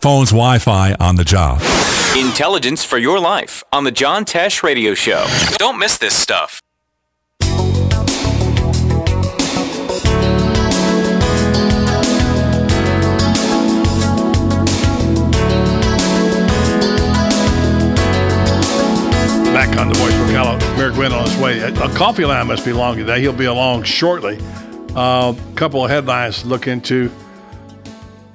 phone's Wi-Fi on the job. Intelligence for your life on the John Tesh Radio Show. Don't miss this stuff. Back on the Voice of Ocala, Merrick Wynn on his way. A coffee line must be along today. He'll be along shortly. A couple of headlines to look into.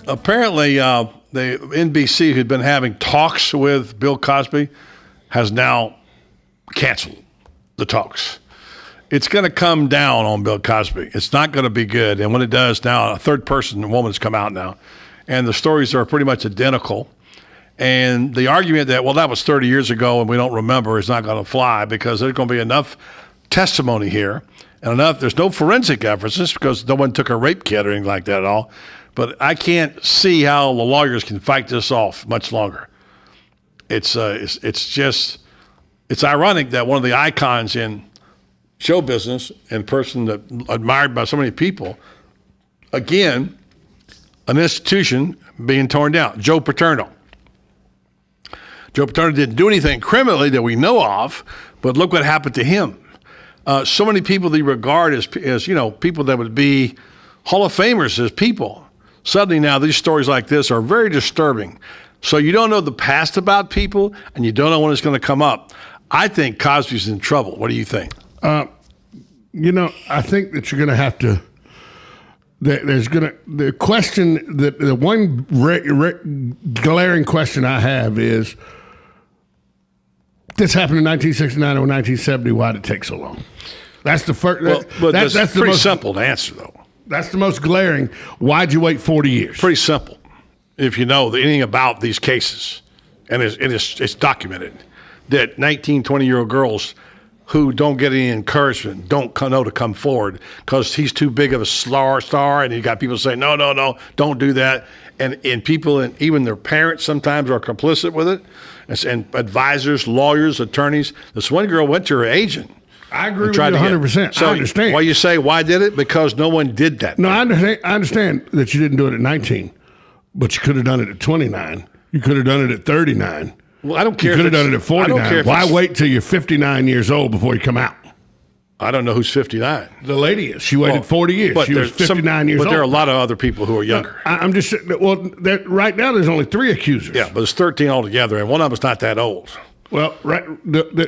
Apparently, the NBC, who'd been having talks with Bill Cosby, has now canceled the talks. It's going to come down on Bill Cosby. It's not going to be good. And when it does now, a third person, a woman's come out now. And the stories are pretty much identical. And the argument that, well, that was 30 years ago and we don't remember is not going to fly because there's going to be enough testimony here and enough. There's no forensic evidence because no one took a rape kit or anything like that at all. But I can't see how the lawyers can fight this off much longer. It's ironic that one of the icons in show business and person that admired by so many people, again, an institution being torn down. Joe Paterno. Joe Paterno didn't do anything criminally that we know of, but look what happened to him. So many people that you regard as people that would be Hall of Famers as people. Suddenly now these stories like this are very disturbing. So you don't know the past about people, and you don't know when it's going to come up. I think Cosby's in trouble. What do you think? I think that you're going to have to. The question that the one glaring question I have is. This happened in 1969 or 1970. Why did it take so long? That's the first. That's the pretty simple to answer, though. That's the most glaring. Why'd you wait 40 years? Pretty simple. If you know anything about these cases, and it's documented, that 19, 20-year-old girls who don't get any encouragement don't know to come forward because he's too big of a star, and you got people saying, no, don't do that. And people, and even their parents sometimes are complicit with it, and advisors, lawyers, attorneys. This one girl went to her agent. I agree with you 100%. So I understand. Why you say, why did it? Because no one did that. No, I understand that you didn't do it at 19, but you could have done it at 29. You could have done it at 39. Well, I don't care. You could have done it at 49. Why wait till you're 59 years old before you come out? I don't know who's 59. The lady is. She waited 40 years. She was 59 years old. But there are a lot of other people who are younger. I'm just right now there's only 3 accusers. Yeah, but there's 13 altogether, and one of them's not that old. Well, right.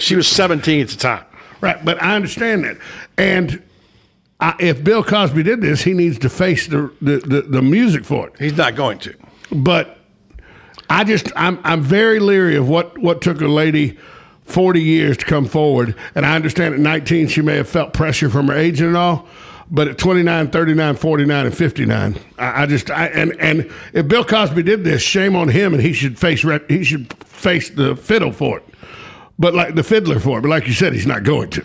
She was 17 at the time. Right, but I understand that. And if Bill Cosby did this, he needs to face the music for it. He's not going to. But I'm very leery of what took a lady 40 years to come forward. And I understand at 19 she may have felt pressure from her agent and all, but at 29, 39, 49, and 59, and if Bill Cosby did this, shame on him, and he should face the fiddle for it. But like the fiddler for it. But like you said, he's not going to.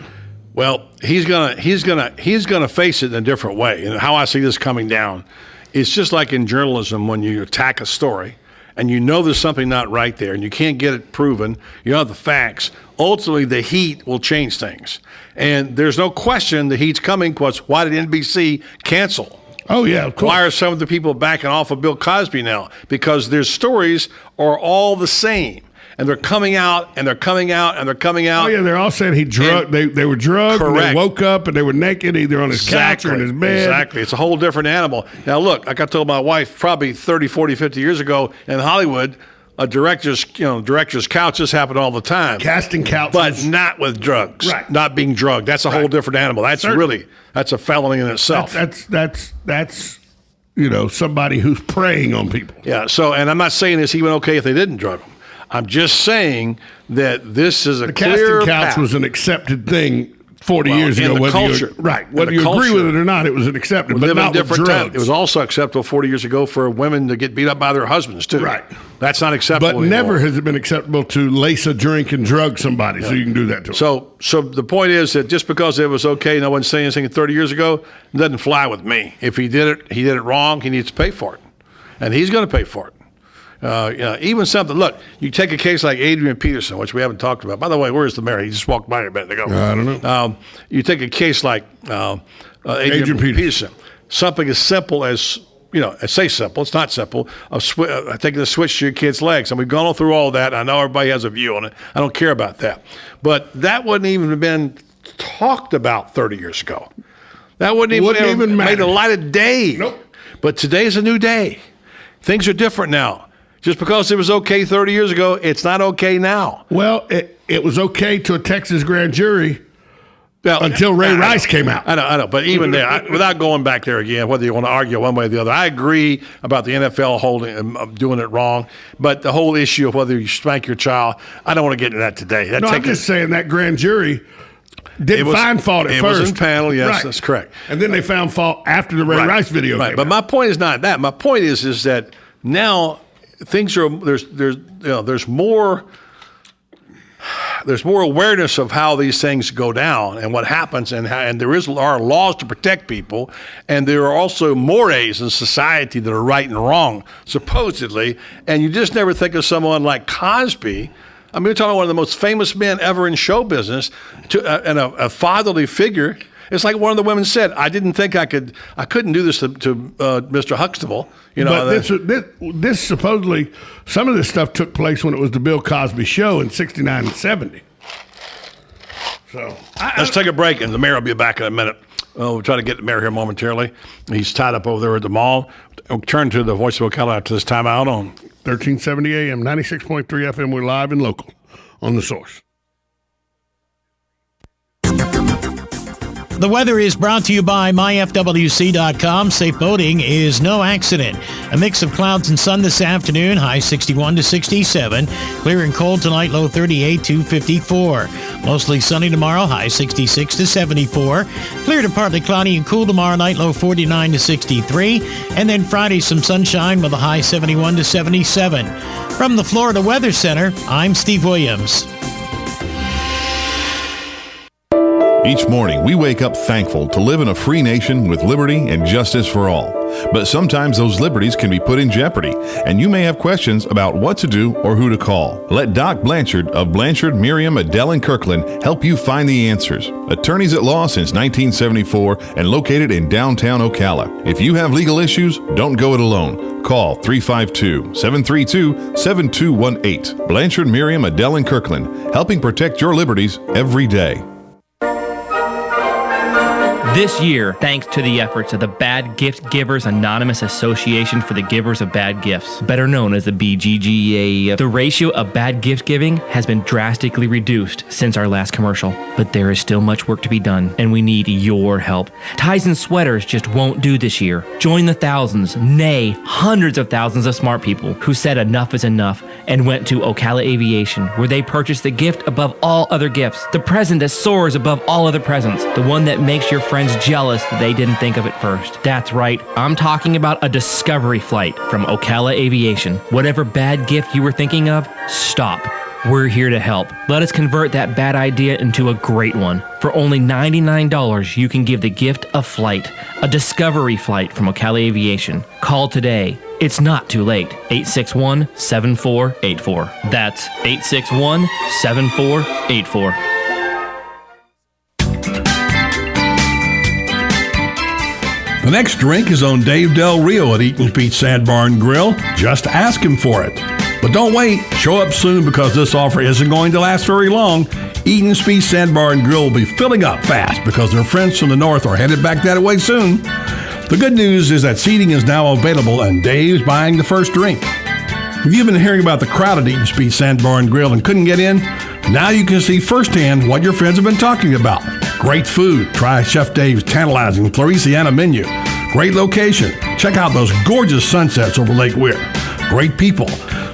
Well, he's gonna face it in a different way. And how I see this coming down, it's just like in journalism when you attack a story and you know there's something not right there and you can't get it proven, you don't have the facts. Ultimately, the heat will change things. And there's no question the heat's coming because why did NBC cancel? Oh, yeah, of course. Why are some of the people backing off of Bill Cosby now? Because their stories are all the same. And they're coming out, and they're coming out, and they're coming out. Oh, yeah, they're all saying he drugged. They were drugged, correct. And they woke up, and they were naked, either on his couch or in his bed. Exactly. It's a whole different animal. Now, look, like I told my wife probably 30, 40, 50 years ago in Hollywood, a director's couch, this happened all the time. Casting couches. But not with drugs. Right. Not being drugged. That's a whole different animal. That's that's a felony in itself. That's somebody who's preying on people. Yeah, so, and I'm not saying it's even okay if they didn't drug them. I'm just saying that this is a clear casting couch path. was an accepted thing 40 years ago. In the culture. Whether you agree with it or not, it was an accepted, but not with drugs. Time. It was also acceptable 40 years ago for women to get beat up by their husbands, too. Right. That's not acceptable But never anymore. has it been acceptable to lace a drink and drug somebody, so you can do that to them. So the point is that just because it was okay, no one's saying anything 30 years ago, it doesn't fly with me. If he did it wrong, he needs to pay for it. And he's going to pay for it. Even something, look, you take a case like Adrian Peterson, which we haven't talked about. By the way, where's the mayor? He just walked by here a minute ago. I don't know. You take a case like Adrian Peterson. Something as simple as I say simple. It's not simple. Taking the switch to your kid's legs. And we've gone through all that. I know everybody has a view on it. I don't care about that. But that wouldn't even have been talked about 30 years ago. That wouldn't even made the light of day. Nope. But today's a new day. Things are different now. Just because it was okay 30 years ago, it's not okay now. Well, it was okay to a Texas grand jury until Ray Rice came out. I know. But even there, without going back there again, whether you want to argue one way or the other, I agree about the NFL doing it wrong. But the whole issue of whether you spank your child, I don't want to get into that today. I'm just saying that grand jury didn't find fault at first. It was in panel, yes, right. That's correct. And then they found fault after the Ray Rice video came But out. my point is not that. My point is that now things are there's more awareness of how these things go down and what happens, and there are laws to protect people, and there are also mores in society that are right and wrong, supposedly. And you just never think of someone like Cosby. I mean, we're talking about one of the most famous men ever in show business, and a fatherly figure. It's like one of the women said, I didn't think I couldn't do this to Mr. Huxtable. But this supposedly, some of this stuff took place when it was the Bill Cosby Show in 69 and 70. So let's take a break, and the mayor will be back in a minute. We'll try to get the mayor here momentarily. He's tied up over there at the mall. We'll turn to the Voice of Ocala after this timeout on 1370 AM, 96.3 FM. We're live and local on The Source. The weather is brought to you by myfwc.com. Safe boating is no accident. A mix of clouds and sun this afternoon, high 61 to 67. Clear and cold tonight, low 38 to 54. Mostly sunny tomorrow, high 66 to 74. Clear to partly cloudy and cool tomorrow night, low 49 to 63. And then Friday, some sunshine with a high 71 to 77. From the Florida Weather Center, I'm Steve Williams. Each morning, we wake up thankful to live in a free nation with liberty and justice for all. But sometimes those liberties can be put in jeopardy, and you may have questions about what to do or who to call. Let Doc Blanchard of Blanchard, Miriam, Adele, and Kirkland help you find the answers. Attorneys at law since 1974 and located in downtown Ocala. If you have legal issues, don't go it alone. Call 352-732-7218. Blanchard, Miriam, Adele, and Kirkland, helping protect your liberties every day. This year, thanks to the efforts of the Bad Gift Givers Anonymous Association for the Givers of Bad Gifts, better known as the BGGA, the ratio of bad gift giving has been drastically reduced since our last commercial. But there is still much work to be done, and we need your help. Ties and sweaters just won't do this year. Join the thousands, nay, hundreds of thousands of smart people who said enough is enough and went to Ocala Aviation, where they purchased the gift above all other gifts, the present that soars above all other presents, the one that makes your friends jealous that they didn't think of it first. That's right, I'm talking about a discovery flight from Ocala Aviation. Whatever bad gift you were thinking of, stop. We're here to help. Let us convert that bad idea into a great one. For only $99, you can give the gift of flight, a discovery flight from Ocala Aviation. Call today. It's not too late. 861-7484. That's 861-7484. The next drink is on Dave Del Rio at Eaton's Beach Sand Bar and Grill. Just ask him for it. But don't wait. Show up soon because this offer isn't going to last very long. Eaton's Beach Sand Bar and Grill will be filling up fast because their friends from the north are headed back that way soon. The good news is that seating is now available and Dave's buying the first drink. If you've been hearing about the crowd at Eaton's Beach Sand Bar and Grill and couldn't get in, now you can see firsthand what your friends have been talking about. Great food. Try Chef Dave's tantalizing Floresiana menu. Great location. Check out those gorgeous sunsets over Lake Weir. Great people.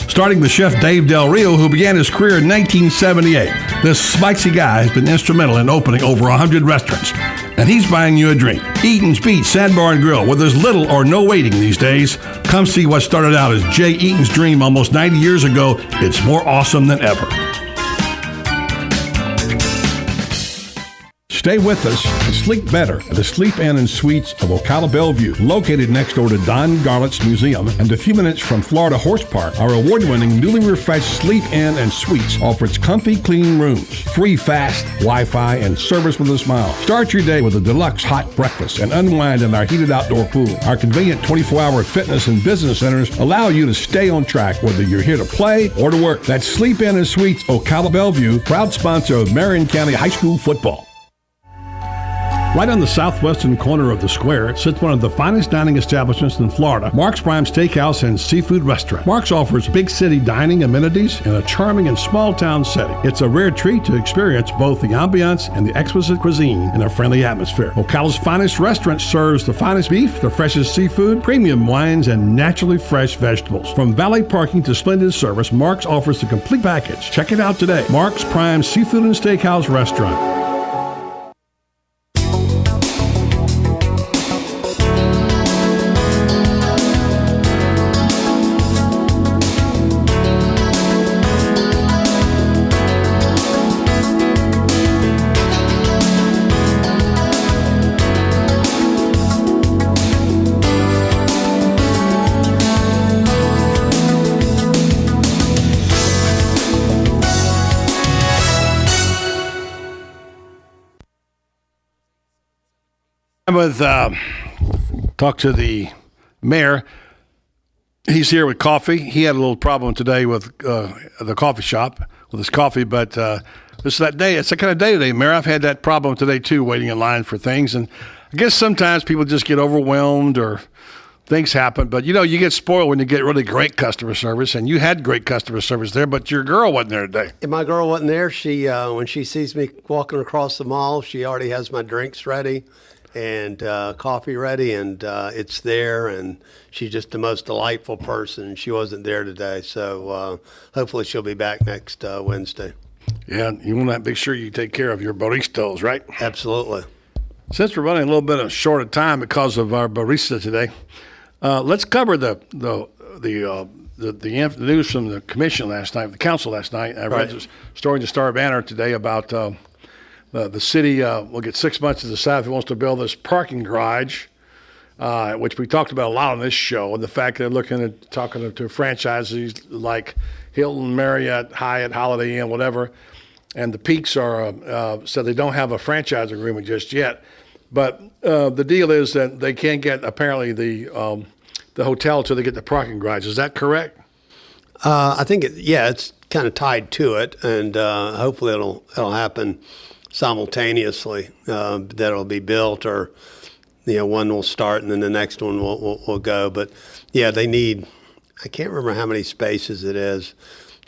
Starting with Chef Dave Del Rio, who began his career in 1978. This spicy guy has been instrumental in opening over 100 restaurants. And he's buying you a drink. Eaton's Beach Sand Bar and Grill, where there's little or no waiting these days. Come see what started out as Jay Eaton's dream almost 90 years ago. It's more awesome than ever. Stay with us and sleep better at the Sleep Inn and Suites of Ocala Bellevue, located next door to Don Garlett's Museum and a few minutes from Florida Horse Park. Our award-winning, newly refreshed Sleep Inn and Suites offers comfy, clean rooms, free fast Wi-Fi, and service with a smile. Start your day with a deluxe hot breakfast and unwind in our heated outdoor pool. Our convenient 24-hour fitness and business centers allow you to stay on track whether you're here to play or to work. That's Sleep Inn and Suites Ocala Bellevue, proud sponsor of Marion County High School football. Right on the southwestern corner of the square sits one of the finest dining establishments in Florida, Mark's Prime Steakhouse and Seafood Restaurant. Mark's offers big city dining amenities in a charming and small town setting. It's a rare treat to experience both the ambiance and the exquisite cuisine in a friendly atmosphere. Ocala's finest restaurant serves the finest beef, the freshest seafood, premium wines, and naturally fresh vegetables. From valet parking to splendid service, Mark's offers the complete package. Check it out today. Mark's Prime Seafood and Steakhouse Restaurant. Talk to the mayor. He's here with coffee. He had a little problem today with the coffee shop with his coffee, but this is that day. It's the kind of day today, Mayor. I've had that problem today too, waiting in line for things, and I guess sometimes people just get overwhelmed or things happen. But you know, you get spoiled when you get really great customer service, and you had great customer service there, but your girl wasn't there today. If my girl wasn't there, she when she sees me walking across the mall, she already has my drinks ready and coffee ready, and it's there, and she's just the most delightful person. She wasn't there today, so hopefully she'll be back next Wednesday. Yeah, you want to make sure you take care of your baristas, right? Absolutely. Since we're running a little bit of short of time because of our barista today, let's cover the news from the commission last night, the council last night. I read this story in the Star Banner today about the city will get 6 months to decide if it wants to build this parking garage, which we talked about a lot on this show, and the fact they're looking at talking to franchisees like Hilton, Marriott, Hyatt, Holiday Inn, whatever. And the Peaks are so they don't have a franchise agreement just yet. But the deal is that they can't get apparently the hotel until they get the parking garage. Is that correct? I think it's kind of tied to it, and hopefully it'll happen simultaneously. That it'll be built, or one will start and then the next one will go. But yeah, they need. I can't remember how many spaces it is.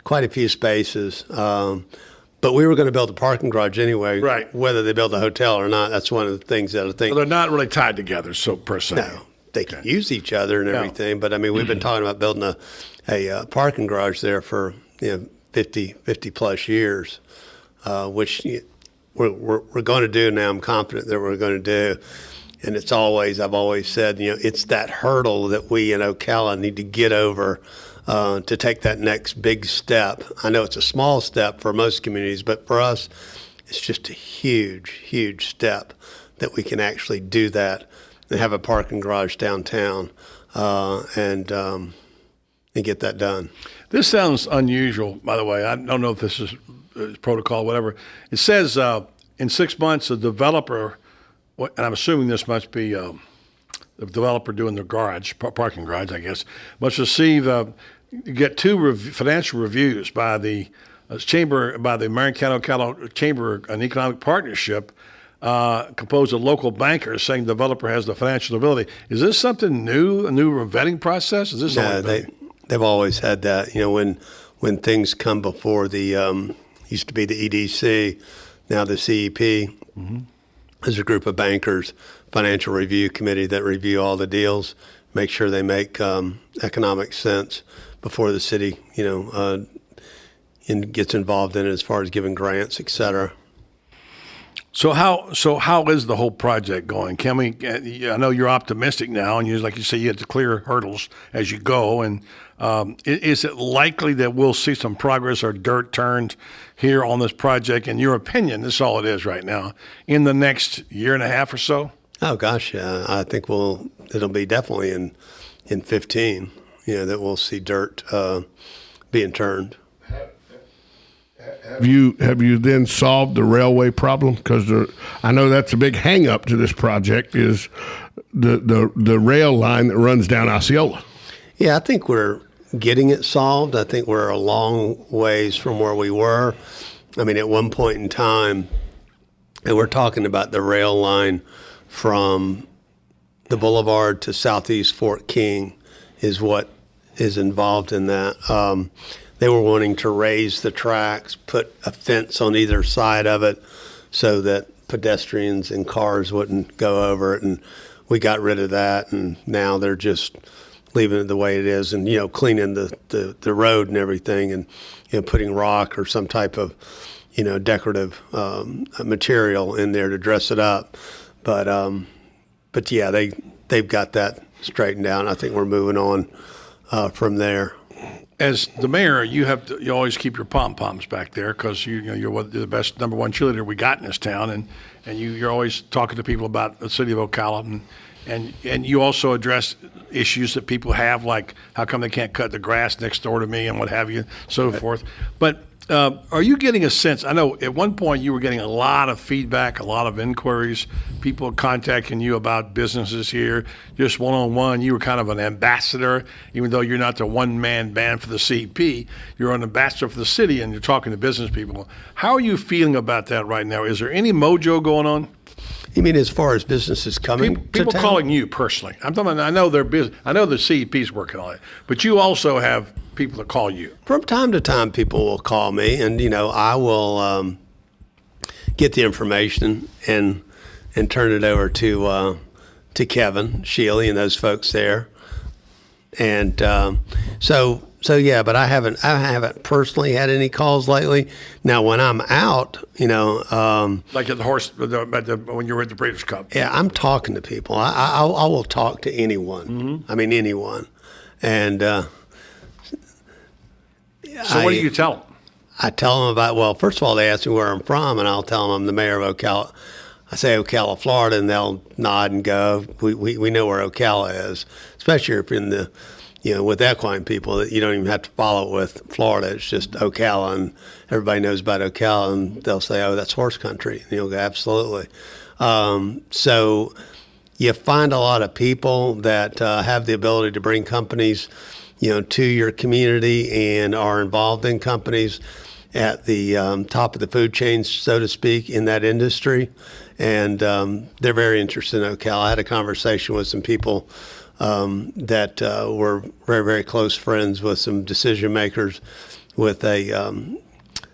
Quite a few spaces. But we were going to build a parking garage anyway, right? Whether they build a hotel or not, that's one of the things that I think. Well, they're not really tied together, so per se. No, they can use each other and everything. But I mean, we've been talking about building a parking garage there for 50 plus years, which we're going to do now. I'm confident that we're going to do. And it's always, I've always said, it's that hurdle that we in Ocala need to get over. To take that next big step. I know it's a small step for most communities, but for us, it's just a huge, huge step that we can actually do that and have a parking garage downtown and get that done. This sounds unusual, by the way. I don't know if this is protocol, whatever. It says in 6 months, a developer, and I'm assuming this must be the developer doing the garage, parking garage, I guess, must receive get two financial reviews by the chamber, by the Marion County Ocala Chamber and Economic Partnership, composed of local bankers, saying the developer has the financial ability. Is this something new, a new vetting process? Is this? No, they've always had that. When things come before the used to be the EDC, now the CEP. Mm-hmm. There's a group of bankers, financial review committee that review all the deals, make sure they make economic sense before the city, gets involved in it as far as giving grants, et cetera. So how is the whole project going? Can we? I know you're optimistic now, and like you say, you have to clear hurdles as you go. And is it likely that we'll see some progress or dirt turned here on this project? In your opinion, this is all it is right now. In the next year and a half or so. Oh gosh, yeah. I think it'll be definitely in 15. That we'll see dirt being turned. Have you then solved the railway problem? Because I know that's a big hang up to this project is the rail line that runs down Osceola. Yeah, I think we're getting it solved. I think we're a long ways from where we were. I mean, at one point in time, and we're talking about the rail line from the boulevard to Southeast Fort King is what is involved in that. They were wanting to raise the tracks, put a fence on either side of it so that pedestrians and cars wouldn't go over it. And we got rid of that, and now they're just leaving it the way it is and, cleaning the road and everything and, putting rock or some type of, decorative material in there to dress it up. But yeah, they've got that straightened out. I think we're moving on from there. As the mayor, you always keep your pom-poms back there because you're the best number one cheerleader we got in this town, and you're always talking to people about the city of Ocala, and you also address issues that people have, like how come they can't cut the grass next door to me and what have you, so forth. But are you getting a sense? I know at one point you were getting a lot of feedback, a lot of inquiries, people contacting you about businesses here, just one-on-one. You were kind of an ambassador, even though you're not the one-man band for the CP. You're an ambassador for the city, and you're talking to business people. How are you feeling about that right now? Is there any mojo going on? You mean as far as businesses coming people to town? calling you personally? I'm talking. I know they're busy. I know the CEP's working on it, but you also have people that call you. From time to time, people will call me, and I will get the information and turn it over to Kevin Shealy and those folks there, and so yeah. But I haven't personally had any calls lately. Now, when I'm out, like at the horse, when you were at the Breeders' Cup. Yeah, I'm talking to people. I will talk to anyone. Mm-hmm. I mean, anyone, and. So what do you tell them? I tell them about, first of all, they ask me where I'm from, and I'll tell them I'm the mayor of Ocala. I say Ocala, Florida, and they'll nod and go, we know where Ocala is, especially if you're in the, with equine people, that you don't even have to follow it with Florida. It's just Ocala, and everybody knows about Ocala, and they'll say, oh, that's horse country. And you'll go, absolutely. So you find a lot of people that have the ability to bring companies to your community and are involved in companies at the top of the food chain, so to speak, in that industry. And they're very interested in Ocala. I had a conversation with some people that were very, very close friends with some decision makers with a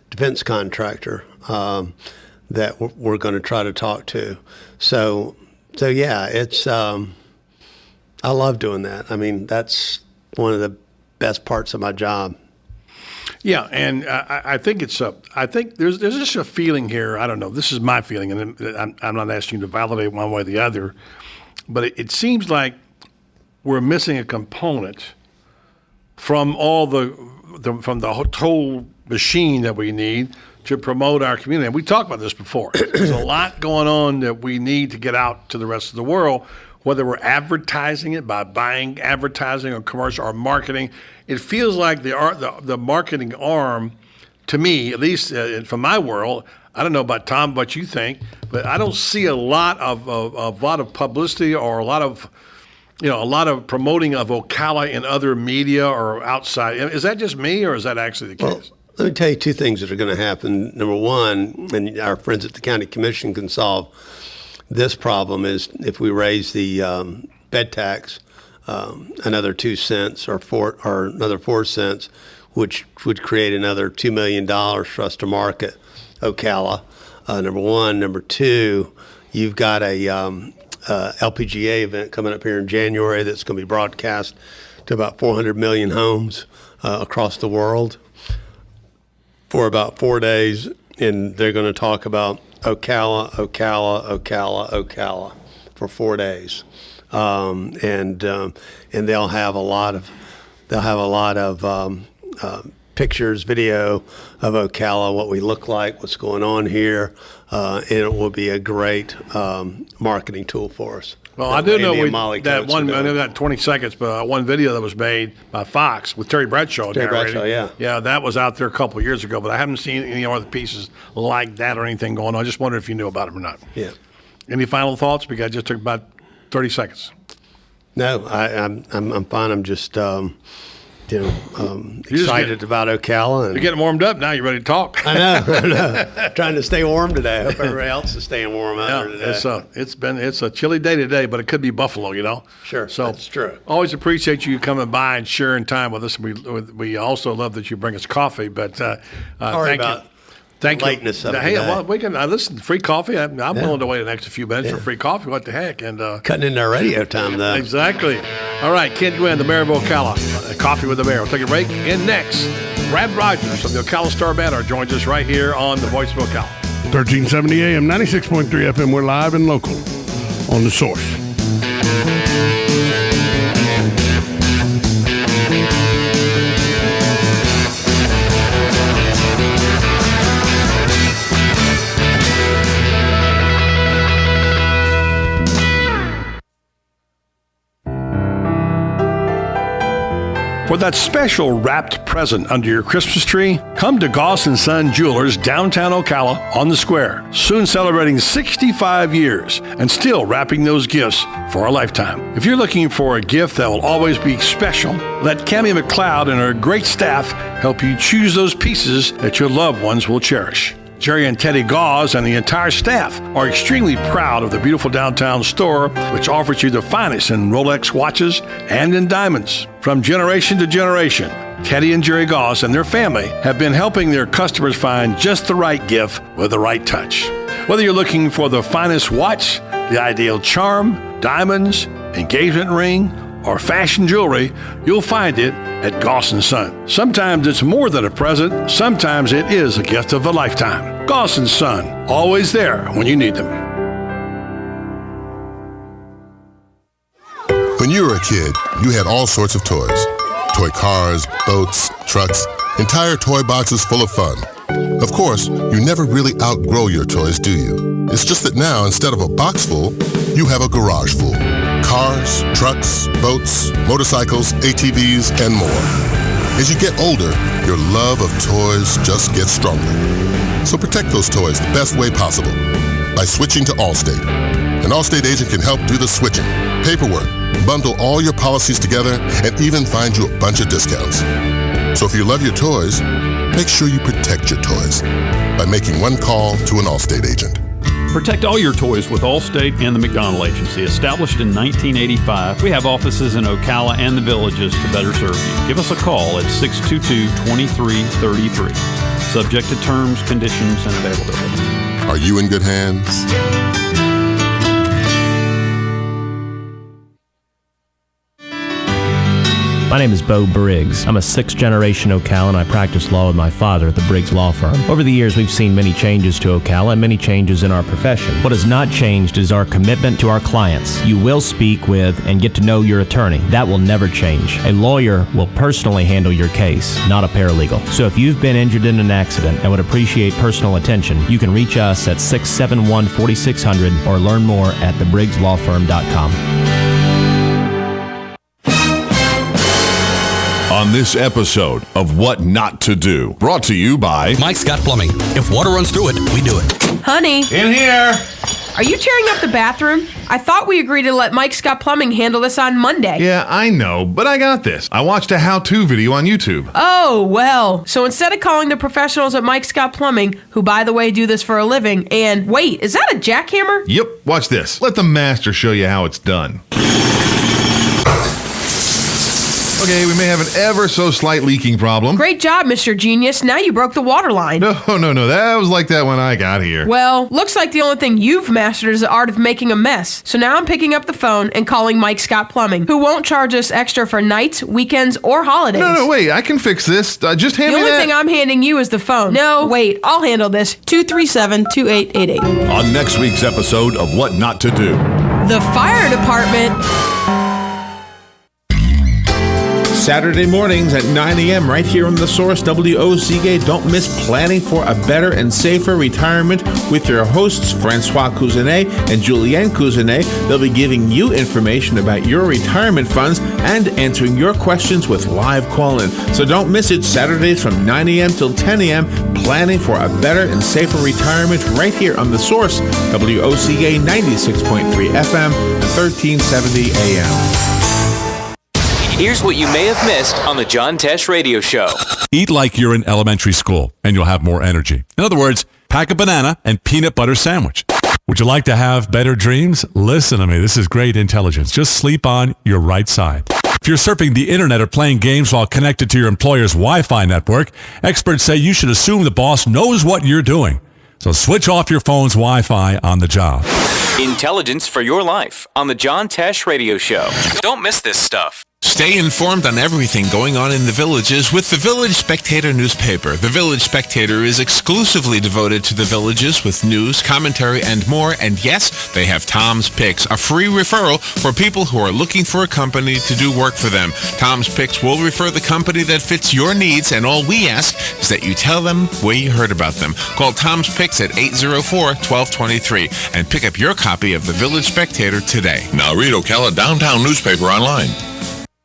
defense contractor that we're going to try to talk to. So yeah, it's I love doing that. I mean, that's one of the best parts of my job. Yeah, and I think I think there's just a feeling here. I don't know. This is my feeling, and I'm not asking you to validate one way or the other, but it seems like we're missing a component from all from the whole machine that we need to promote our community. And we talked about this before. There's a lot going on that we need to get out to the rest of the world. Whether we're advertising it by buying advertising or commercial or marketing, it feels like the marketing arm, to me, at least from my world, I don't know about Tom, what you think, but I don't see a lot of publicity or a lot of promoting of Ocala in other media or outside. Is that just me, or is that actually the case? Well, let me tell you two things that are going to happen. Number one, and our friends at the county commission can solve this problem, is if we raise the bed tax another 2 cents or another 4 cents, which would create another $2 million for us to market Ocala. Number one. Number two, you've got a LPGA event coming up here in January that's going to be broadcast to about 400 million homes across the world for about 4 days, and they're going to talk about Ocala, Ocala, Ocala, Ocala for 4 days, and they'll have a lot of pictures, video of Ocala, what we look like, what's going on here, and it will be a great marketing tool for us. Well, I do know that one. I know that 20 seconds, but one video that was made by Fox with Terry Bradshaw. Terry Bradshaw, yeah, that was out there a couple of years ago. But I haven't seen any other pieces like that or anything going on. I just wondered if you knew about them or not. Yeah. Any final thoughts? Because I just took about 30 seconds. No, I'm fine. I'm just excited about Ocala. And you're getting warmed up now. You're ready to talk. I know. Trying to stay warm today. I hope everybody else is staying warm out there today. It's a chilly day today, but it could be Buffalo, you know. Sure, so that's true. Always appreciate you coming by and sharing time with us. We also love that you bring us coffee. But thank you. Thank you. Lateness of hey, today. well, we can listen. Free coffee. I'm willing to wait an extra few minutes for free coffee. What the heck? And cutting into our radio time, though. Exactly. All right, Kent Gwynn, the mayor of Ocala. Coffee with the mayor. We'll take a break. And next, Brad Rogers from the Ocala Star Banner joins us right here on the Voice of Ocala. 1370 AM, 96.3 FM. We're live and local on The Source. For that special wrapped present under your Christmas tree, come to Goss & Son Jewelers, downtown Ocala on the square. Soon celebrating 65 years and still wrapping those gifts for a lifetime. If you're looking for a gift that will always be special, let Cammie McLeod and her great staff help you choose those pieces that your loved ones will cherish. Jerry and Teddy Gauze and the entire staff are extremely proud of the beautiful downtown store, which offers you the finest in Rolex watches and in diamonds. From generation to generation, Teddy and Jerry Gauze and their family have been helping their customers find just the right gift with the right touch. Whether you're looking for the finest watch, the ideal charm, diamonds, engagement ring, or fashion jewelry, you'll find it at Goss & Son. Sometimes it's more than a present. Sometimes it is a gift of a lifetime. Goss & Son, always there when you need them. When you were a kid, you had all sorts of toys. Toy cars, boats, trucks, entire toy boxes full of fun. Of course, you never really outgrow your toys, do you? It's just that now, instead of a box full, you have a garage full. Cars, trucks, boats, motorcycles, ATVs, and more. As you get older, your love of toys just gets stronger. So protect those toys the best way possible by switching to Allstate. An Allstate agent can help do the switching, paperwork, bundle all your policies together, and even find you a bunch of discounts. So if you love your toys, make sure you protect your toys by making one call to an Allstate agent. Protect all your toys with Allstate and the McDonald Agency. Established in 1985, we have offices in Ocala and the Villages to better serve you. Give us a call at 622-2333. Subject to terms, conditions, and availability. Are you in good hands? My name is Bo Briggs. I'm a sixth-generation Ocalan. I practice law with my father at the Briggs Law Firm. Over the years, we've seen many changes to Ocala and many changes in our profession. What has not changed is our commitment to our clients. You will speak with and get to know your attorney. That will never change. A lawyer will personally handle your case, not a paralegal. So if you've been injured in an accident and would appreciate personal attention, you can reach us at 671-4600 or learn more at thebriggslawfirm.com. On this episode of What Not to Do, brought to you by Mike's Got Plumbing. If water runs through it, we do it. Honey. In here. Are you tearing up the bathroom? I thought we agreed to let Mike's Got Plumbing handle this on Monday. Yeah, I know, but I got this. I watched a how-to video on YouTube. Oh, well. So instead of calling the professionals at Mike's Got Plumbing, who, by the way, do this for a living, and wait, is that a jackhammer? Yep, watch this. Let the master show you how it's done. Okay, we may have an ever so slight leaking problem. Great job, Mr. Genius. Now you broke the water line. No. That was like that when I got here. Well, looks like the only thing you've mastered is the art of making a mess. So now I'm picking up the phone and calling Mike Scott Plumbing, who won't charge us extra for nights, weekends, or holidays. No, wait. I can fix this. Just hand me that. The only thing I'm handing you is the phone. No, wait. I'll handle this. 237-2888. On next week's episode of What Not to Do. The fire department. Saturday mornings at 9 a.m. right here on The Source, WOCA. Don't miss Planning for a Better and Safer Retirement with your hosts, Francois Cousinet and Julienne Cousinet. They'll be giving you information about your retirement funds and answering your questions with live call-in. So don't miss it, Saturdays from 9 a.m. till 10 a.m. Planning for a Better and Safer Retirement right here on The Source, WOCA 96.3 FM and 1370 a.m. Here's what you may have missed on the John Tesh Radio Show. Eat like you're in elementary school, and you'll have more energy. In other words, pack a banana and peanut butter sandwich. Would you like to have better dreams? Listen to me. This is great intelligence. Just sleep on your right side. If you're surfing the internet or playing games while connected to your employer's Wi-Fi network, experts say you should assume the boss knows what you're doing. So switch off your phone's Wi-Fi on the job. Intelligence for your life on the John Tesh Radio Show. Don't miss this stuff. Stay informed on everything going on in the Villages with the Village Spectator newspaper. The Village Spectator is exclusively devoted to the Villages with news, commentary, and more. And yes, they have Tom's Picks, a free referral for people who are looking for a company to do work for them. Tom's Picks will refer the company that fits your needs, and all we ask is that you tell them where you heard about them. Call Tom's Picks at 804-1223 and pick up your copy of the Village Spectator today. Now read Ocala Downtown newspaper online.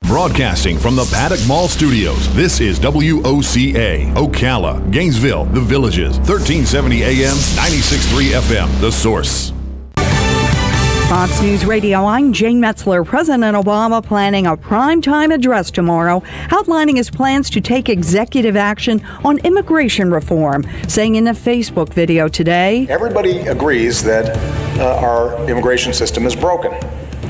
Broadcasting from the Paddock Mall Studios, this is WOCA, Ocala, Gainesville, The Villages, 1370 AM, 96.3 FM, The Source. Fox News Radio, I'm Jane Metzler. President Obama planning a primetime address tomorrow, outlining his plans to take executive action on immigration reform, saying in a Facebook video today, everybody agrees that our immigration system is broken.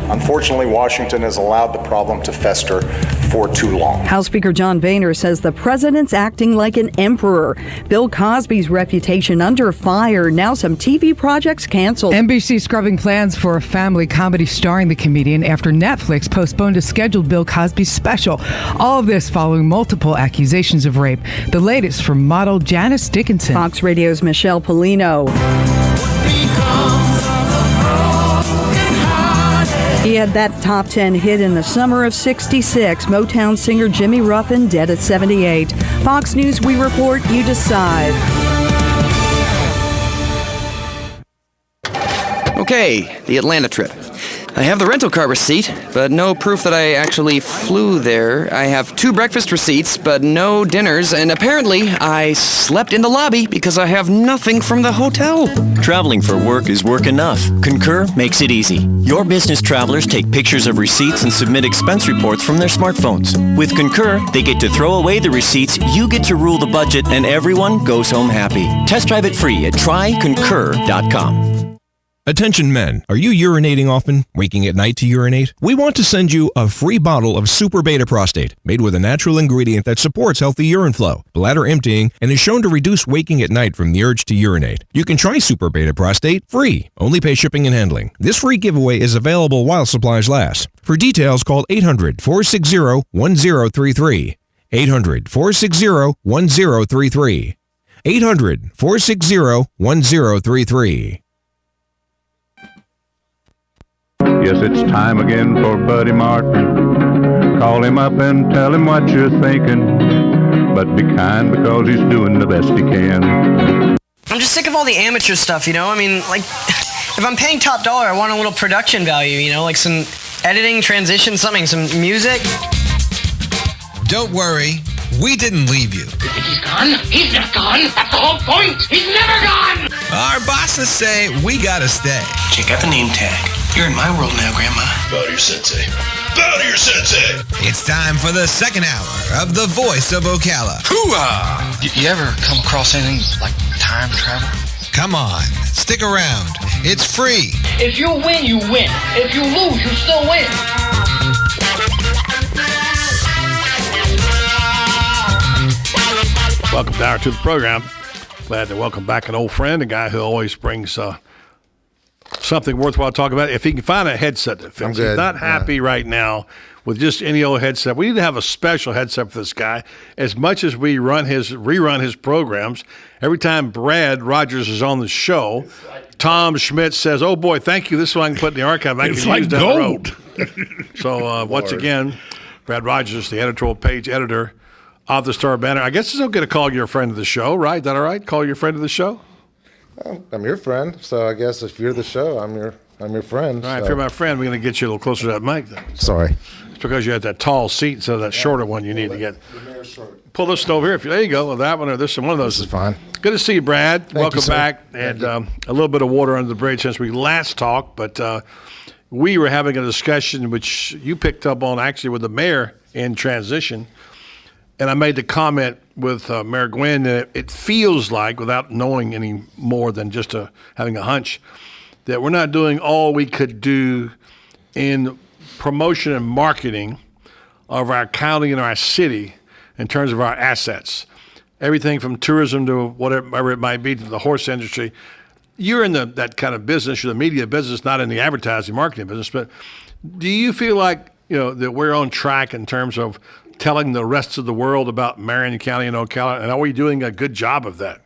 Unfortunately, Washington has allowed the problem to fester for too long. House Speaker John Boehner says the president's acting like an emperor. Bill Cosby's reputation under fire. Now some TV projects canceled. NBC scrubbing plans for a family comedy starring the comedian after Netflix postponed a scheduled Bill Cosby special. All of this following multiple accusations of rape. The latest from model Janice Dickinson. Fox Radio's Michelle Polino. He had that top 10 hit in the summer of '66. Motown singer Jimmy Ruffin dead at 78. Fox News, we report, you decide. Okay, the Atlanta trip. I have the rental car receipt, but no proof that I actually flew there. I have 2 breakfast receipts, but no dinners, and apparently I slept in the lobby because I have nothing from the hotel. Traveling for work is work enough. Concur makes it easy. Your business travelers take pictures of receipts and submit expense reports from their smartphones. With Concur, they get to throw away the receipts, you get to rule the budget, and everyone goes home happy. Test drive it free at tryconcur.com. Attention men, are you urinating often, waking at night to urinate? We want to send you a free bottle of Super Beta Prostate, made with a natural ingredient that supports healthy urine flow, bladder emptying, and is shown to reduce waking at night from the urge to urinate. You can try Super Beta Prostate free, only pay shipping and handling. This free giveaway is available while supplies last. For details, call 800-460-1033. 800-460-1033. 800-460-1033. Yes, it's time again for Buddy Martin. Call him up and tell him what you're thinking. But be kind because he's doing the best he can. I'm just sick of all the amateur stuff, you know? I mean, like, if I'm paying top dollar, I want a little production value, you know? Like some editing, transition, something, some music. Don't worry, we didn't leave you. He's gone? He's not gone. That's the whole point. He's never gone. Our bosses say we gotta stay. Check out the name tag. You're in my world now, Grandma. Bow to your sensei. Bow to your sensei. It's time for the second hour of The Voice of Ocala. Hoo-ah! You ever come across anything like time travel? Come on, stick around. It's free. If you win, you win. If you lose, you still win. Welcome to Hour 2 of the program. Glad to welcome back an old friend, a guy who always brings something worthwhile to talk about. If he can find a headset that fits. He's not happy right now with just any old headset. We need to have a special headset for this guy. As much as we rerun his programs, every time Brad Rogers is on the show, Tom Schmidt says, "Oh boy, thank you. This is what I can put in the archive. I can use down the road." So once again, Brad Rogers, the editorial page editor of the Star Banner. I guess it's okay to call you a friend of the show, right? Is that all right? Call you a friend of the show? Well, I'm your friend, so I guess if you're the show, I'm your friend. All right, so. if you're my friend, we're going to get you a little closer to that mic then. Sorry. It's because you had that tall seat instead of that shorter one you need to get. Pull this over here. There you go. Well, that one or this one of those. This is fine. Good to see you, Brad. Thank Welcome you, sir. back. And a little bit of water under the bridge since we last talked, but we were having a discussion which you picked up on actually with the mayor in transition. And I made the comment with Mayor Gwynn that it feels like, without knowing any more than just having a hunch, that we're not doing all we could do in promotion and marketing of our county and our city in terms of our assets. Everything from tourism to whatever it might be to the horse industry. You're in that kind of business, you're the media business, not in the advertising marketing business. But do you feel like that we're on track in terms of telling the rest of the world about Marion County and Ocala, and are we doing a good job of that?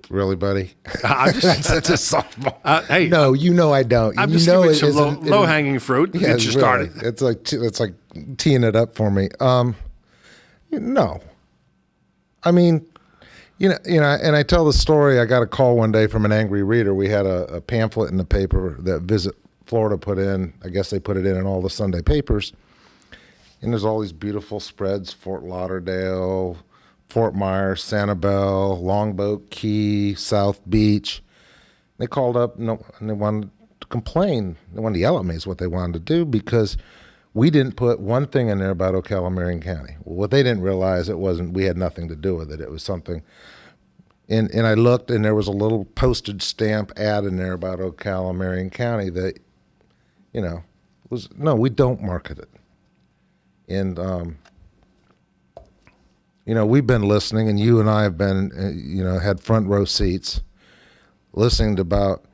Really, buddy? That's a softball. Hey, no, I don't. I'm just giving you some low-hanging fruit to get you started. It's like teeing it up for me. No, I mean, and I tell the story. I got a call one day from an angry reader. We had a pamphlet in the paper that Visit Florida put in. I guess they put it in all the Sunday papers. And there's all these beautiful spreads: Fort Lauderdale, Fort Myers, Sanibel, Longboat Key, South Beach. They called up and they wanted to complain. They wanted to yell at me is what they wanted to do because we didn't put one thing in there about Ocala, Marion County. Well, what they didn't realize, we had nothing to do with it. It was something. And I looked and there was a little postage stamp ad in there about Ocala, Marion County that, was, no, we don't market it. And, we've been listening, and you and I have been, had front row seats listening to about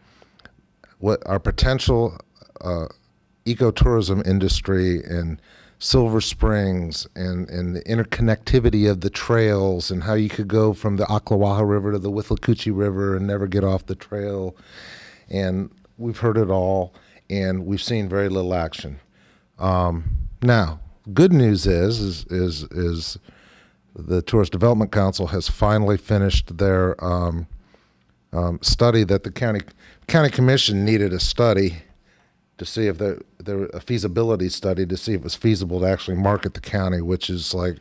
what our potential ecotourism industry and Silver Springs and the interconnectivity of the trails and how you could go from the Ocklawaha River to the Withlacoochee River and never get off the trail. And we've heard it all, and we've seen very little action. Now, good news is the Tourist Development Council has finally finished their study that the county commission needed a study to see if a feasibility study to see if it was feasible to actually market the county, which is like.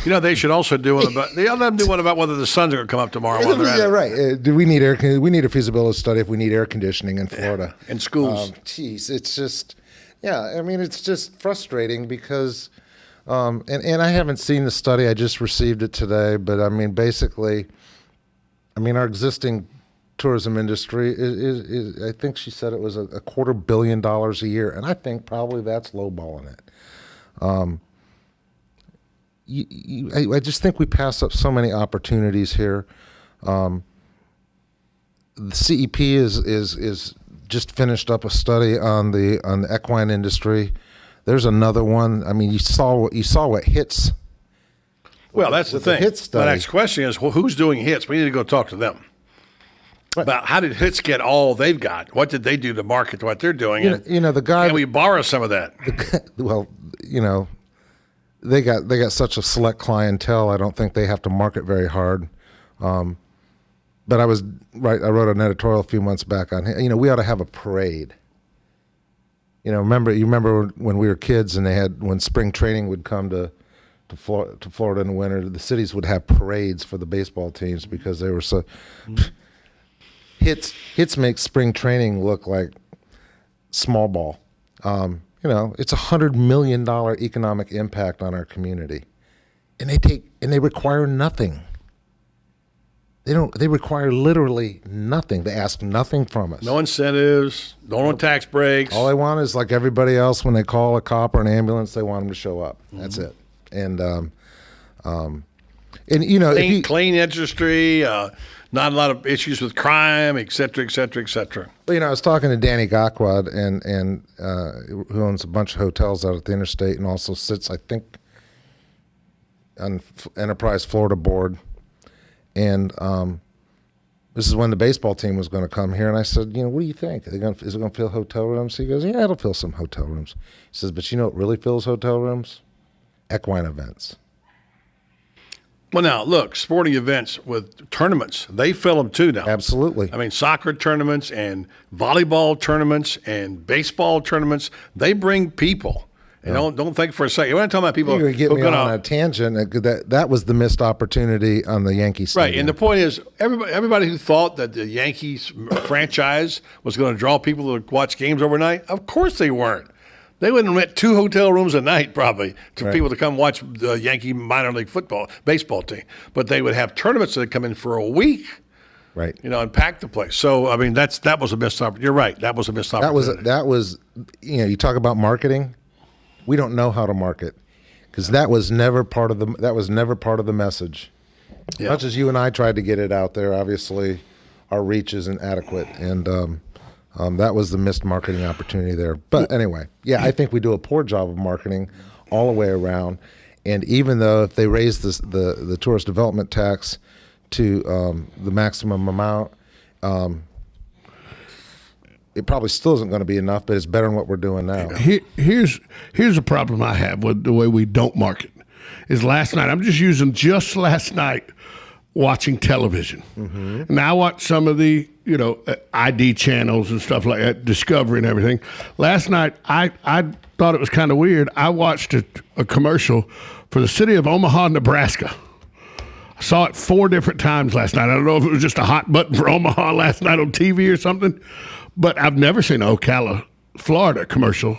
They should also do one about. They let them do one about whether the sun's going to come up tomorrow. Yeah, right. Do we need we need a feasibility study if we need air conditioning in Florida in schools? It's just. Yeah, I mean, it's just frustrating because, and I haven't seen the study. I just received it today. But, I mean, basically, our existing tourism industry is I think she said it was a $250 million a year. And I think probably that's lowballing it. I just think we pass up so many opportunities here. The CEP is just finished up a study on the equine industry. There's another one. I mean, you saw what hits. Well, that's the thing. The next question is, well, who's doing hits? We need to go talk to them. Right. About how did hits get all they've got? What did they do to market what they're doing? The guy. Can we borrow some of that? They got such a select clientele. I don't think they have to market very hard. But I was right. I wrote an editorial a few months back on. We ought to have a parade. Remember when we were kids and when spring training would come to Florida in the winter, the cities would have parades for the baseball teams because they were so. Hits make spring training look like small ball. It's $100 million economic impact on our community, and they require nothing. They require literally nothing. They ask nothing from us. No incentives, no tax breaks. All they want is like everybody else when they call a cop or an ambulance, they want them to show up. That's it. And And you know, clean industry, not a lot of issues with crime, et cetera, et cetera, et cetera. You know, I was talking to Danny Gockwad, and who owns a bunch of hotels out at the interstate, and also sits, I think, on Enterprise Florida board. And this is when the baseball team was going to come here, and I said, you know, what do you think? Is it going to fill hotel rooms? He goes, yeah, it'll fill some hotel rooms. He says, but you know what really fills hotel rooms? Equine events. Well, now, look, sporting events with tournaments, they fill them too now. Absolutely. I mean, soccer tournaments and volleyball tournaments and baseball tournaments, they bring people. And don't think for a second. When I'm talking about people You're going to get me on a tangent. That was the missed opportunity on the Yankees. Right, and the point is, everybody who thought that the Yankees franchise was going to draw people to watch games overnight, of course they weren't. They wouldn't rent 2 hotel rooms a night probably to people to come watch the Yankee minor league baseball team. But they would have tournaments that come in for a week. Right. You know, and pack the place. So, I mean, that was a missed opportunity. You're right. That was a missed opportunity. That was, you know, you talk about marketing. We don't know how to market because that was never part of the message. Yeah. Much as you and I tried to get it out there, obviously our reach isn't adequate, and that was the missed marketing opportunity there. But anyway, yeah, I think we do a poor job of marketing all the way around. And even though if they raise the tourist development tax to the maximum amount, it probably still isn't going to be enough, but it's better than what we're doing now. Here's a problem I have with the way we don't market. Is last night, I'm just last night, watching television. Mm-hmm. Now I watch some of the, you know, ID channels and stuff like that, Discovery and everything. Last night, I thought it was kind of weird. I watched a commercial for the city of Omaha, Nebraska. I saw it 4 different times last night. I don't know if it was just a hot button for Omaha last night on TV or something. But I've never seen an Ocala, Florida commercial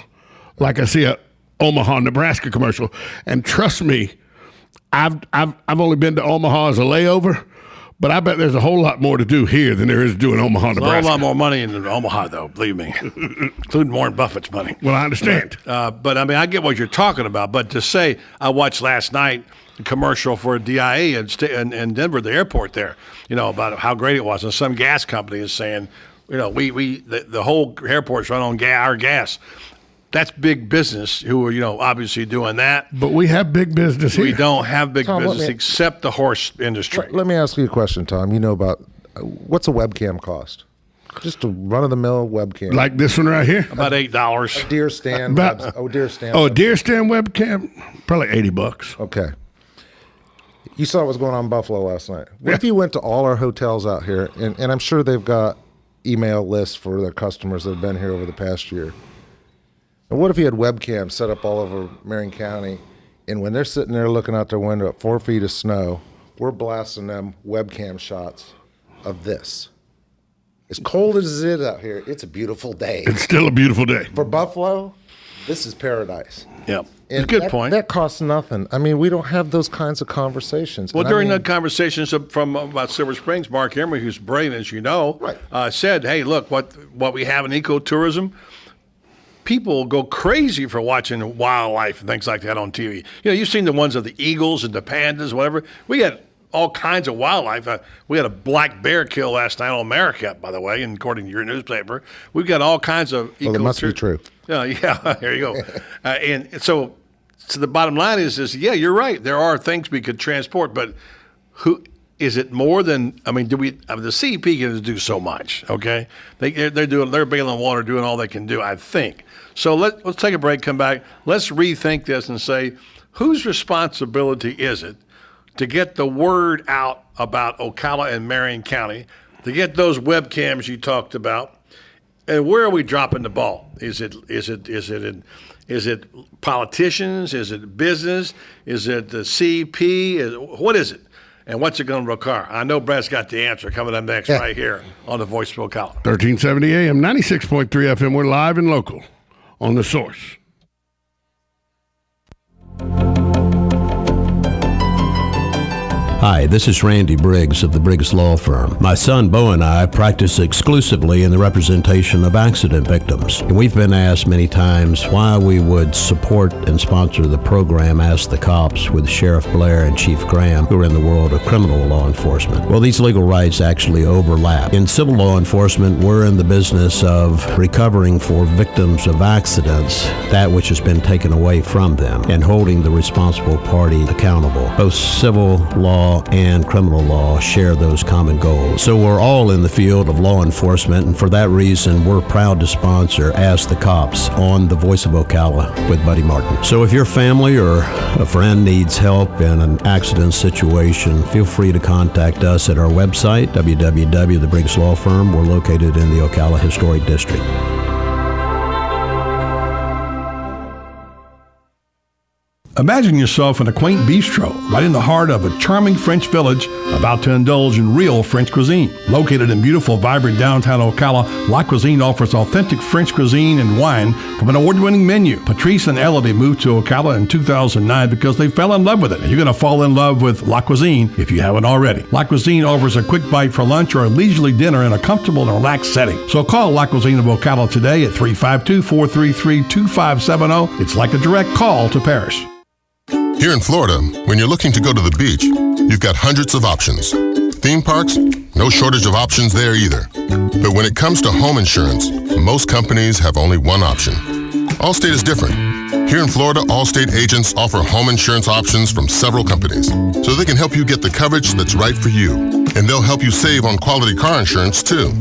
like I see a Omaha, Nebraska commercial. And trust me, I've only been to Omaha as a layover, but I bet there's a whole lot more to do here than there is to do in Omaha, Nebraska. There's a lot more money in Omaha, though, believe me, including Warren Buffett's money. Well, I understand. But, I mean, I get what you're talking about. But to say I watched last night a commercial for a DIA in Denver, the airport there, you know, about how great it was. And some gas company is saying, you know, the whole airport's run on our gas. That's big business who are, you know, obviously doing that. But we have big business here. We don't have big business except the horse industry. Let me ask you a question, Tom. You know about what's a webcam cost? Just a run-of-the-mill webcam. Like this one right here? About $8. A deer stand. A deer stand webcam? Probably $80. Okay. You saw what was going on in Buffalo last night. What if you went to all our hotels out here, and I'm sure they've got email lists for their customers that have been here over the past year. And what if you had webcams set up all over Marion County, and when they're sitting there looking out their window at 4 feet of snow, we're blasting them webcam shots of this. As cold as it is out here, it's a beautiful day. It's still a beautiful day. For Buffalo, this is paradise. Yeah, and good point. That costs nothing. I mean, we don't have those kinds of conversations. Well, during the conversations from about Silver Springs, Mark Emery, who's brilliant, as you know, said, hey, look, what we have in ecotourism, people go crazy for watching wildlife and things like that on TV. You know, you've seen the ones of the eagles and the pandas, whatever. We got all kinds of wildlife. We had a black bear kill last night on America, by the way, and according to your newspaper. We've got all kinds of Well, it must be true. Yeah, there you go. And so the bottom line is, yeah, you're right. There are things we could transport, but who is it more than? I mean, the CEP can do so much. Okay, they're bailing water, doing all they can do. I think. So let's take a break. Come back. Let's rethink this and say, whose responsibility is it to get the word out about Ocala and Marion County, to get those webcams you talked about? And where are we dropping the ball? Is it politicians? Is it business? Is it the CP? What is it? And what's it going to require? I know Brad's got the answer coming up next right here on the Voice of Ocala. 1370 AM, 96.3 FM. We're live and local on The Source. Hi, this is Randy Briggs of the Briggs Law Firm. My son Bo and I practice exclusively in the representation of accident victims. And we've been asked many times why we would support and sponsor the program Ask the Cops with Sheriff Blair and Chief Graham, who are in the world of criminal law enforcement. Well, these legal rights actually overlap. In civil law enforcement, we're in the business of recovering for victims of accidents that which has been taken away from them and holding the responsible party accountable. Both civil law and criminal law share those common goals. So we're all in the field of law enforcement, and for that reason, we're proud to sponsor Ask the Cops on the Voice of Ocala with Buddy Martin. So if your family or a friend needs help in an accident situation, feel free to contact us at our website, www.the Briggs Law Firm. We're located in the Ocala Historic District. Imagine yourself in a quaint bistro right in the heart of a charming French village about to indulge in real French cuisine. Located in beautiful, vibrant downtown Ocala, La Cuisine offers authentic French cuisine and wine from an award-winning menu. Patrice and Elodie moved to Ocala in 2009 because they fell in love with it. And you're going to fall in love with La Cuisine if you haven't already. La Cuisine offers a quick bite for lunch or a leisurely dinner in a comfortable and relaxed setting. So call La Cuisine of Ocala today at 352-433-2570. It's like a direct call to Paris. Here in Florida, when you're looking to go to the beach, you've got hundreds of options. Theme parks, no shortage of options there either. But when it comes to home insurance, most companies have only one option. Allstate is different. Here in Florida, Allstate agents offer home insurance options from several companies, so they can help you get the coverage that's right for you. And they'll help you save on quality car insurance, too.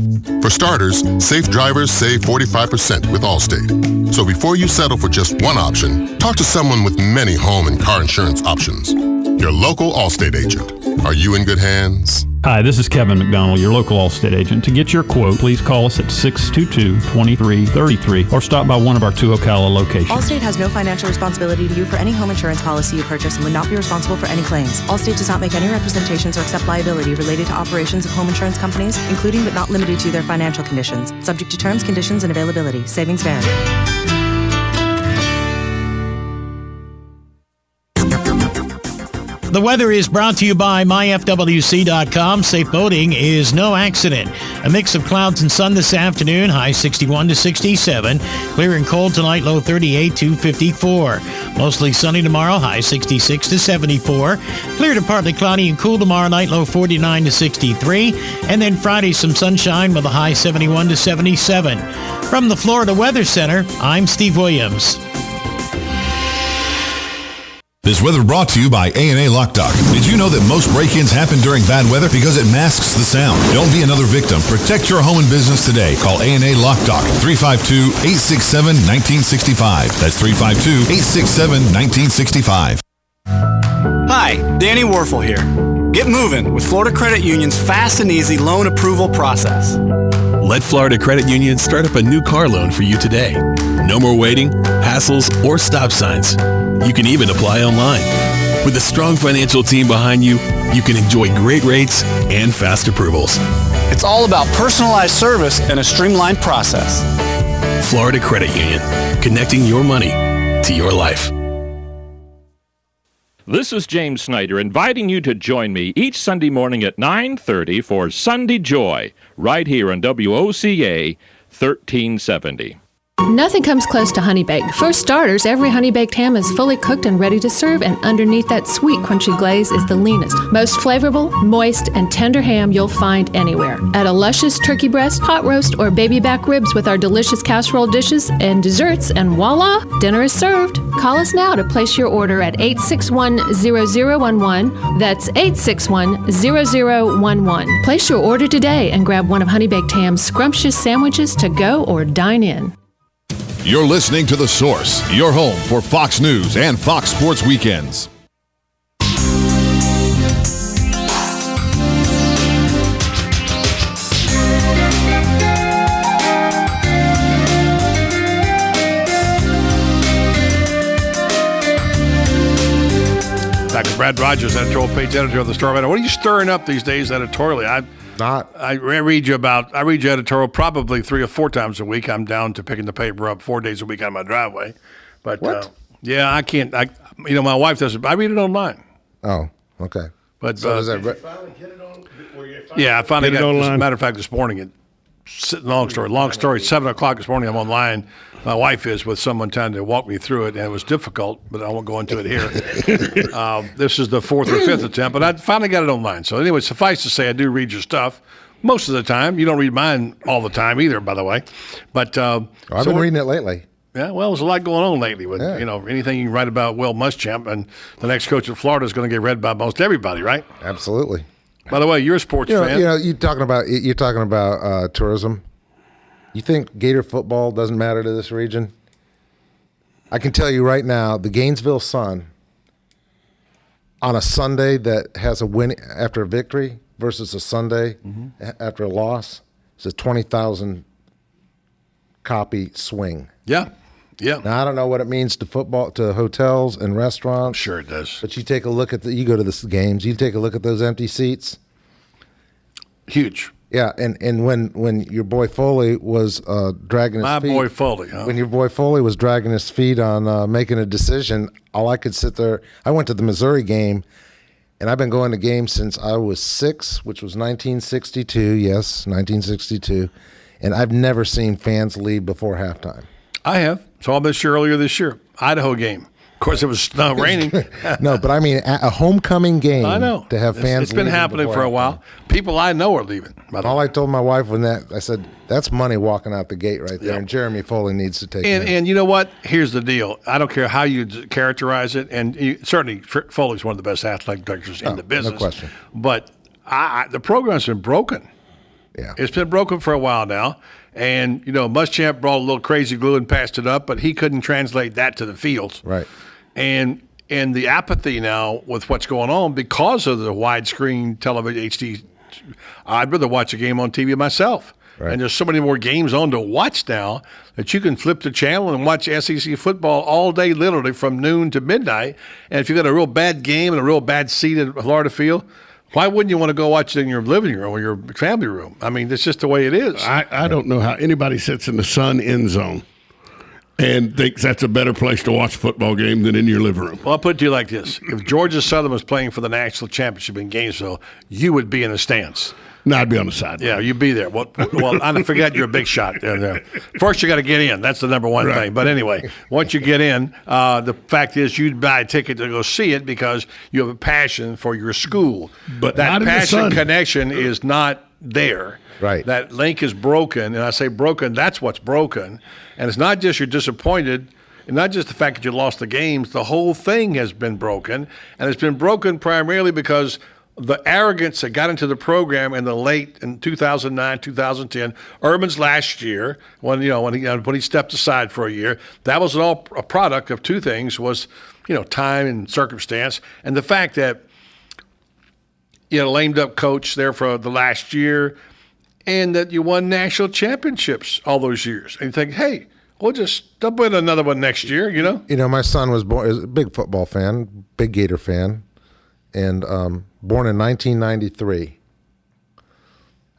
For starters, safe drivers save 45% with Allstate. So before you settle for just one option, talk to someone with many home and car insurance options. Your local Allstate agent. Are you in good hands? Hi, this is Kevin McDonald, your local Allstate agent. To get your quote, please call us at 622-2333 or stop by one of our 2 Ocala locations. Allstate has no financial responsibility to you for any home insurance policy you purchase and would not be responsible for any claims. Allstate does not make any representations or accept liability related to operations of home insurance companies, including but not limited to their financial conditions. Subject to terms, conditions, and availability. Savings vary. The weather is brought to you by myfwc.com. Safe boating is no accident. A mix of clouds and sun this afternoon, high 61 to 67. Clear and cold tonight, low 38 to 54. Mostly sunny tomorrow, high 66 to 74. Clear to partly cloudy and cool tomorrow night, low 49 to 63. And then Friday, some sunshine with a high 71 to 77. From the Florida Weather Center, I'm Steve Williams. This weather brought to you by A&A Lock Dock. Did you know that most break-ins happen during bad weather because it masks the sound? Don't be another victim. Protect your home and business today. Call A&A Lock Dock, 352-867-1965. That's 352-867-1965. Hi, Danny Warfel here. Get moving with Florida Credit Union's fast and easy loan approval process. Let Florida Credit Union start up a new car loan for you today. No more waiting, hassles, or stop signs. You can even apply online. With a strong financial team behind you, you can enjoy great rates and fast approvals. It's all about personalized service and a streamlined process. Florida Credit Union, connecting your money to your life. This is James Snyder inviting you to join me each Sunday morning at 9:30 for Sunday Joy, right here on WOCA 1370. Nothing comes close to honey baked. For starters, every honey baked ham is fully cooked and ready to serve, and underneath that sweet, crunchy glaze is the leanest, most flavorful, moist, and tender ham you'll find anywhere. Add a luscious turkey breast, pot roast, or baby back ribs with our delicious casserole dishes and desserts, and voila, dinner is served. Call us now to place your order at 861-0011. That's 861-0011. Place your order today and grab one of Honey Baked Ham's scrumptious sandwiches to go or dine in. You're listening to The Source, your home for Fox News and Fox Sports Weekends. Back to Brad Rogers, editorial page editor of the Star Banner. What are you stirring up these days editorially? I read your editorial probably 3 or 4 times a week. I'm down to picking the paper up 4 days a week on my driveway. But yeah, I can't. My wife does it. I read it online. Oh, okay. But So does that yeah, I finally Get it got. As a online? matter of fact, this morning, long story, 7 o'clock this morning, I'm online. My wife is with someone trying to walk me through it, and it was difficult, but I won't go into it here. This is the 4th or 5th attempt, but I finally got it online. So anyway, suffice to say, I do read your stuff most of the time. You don't read mine all the time either, by the way. But I've been reading it lately. yeah, well, there's a lot going on lately with anything you can write about Will Muschamp, and the next coach of Florida is going to get read by most everybody, right? Absolutely. By the way, you're a sports fan. You're talking about tourism. You think Gator football doesn't matter to this region? I can tell you right now, the Gainesville Sun on a Sunday that has a win after a victory versus a Sunday after a loss is a 20,000 copy swing. Yeah. Yeah. Now I don't know what it means to football, to hotels and restaurants. Sure it does. But you take a look at you go to the games, you take a look at those empty seats. Huge. Yeah, and when your boy Foley was dragging his feet. My boy Foley, huh? When your boy Foley was dragging his feet on making a decision, all I could sit there. I went to the Missouri game, and I've been going to games since I was 6, which was 1962. Yes, 1962. And I've never seen fans leave before halftime. I have. Saw this earlier this year. Idaho game. Of course, it was raining. No, but I mean a homecoming game. I know. To have fans. It's been leaving happening before for a halftime. while. People I know are leaving. All I told my wife I said, that's money walking out the gate right there, and Jeremy Foley needs to take it. And you know what? Here's the deal. I don't care how you characterize it, and certainly Foley's one of the best athletic directors in the business. No question. But the program's been broken. Yeah. It's been broken for a while now. And, Muschamp brought a little crazy glue and passed it up, but he couldn't translate that to the field. Right. And the apathy now with what's going on because of the widescreen television HD, I'd rather watch a game on TV myself. Right. And there's so many more games on to watch now that you can flip the channel and watch SEC football all day, literally from noon to midnight. And if you got a real bad game and a real bad seat in Florida field, why wouldn't you want to go watch it in your living room or your family room? I mean, that's just the way it is. I don't know how anybody sits in the Sun end zone and thinks that's a better place to watch a football game than in your living room. Well, I'll put it to you like this. If Georgia Southern was playing for the national championship in Gainesville, you would be in the stands. No, I'd be on the side. Yeah, you'd be there. Well, I forget you're a big shot there. First, you got to get in. That's the number one thing. But anyway, once you get in, the fact is you'd buy a ticket to go see it because you have a passion for your school. But that not in the passion sun. connection is not there. Right. That link is broken, and I say broken. That's what's broken. And it's not just you're disappointed. And not just the fact that you lost the games, the whole thing has been broken. And it's been broken primarily because the arrogance that got into the program in 2009, 2010, Urban's last year, when he stepped aside for a year, that was all a product of two things: was time and circumstance, and the fact that you had a lamed up coach there for the last year, and that you won national championships all those years, and you think, hey, we'll win another one next year, My son was a big football fan, big Gator fan, and born in 1993.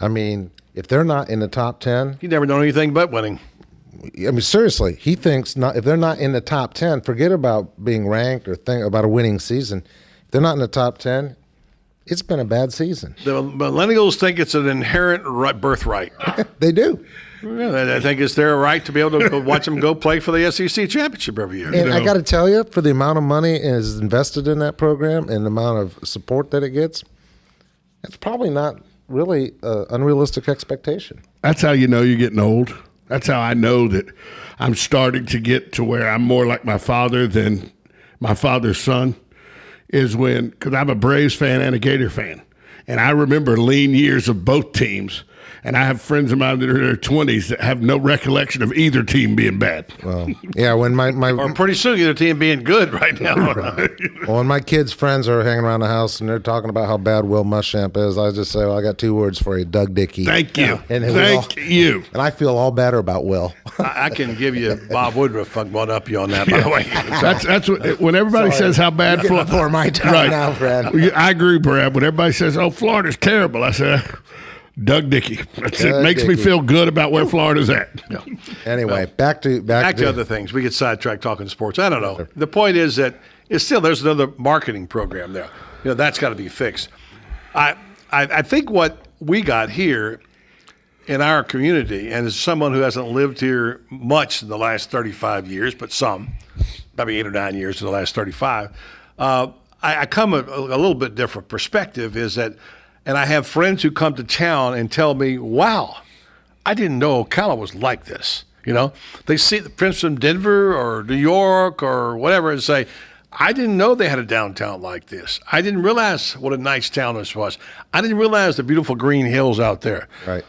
I mean, if they're not in the top 10, you never know anything but winning. I mean, seriously, he thinks if they're not in the top 10, forget about being ranked or think about a winning season. If they're not in the top 10, it's been a bad season. The millennials think it's an inherent birthright. They do. I think it's their right to be able to go watch them go play for the SEC championship every year. And I got to tell you, for the amount of money is invested in that program and the amount of support that it gets, it's probably not really an unrealistic expectation. That's how you know you're getting old. That's how I know that I'm starting to get to where I'm more like my father than my father's son, is because I'm a Braves fan and a Gator fan. And I remember lean years of both teams. And I have friends of mine that are in their 20s that have no recollection of either team being bad. Well, yeah, when or pretty soon either team being good right now. Well, when my kids' friends are hanging around the house and they're talking about how bad Will Muschamp is, I just say, well, I got 2 words for you: Doug Dickey. Thank you. Thank you. And I feel all better about Will. I can give you Bob Woodruff one up you on that, by the way. That's what, when everybody says how bad Florida. Before my time now, Brad. I agree, Brad. When everybody says, "Oh, Florida's terrible," I say, Doug Dickey. It makes me feel good about where Florida's at. Yeah. Anyway, back to other things. We get sidetracked talking sports. I don't know. The point is that there's another marketing program there. that's got to be fixed. I think what we got here in our community, and as someone who hasn't lived here much in the last 35 years, but some, maybe 8 or 9 years in the last 35, I come a little bit different perspective is that, and I have friends who come to town and tell me, wow, I didn't know Ocala was like this. They see the friends from Denver or New York or whatever and say, I didn't know they had a downtown like this. I didn't realize what a nice town this was. I didn't realize the beautiful green hills out there. Right.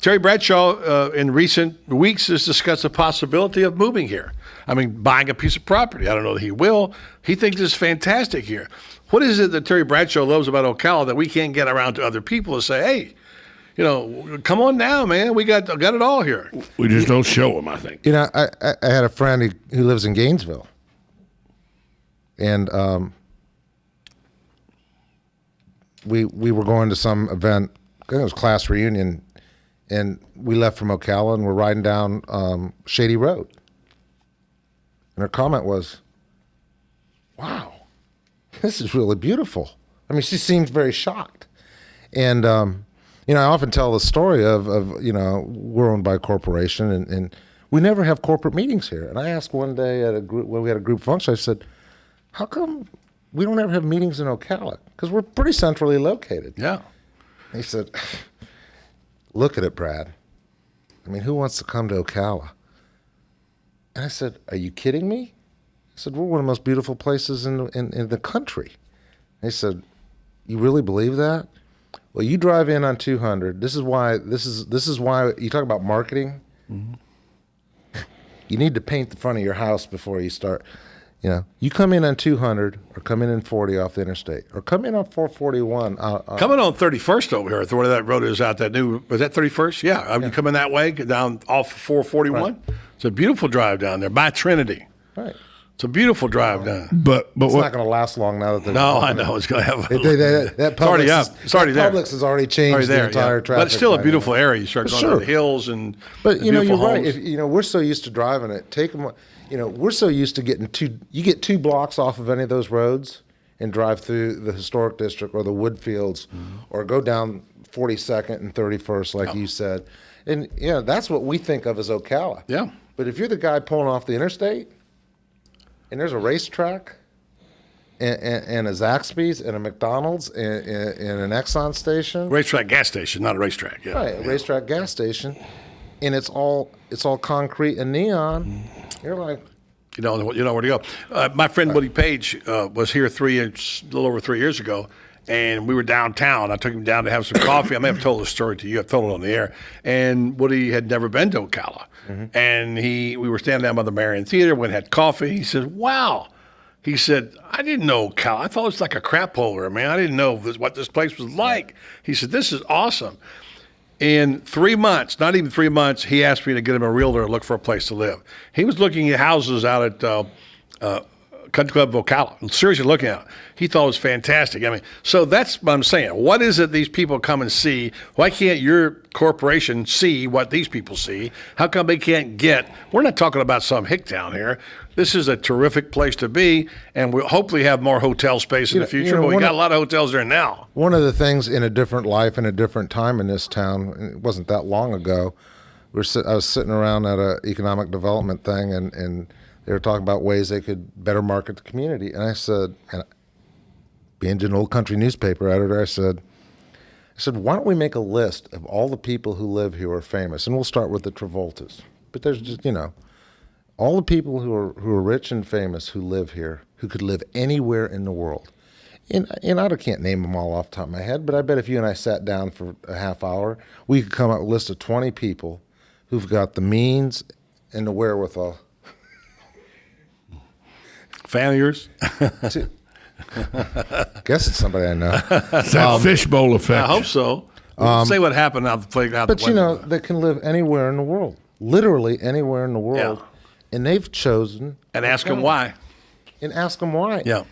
Terry Bradshaw, in recent weeks, has discussed the possibility of moving here. I mean, buying a piece of property. I don't know that he will. He thinks it's fantastic here. What is it that Terry Bradshaw loves about Ocala that we can't get around to other people to say, hey, come on now, man. We got it all here. We just don't show them, I think. I had a friend who lives in Gainesville. And we were going to some event, I think it was class reunion, and we left from Ocala and we're riding down Shady Road. And her comment was, wow, this is really beautiful. I mean, she seemed very shocked. And, I often tell the story of we're owned by a corporation and we never have corporate meetings here. And I asked one day when we had a group function, I said, how come we don't ever have meetings in Ocala? Because we're pretty centrally located. Yeah. And he said, look at it, Brad. I mean, who wants to come to Ocala? And I said, are you kidding me? I said, we're one of the most beautiful places in the country. And he said, you really believe that? Well, you drive in on 200. This is why you talk about marketing. Mm-hmm. You need to paint the front of your house before you start. You come in on 200 or come in 40 off the interstate or come in on 441. Coming on 31st over here, where that road is out, that new, was that 31st? Yeah. You coming that way, down off 441. Right. It's a beautiful drive down there by Trinity. Right. It's a beautiful drive down. But it's not going to last long now that they're I know it's going to have. That it's already up. It's already there. Publix has already changed the entire traffic. But it's still a beautiful area. You start going down the hills and. But you're homes. right. We're so used to driving it. We're so used to getting you get 2 blocks off of any of those roads and drive through the historic district or the Woodfields, or go down 42nd and 31st, like you said, and that's what we think of as Ocala. Yeah. But if you're the guy pulling off the interstate, and there's a racetrack, and a Zaxby's, and a McDonald's, and an Exxon station, racetrack gas station, not a racetrack. Yeah. Right, a racetrack gas station, and it's all concrete and neon. You're like, you know where to go. My friend Woody Page was here a little over 3 years ago, and we were downtown. I took him down to have some coffee. I may have told this story to you. I've told it on the air. And Woody had never been to Ocala, and we were standing down by the Marion Theater. Went and had coffee. He said, "Wow." He said, "I didn't know Ocala. I thought it was like a crap hole, man. I didn't know what this place was like." He said, "This is awesome." In 3 months, not even 3 months, he asked me to get him a realtor to look for a place to live. He was looking at houses out at Country Club of Ocala, seriously looking at it. He thought it was fantastic. I mean, so that's what I'm saying. What is it these people come and see? Why can't your corporation see what these people see? How come they can't get? We're not talking about some hick town here. This is a terrific place to be, and we'll hopefully have more hotel space in the future, but we got a lot of hotels there now. One of the things in a different life and a different time in this town, it wasn't that long ago, I was sitting around at an economic development thing, and they were talking about ways they could better market the community. And I said, and being an old country newspaper editor, I said, why don't we make a list of all the people who live here who are famous? And we'll start with the Travoltas. But there's just, all the people who are rich and famous who live here, who could live anywhere in the world. And I can't name them all off the top of my head, but I bet if you and I sat down for a half hour, we could come up with a list of 20 people who've got the means and the wherewithal. Fan of yours? Guess it's somebody I know. It's that fishbowl effect. I hope so. Say what happened out the window. But they can live anywhere in the world, literally anywhere in the world, and they've chosen. And ask them why. And ask them why. Yeah.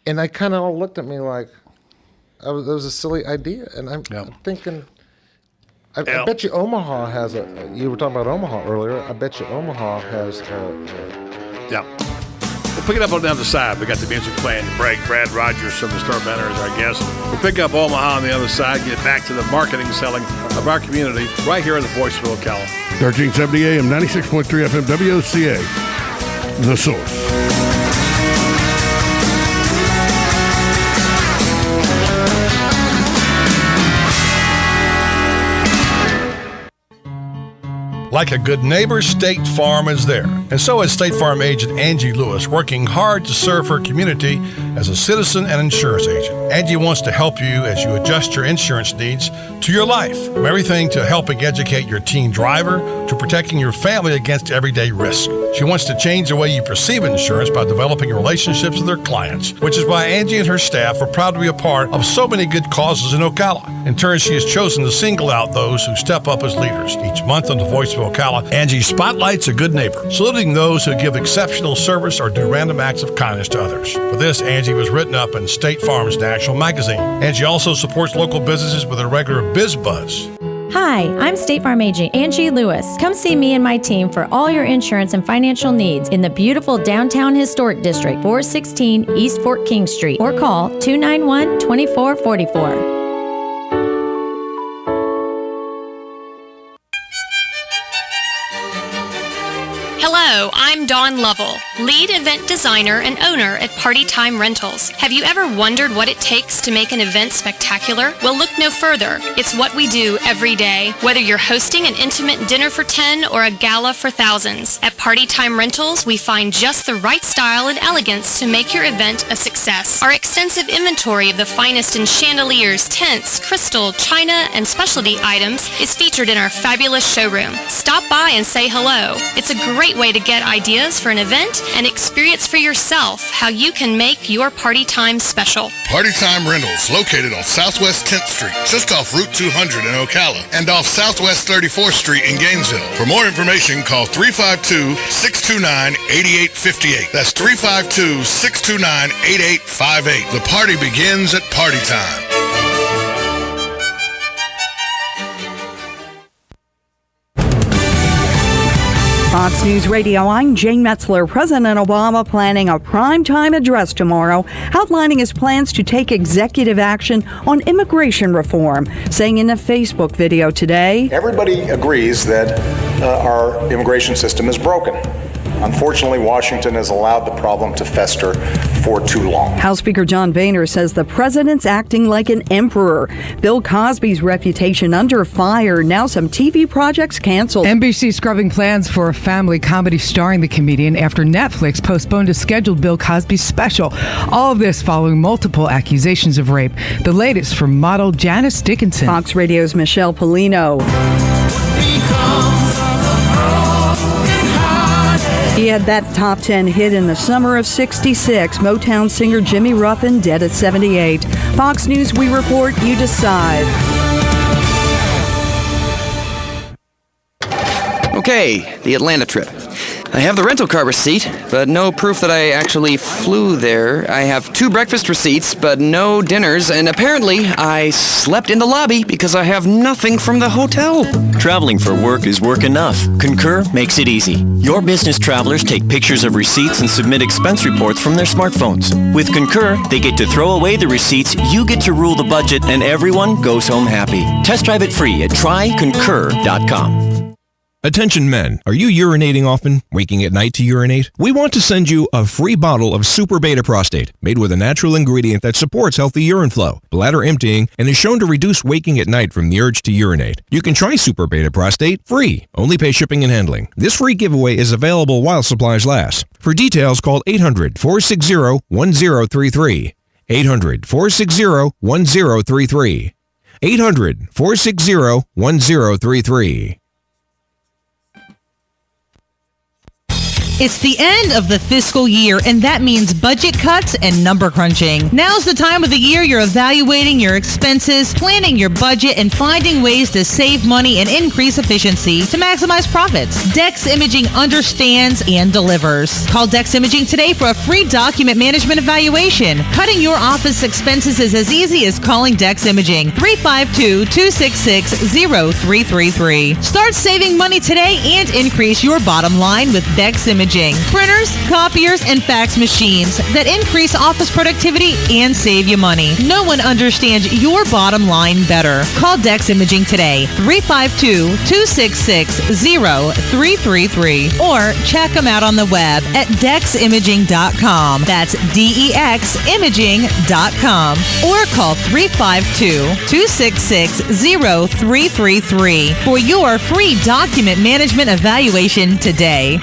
And they kind of all looked at me like that was a silly idea, and I'm thinking. I bet you Omaha has you were talking about Omaha earlier. I bet you Omaha has. Yeah. We'll pick it up on the other side. We got the music playing. Brad Rogers from the Star Banner is our guest. We'll pick up Omaha on the other side, get back to the marketing selling of our community right here in the voice of Ocala. 1370 AM, 96.3 FM, WOCA, The Source. Like a good neighbor, State Farm is there. And so is State Farm agent Angie Lewis, working hard to serve her community as a citizen and insurance agent. Angie wants to help you as you adjust your insurance needs to your life. From everything to helping educate your teen driver to protecting your family against everyday risk. She wants to change the way you perceive insurance by developing relationships with her clients, which is why Angie and her staff are proud to be a part of so many good causes in Ocala. In turn, she has chosen to single out those who step up as leaders. Each month on the Voice of Ocala, Angie spotlights a good neighbor, saluting those who give exceptional service or do random acts of kindness to others. For this, Angie was written up in State Farm's National Magazine. Angie also supports local businesses with a regular Biz Buzz. Hi, I'm State Farm agent Angie Lewis. Come see me and my team for all your insurance and financial needs in the beautiful downtown historic district, 416 East Fort King Street, or call 291-2444. Hello, I'm Dawn Lovell, lead event designer and owner at Party Time Rentals. Have you ever wondered what it takes to make an event spectacular? Well, look no further. It's what we do every day. Whether you're hosting an intimate dinner for 10 or a gala for thousands, at Party Time Rentals, we find just the right style and elegance to make your event a success. Our extensive inventory of the finest in chandeliers, tents, crystal, china, and specialty items is featured in our fabulous showroom. Stop by and say hello. It's a great way to get ideas for an event and experience for yourself how you can make your party time special. Party Time Rentals, located on Southwest 10th Street, just off Route 200 in Ocala, and off Southwest 34th Street in Gainesville. For more information, call 352-629-8858. That's 352-629-8858. The party begins at Party Time. Fox News Radio, I'm Jane Metzler. President Obama planning a primetime address tomorrow outlining his plans to take executive action on immigration reform, saying in a Facebook video today, everybody agrees that our immigration system is broken. Unfortunately, Washington has allowed the problem to fester for too long. House Speaker John Boehner says the president's acting like an emperor. Bill Cosby's reputation under fire. Now some TV projects canceled. NBC scrubbing plans for a family comedy starring the comedian after Netflix postponed a scheduled Bill Cosby special. All of this following multiple accusations of rape. The latest from model Janice Dickinson. Fox Radio's Michelle Polino. He had that top 10 hit in the summer of '66. Motown singer Jimmy Ruffin dead at 78. Fox News, we report, you decide. Okay, the Atlanta trip. I have the rental car receipt, but no proof that I actually flew there. I have 2 breakfast receipts, but no dinners, and apparently I slept in the lobby because I have nothing from the hotel. Traveling for work is work enough. Concur makes it easy. Your business travelers take pictures of receipts and submit expense reports from their smartphones. With Concur, they get to throw away the receipts, you get to rule the budget, and everyone goes home happy. Test drive it free at tryconcur.com. Attention men, are you urinating often, waking at night to urinate? We want to send you a free bottle of Super Beta Prostate, made with a natural ingredient that supports healthy urine flow, bladder emptying, and is shown to reduce waking at night from the urge to urinate. You can try Super Beta Prostate free. Only pay shipping and handling. This free giveaway is available while supplies last. For details, call 800-460-1033. 800-460-1033. 800-460-1033. It's the end of the fiscal year, and that means budget cuts and number crunching. Now's the time of the year you're evaluating your expenses, planning your budget, and finding ways to save money and increase efficiency to maximize profits. Dex Imaging understands and delivers. Call Dex Imaging today for a free document management evaluation. Cutting your office expenses is as easy as calling Dex Imaging. 352-266-0333. Start saving money today and increase your bottom line with Dex Imaging. Imaging. Printers, copiers, and fax machines that increase office productivity and save you money. No one understands your bottom line better. Call Dex Imaging today, 352-266-0333, or check them out on the web at deximaging.com. That's DEXimaging.com. Or call 352-266-0333 for your free document management evaluation today.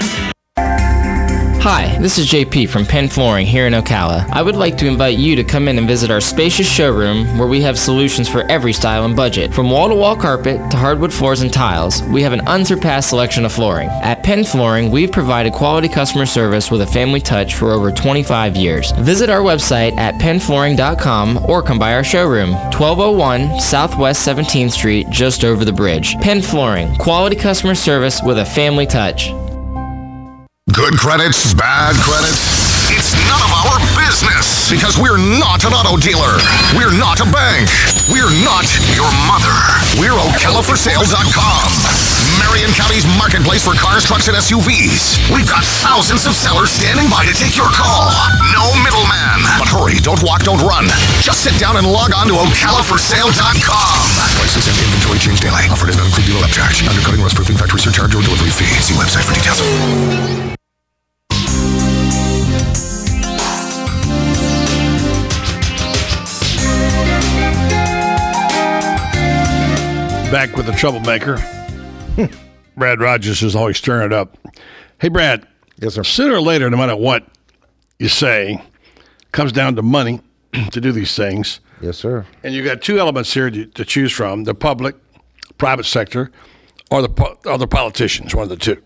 Hi, this is JP from Penn Flooring here in Ocala. I would like to invite you to come in and visit our spacious showroom where we have solutions for every style and budget. From wall-to-wall carpet to hardwood floors and tiles, we have an unsurpassed selection of flooring. At Penn Flooring, we've provided quality customer service with a family touch for over 25 years. Visit our website at pennflooring.com or come by our showroom, 1201 Southwest 17th Street, just over the bridge. Penn Flooring, quality customer service with a family touch. Good credits, bad credits. It's none of our business because we're not an auto dealer. We're not a bank. We're not your mother. We're OcalaForSale.com. Marion County's marketplace for cars, trucks, and SUVs. We've got thousands of sellers standing by to take your call. No middleman. But hurry, don't walk, don't run. Just sit down and log on to OcalaForSale.com. Prices and inventory change daily. Offer does not include dealer upcharge. Undercutting, rust proofing, factory surcharge, or delivery fee. See website for details. Back with the troublemaker. Brad Rogers is always stirring it up. Hey, Brad. Yes, sir. Sooner or later, no matter what you say, comes down to money to do these things. Yes, sir. And you got two elements here to choose from: the public, private sector, or the politicians. One of the two.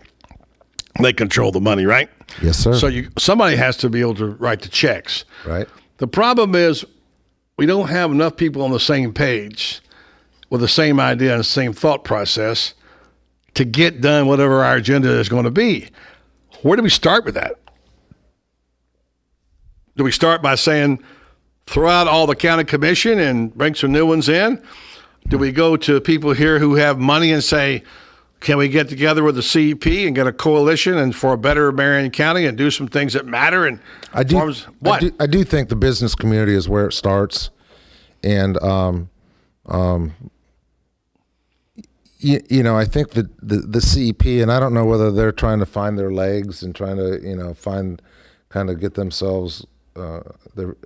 They control the money, right? Yes, sir. So somebody has to be able to write the checks. Right. The problem is we don't have enough people on the same page with the same idea and the same thought process to get done whatever our agenda is going to be. Where do we start with that? Do we start by saying, throw out all the county commission and bring some new ones in? Do we go to people here who have money and say, can we get together with the CEP and get a coalition and for a better Marion County and do some things that matter? And I do think the business community is where it starts. And, you know, I think that the CEP, and I don't know whether they're trying to find their legs and trying to, kind of get themselves they're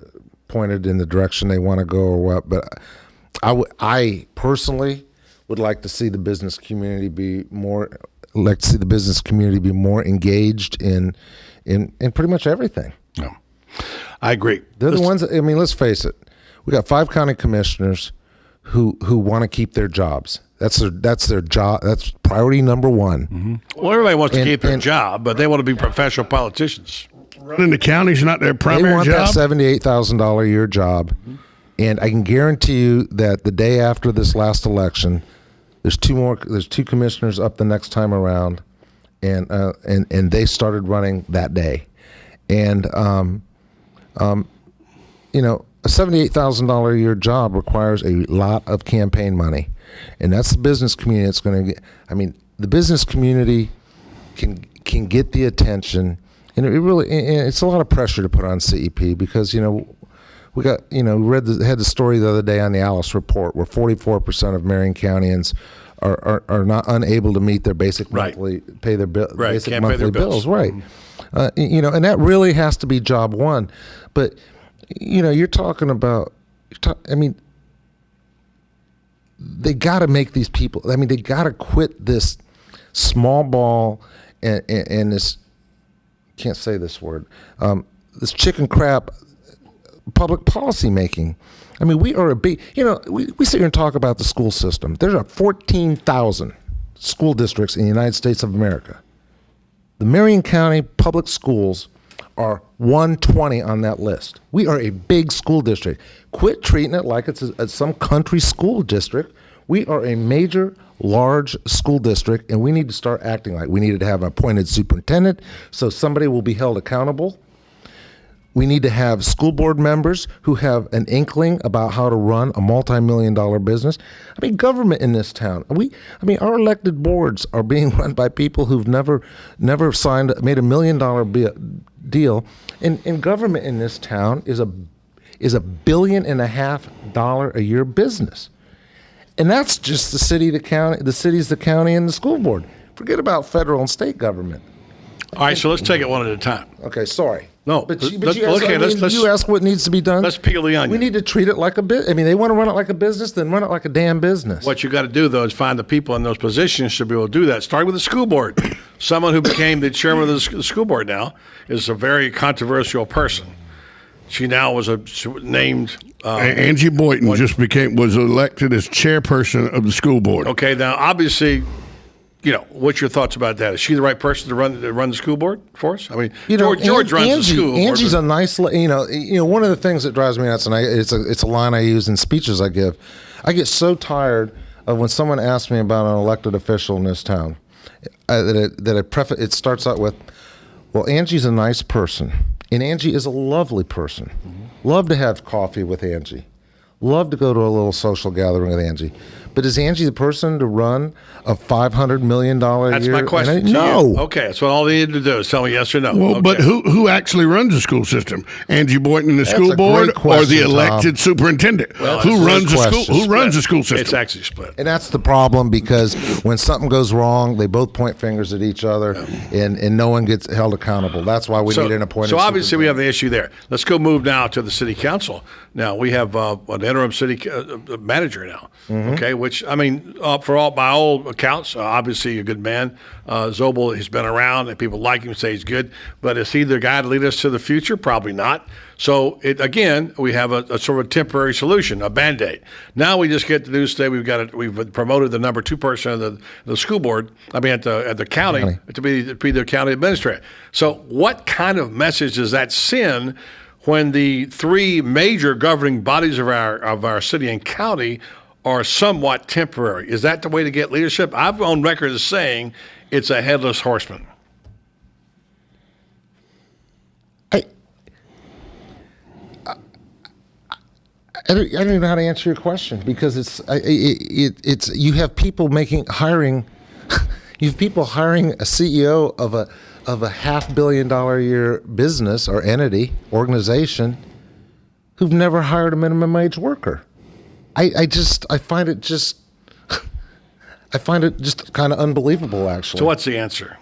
pointed in the direction they want to go or what. But I personally would like to see the business community be more engaged in pretty much everything. No, I agree. They're the ones. I mean, let's face it. We got 5 county commissioners who want to keep their jobs. That's their job. That's priority number one. Mm-hmm. Well, everybody wants to keep their job, but they want to be professional politicians. Running the county's not their primary job. They want that $78,000 a year job, and I can guarantee you that the day after this last election, there's two commissioners up the next time around, and they started running that day, and a $78,000 a year job requires a lot of campaign money, and that's the business community that's going to get. I mean, the business community can get the attention, and it's a lot of pressure to put on CEP because we got we had the story the other day on the Alice report where 44% of Marion Countyans are not unable to meet their basic monthly basic monthly bills. Right. And that really has to be job one, but. You're talking about. They got to make these people. I mean, they got to quit this small ball and this. Can't say this word. This chicken crap public policy making. I mean, we are a big. We sit here and talk about the school system. There are 14,000 school districts in the United States of America. The Marion County Public Schools are 120 on that list. We are a big school district. Quit treating it like it's some country school district. We are a major, large school district, and we need to start acting like we needed to have an appointed superintendent so somebody will be held accountable. We need to have school board members who have an inkling about how to run a multi-million-dollar business. I mean, government in this town. Our elected boards are being run by people who've never made $1 million deal. And government in this town is a $1.5 billion a year business. And that's just the city, the county, the cities, the county, and the school board. Forget about federal and state government. All right, so let's take it one at a time. Okay, sorry. No, you ask what needs to be done. Let's peel the onion. We need to treat it like a bit. I mean, they want to run it like a business, then run it like a damn business. What you got to do, though, is find the people in those positions to be able to do that. Start with the school board. Someone who became the chairman of the school board now is a very controversial person. She now was named. Angie Boynton was elected as chairperson of the school board. Okay, now obviously, what's your thoughts about that? Is she the right person to run the school board for us? I mean, George runs the school board. Angie's a nice, one of the things that drives me nuts, and it's a line I use in speeches I give. I get so tired of when someone asks me about an elected official in this town it starts out with, well, Angie's a nice person. And Angie is a lovely person. Mm-hmm. Love to have coffee with Angie. Love to go to a little social gathering with Angie. But is Angie the person to run a $500 million a That's year? my question to No. you. Okay, that's what all they need to do is tell me yes or no. Well, okay. But who actually runs the school system? Angie Boynton and the That's school a board, great question, or the elected Tom. superintendent? Well, who runs the school? Who Split. runs the school system? It's actually split. And that's the problem, because when something goes wrong, they both point fingers at each other, and no one gets held accountable. That's why we need an appointed. So obviously we have the issue there. Let's go move now to the city council. Now we have an interim city manager now. Mm-hmm. Okay, which by all accounts, obviously a good man. Zobel has been around, and people like him, say he's good. But is he the guy to lead us to the future? Probably not. So we have a sort of temporary solution, a Band-Aid. Now we just get the news today. We've promoted the number 2 person of the school board. At the county to be the county administrator. So what kind of message does that send when the 3 major governing bodies of our city and county are somewhat temporary? Is that the way to get leadership? I've on record as saying it's a headless horseman. I don't even know how to answer your question, because it's you have people hiring you have people hiring a CEO of a $500 million a year business or organization who've never hired a minimum wage worker. I find it just kind of unbelievable, actually. So what's the answer?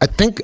I think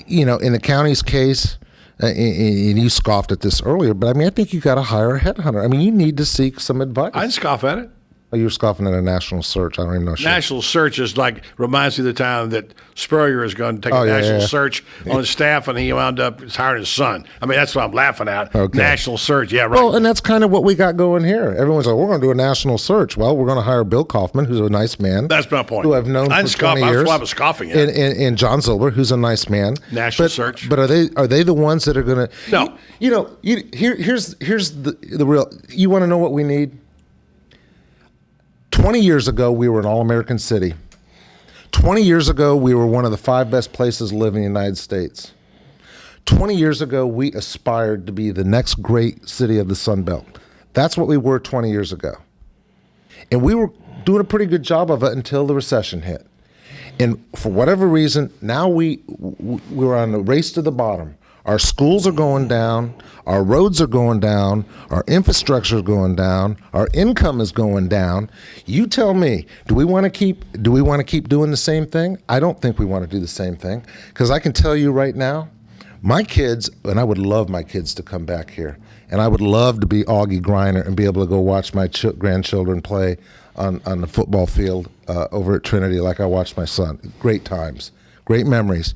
in the county's case, and you scoffed at this earlier, but I think you got to hire a headhunter. You need to seek some advice. I didn't scoff at it. Oh, you were scoffing at a national search. I don't even know. National search is reminds me of the time that Spurrier is going to take a national search on his staff, and he wound up hiring his son. That's what I'm laughing at. Okay. National search, yeah, right. Well, and that's kind of what we got going here. Everyone's like, we're going to do a national search. Well, we're going to hire Bill Kaufman, who's a nice man. That's my point. Who I've known for 20 years. That's why I was scoffing at it. And John Zilber, who's a nice man. National search. But are they the ones that are going to? No. Here's the real. You want to know what we need? 20 years ago, we were an all-American city. 20 years ago, we were one of the 5 best places to live in the United States. 20 years ago, we aspired to be the next great city of the Sun Belt. That's what we were 20 years ago. And we were doing a pretty good job of it until the recession hit. And for whatever reason, now we're on a race to the bottom. Our schools are going down, our roads are going down, our infrastructure is going down, our income is going down. You tell me, do we want to keep doing the same thing? I don't think we want to do the same thing, because I can tell you right now, my kids, and I would love my kids to come back here, and I would love to be Augie Griner and be able to go watch my grandchildren play on the football field over at Trinity like I watched my son. Great times, great memories.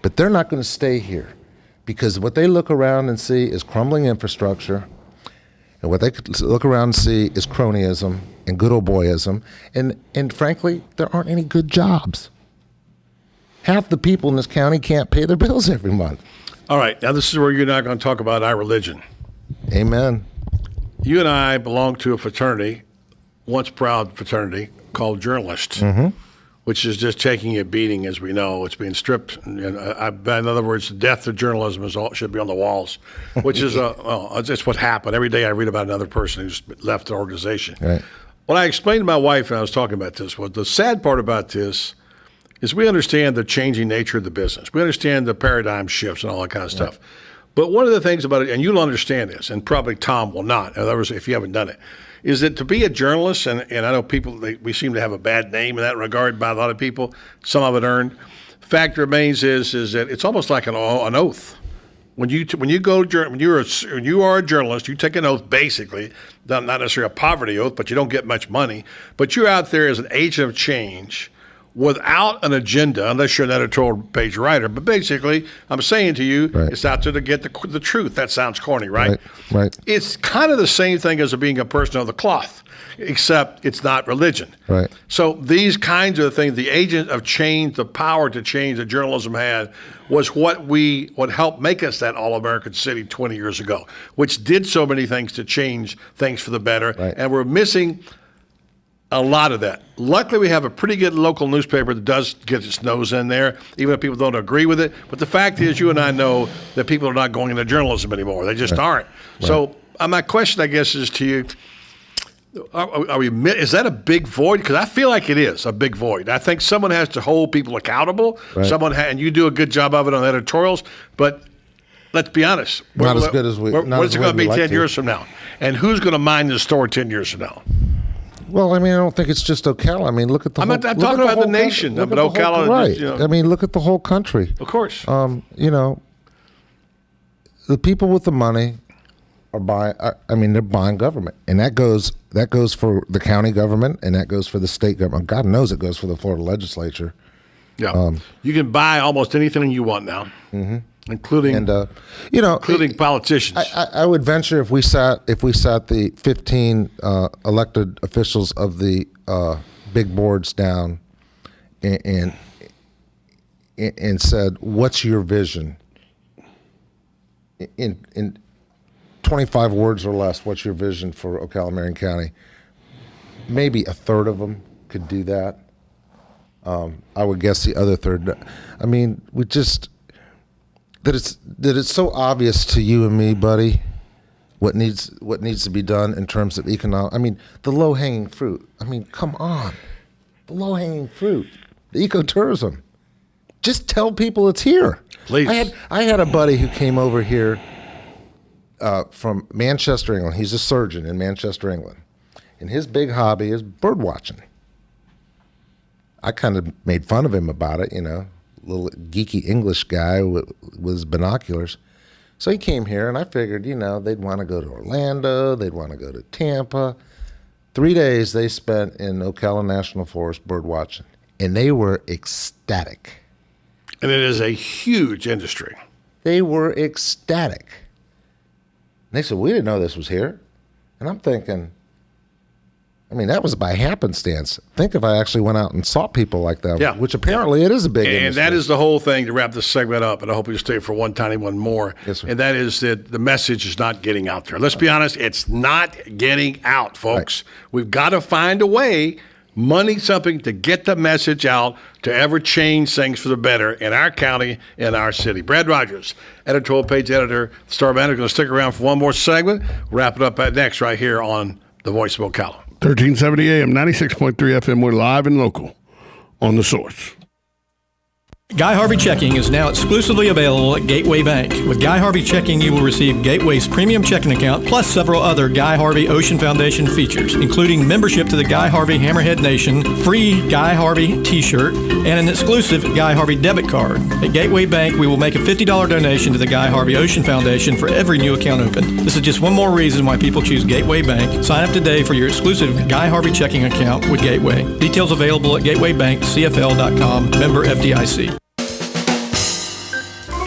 But they're not going to stay here. Because what they look around and see is crumbling infrastructure, and what they look around and see is cronyism and good old boyism, and frankly, there aren't any good jobs. Half the people in this county can't pay their bills every month. All right, now this is where you're not going to talk about our religion. Amen. You and I belong to a fraternity, once proud fraternity, called journalists. Mm-hmm. which is just taking a beating, as we know. It's being stripped. And in other words, the death of journalism should be on the walls, which is it's what happened. Every day I read about another person who's left the organization. Right. What I explained to my wife, and I was talking about this, was the sad part about this is we understand the changing nature of the business. We understand the paradigm shifts and all that kind of stuff. But one of the things about it, and you'll understand this, and probably Tom will not, in other words, if you haven't done it, is that to be a journalist, and I know people, we seem to have a bad name in that regard by a lot of people, some of it earned. Fact remains is that it's almost like an oath. When you are a journalist, you take an oath, basically, not necessarily a poverty oath, but you don't get much money, but you're out there as an agent of change without an agenda, unless you're an editorial page writer. But basically, I'm saying to you, it's out there to get the truth. That sounds corny, right? Right. It's kind of the same thing as being a person of the cloth, except it's not religion. Right. So these kinds of things, the agent of change, the power to change that journalism had, was what helped make us that all-American city 20 years ago, which did so many things to change things for the better. Right. And we're missing a lot of that. Luckily, we have a pretty good local newspaper that does get its nose in there, even if people don't agree with it. But the fact is, you and I know that people are not going into journalism anymore. They just aren't. Right. So my question, I guess, is to you, is that a big void? Because I feel like it is a big void. I think someone has to hold people accountable. Right. And you do a good job of it on editorials, but let's be honest. Not as good as we. What is it going to be 10 years from now? And who's going to mind the store 10 years from now? Well, I mean, I don't think it's just Ocala. I mean, look at the. I'm talking about the nation, but Ocala. Right. I mean, look at the whole country. Of course. The people with the money are buying. I mean, they're buying government, and that goes for the county government, and that goes for the state government. God knows it goes for the Florida legislature. Yeah. You can buy almost anything you want now. Mm-hmm. Including politicians. I would venture if we sat the 15 elected officials of the big boards down and said, "What's your vision?" In 25 words or less, what's your vision for Ocala, Marion County? Maybe a third of them could do that. I would guess the other third. I mean, that it's so obvious to you and me, buddy, what needs to be done in terms of economic. I mean, the low hanging fruit. I mean, come on, the low hanging fruit, the ecotourism. Just tell people it's here. Please. I had a buddy who came over here from Manchester, England. He's a surgeon in Manchester, England, and his big hobby is bird watching. I kind of made fun of him about it, little geeky English guy with his binoculars. So he came here, and I figured, they'd want to go to Orlando, they'd want to go to Tampa. 3 days they spent in Ocala National Forest bird watching, and they were ecstatic. And it is a huge industry. They were ecstatic. And they said, we didn't know this was here. And I'm thinking, that was by happenstance. Think if I actually went out and saw people like that, which apparently it is a big industry. And that is the whole thing to wrap this segment up, and I hope you'll stay for one more. Yes, sir. And that is that the message is not getting out there. Let's be honest, it's not getting out, folks. Right. We've got to find a way, something to get the message out to ever change things for the better in our county, in our city. Brad Rogers, editorial page editor, Star Banner, going to stick around for one more segment. Wrap it up next right here on The Voice of Ocala. 1370 AM, 96.3 FM. We're live and local on The Source. Guy Harvey Checking is now exclusively available at Gateway Bank. With Guy Harvey Checking, you will receive Gateway's premium checking account plus several other Guy Harvey Ocean Foundation features, including membership to the Guy Harvey Hammerhead Nation, free Guy Harvey t-shirt, and an exclusive Guy Harvey debit card. At Gateway Bank, we will make a $50 donation to the Guy Harvey Ocean Foundation for every new account opened. This is just one more reason why people choose Gateway Bank. Sign up today for your exclusive Guy Harvey checking account with Gateway. Details available at gatewaybankcfl.com. Member FDIC.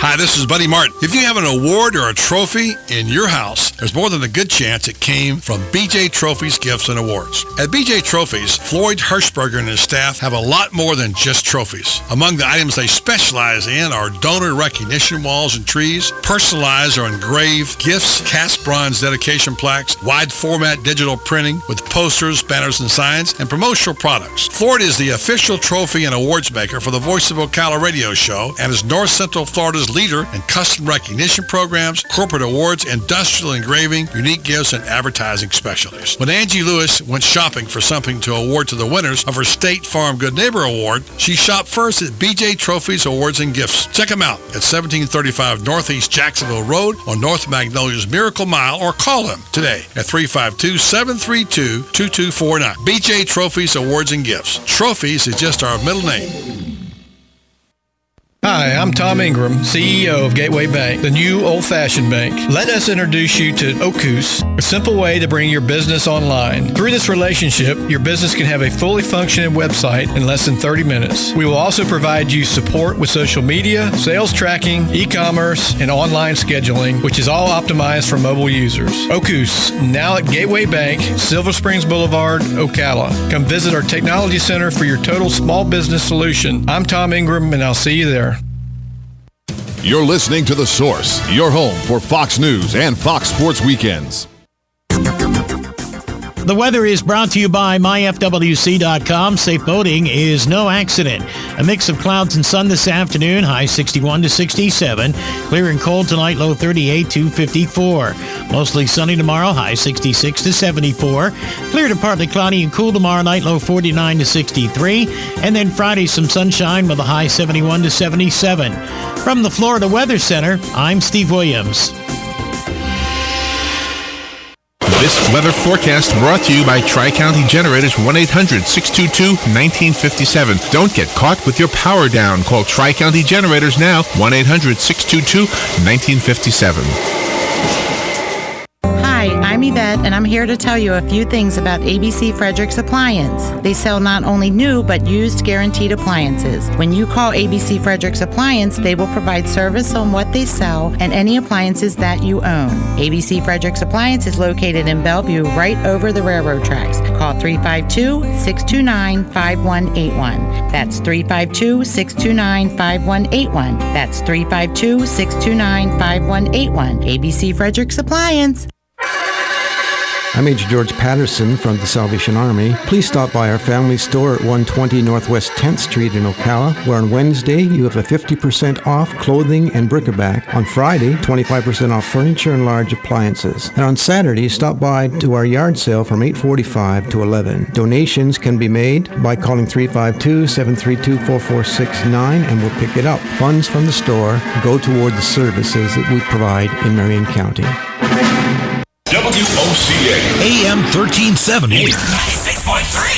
Hi, this is Buddy Martin. If you have an award or a trophy in your house, there's more than a good chance it came from BJ Trophies Gifts and Awards. At BJ Trophies, Floyd Hirschberger and his staff have a lot more than just trophies. Among the items they specialize in are donor recognition walls and trees, personalized or engraved gifts, cast bronze dedication plaques, wide format digital printing with posters, banners, and signs, and promotional products. Floyd is the official trophy and awards maker for the Voice of Ocala radio show and is North Central Florida's leader in custom recognition programs, corporate awards, industrial engraving, unique gifts, and advertising specialties. When Angie Lewis went shopping for something to award to the winners of her State Farm Good Neighbor Award, she shopped first at BJ Trophies Awards and Gifts. Check them out at 1735 Northeast Jacksonville Road on North Magnolia's Miracle Mile, or call them today at 352-732-2249. BJ Trophies Awards and Gifts. Trophies is just our middle name. Hi, I'm Tom Ingram, CEO of Gateway Bank, the new old-fashioned bank. Let us introduce you to Ocus, a simple way to bring your business online. Through this relationship, your business can have a fully functioning website in less than 30 minutes. We will also provide you support with social media, sales tracking, e-commerce, and online scheduling, which is all optimized for mobile users. Ocus, now at Gateway Bank, Silver Springs Boulevard, Ocala. Come visit our technology center for your total small business solution. I'm Tom Ingram, and I'll see you there. You're listening to The Source, your home for Fox News and Fox Sports Weekends. The weather is brought to you by myfwc.com. Safe boating is no accident. A mix of clouds and sun this afternoon, high 61 to 67. Clear and cold tonight, low 38 to 54. Mostly sunny tomorrow, high 66 to 74. Clear to partly cloudy and cool tomorrow night, low 49 to 63. And then Friday, some sunshine with a high 71 to 77. From the Florida Weather Center, I'm Steve Williams. This weather forecast brought to you by Tri-County Generators 1-800-622-1957. Don't get caught with your power down. Call Tri-County Generators now, 1-800-622-1957. Hi, I'm Yvette, and I'm here to tell you a few things about ABC Fredericks Appliance. They sell not only new, but used guaranteed appliances. When you call ABC Fredericks Appliance, they will provide service on what they sell and any appliances that you own. ABC Fredericks Appliance is located in Bellevue, right over the railroad tracks. Call 352-629-5181. That's 352-629-5181. That's 352-629-5181. ABC Fredericks Appliance. I'm Major George Patterson from the Salvation Army. Please stop by our family store at 120 Northwest 10th Street in Ocala, where on Wednesday you have a 50% off clothing and bric-a-brac. On Friday, 25% off furniture and large appliances. And on Saturday, stop by to our yard sale from 8:45 to 11. Donations can be made by calling 352-732-4469 and we'll pick it up. Funds from the store go toward the services that we provide in Marion County. WOCA AM 1370 96.3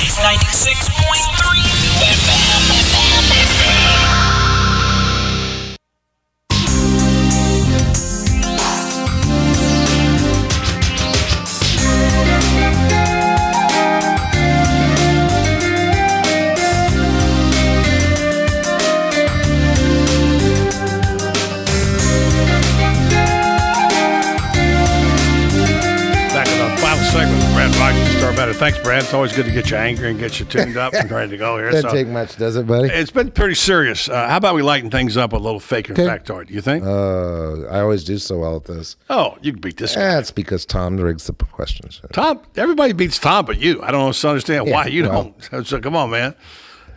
Thanks, Brad. It's always good to get you angry and get you tuned up and ready to go here. Doesn't take much, does it, buddy? It's been pretty serious. How about we lighten things up with a little fake or factoid? You think? I always do so well at this. Oh, you can beat this guy. That's because Tom rigs the questions. Tom, everybody beats Tom but you. I don't understand why you don't. So come on, man.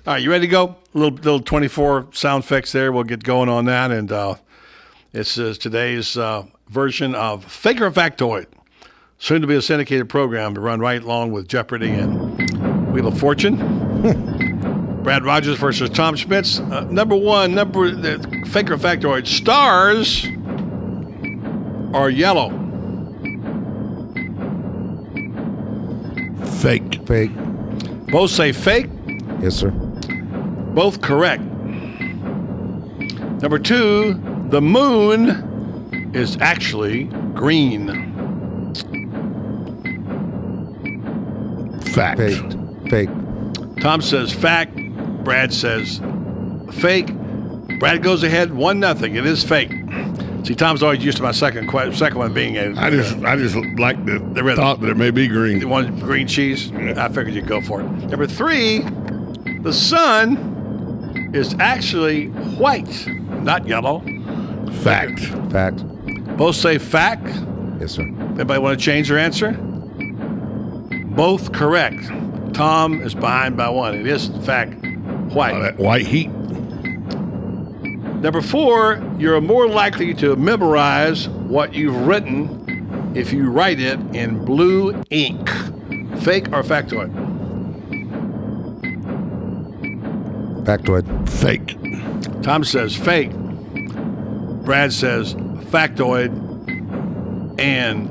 All right, you ready to go? A little 24 sound fix there. We'll get going on that. And it's today's version of Fake or Factoid. Soon to be a syndicated program to run right along with Jeopardy and Wheel of Fortune. Brad Rogers versus Tom Schmitz. Number one, the Fake or Factoid. Stars are yellow. Fake. Fake. Both say fake. Yes, sir. Both correct. Number two, the moon is actually green. Fact. Fake. Tom says fact. Brad says fake. Brad goes ahead 1-0. It is fake. See, Tom's always used to my second one being a. I just like the thought that it may be green. The one green cheese. Yeah. I figured you'd go for it. Number 3, the sun is actually white, not yellow. Fact. Both say fact. Yes, sir. Anybody want to change their answer? Both correct. Tom is behind by 1. It is, in fact, white. That white heat. Number 4, you're more likely to memorize what you've written if you write it in blue ink. Fake or factoid? Factoid. Fake. Tom says fake. Brad says factoid. And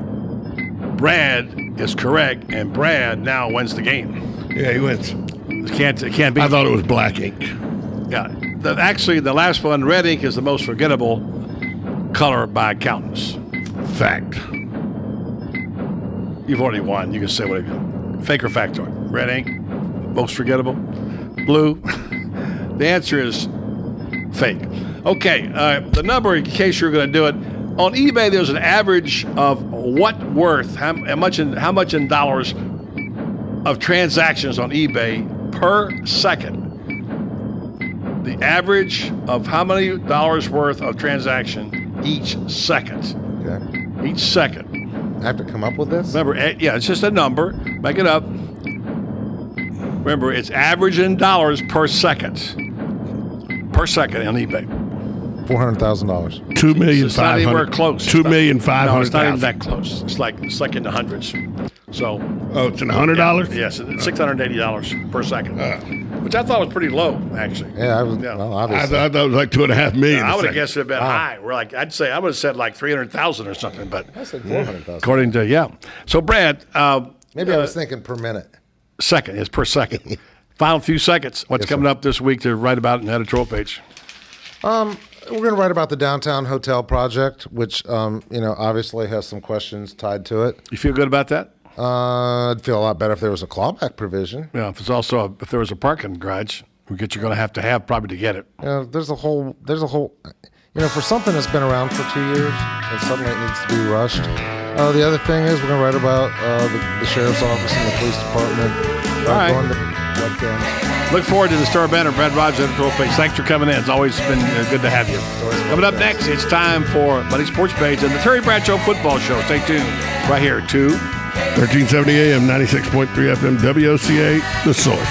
Brad is correct, and Brad now wins the game. Yeah, he wins. It can't be. I thought it was black ink. Yeah. Actually, the last one, red ink, is the most forgettable color by accountants. Fact. You've already won. You can say whatever you want. Fake or factoid? Red ink, most forgettable. Blue. The answer is fake. Okay, the number, in case you're going to do it, on eBay, there's an average of what worth, how much in dollars of transactions on eBay per second. The average of how many dollars worth of transaction each second. Okay. Each second. I have to come up with this? Remember, yeah, it's just a number. Make it up. Remember, it's average in dollars per second. Per second on eBay. $400,000. $2,500,000. It's not anywhere close. $2,500,000. No, it's not even that close. It's like in the hundreds. So. Oh, it's in $100? Yes, it's $680 per second, which I thought was pretty low, actually. Yeah, well, obviously. I thought it was like $2.5 million. I would have guessed it a bit high. I would have said like 300,000 or something, but I said 400,000. According to So Brad, maybe I was thinking per minute. Second is per second. Final few seconds. What's coming up this week to write about in the editorial page? We're going to write about the downtown hotel project, which obviously has some questions tied to it. You feel good about that? I'd feel a lot better if there was a clawback provision. Yeah, if there was a parking garage, which you're going to have probably to get it. There's a whole, for something that's been around for 2 years and suddenly it needs to be rushed. The other thing is we're going to write about the sheriff's office and the police department. All right. Going to webcams. Look forward to the Star Banner. Brad Rogers, editorial page. Thanks for coming in. It's always been good to have you. Coming up next, it's time for Money Sports Page and the Terry Bradshaw Football Show. Stay tuned right here to 1370 AM, 96.3 FM, WOCA, The Source.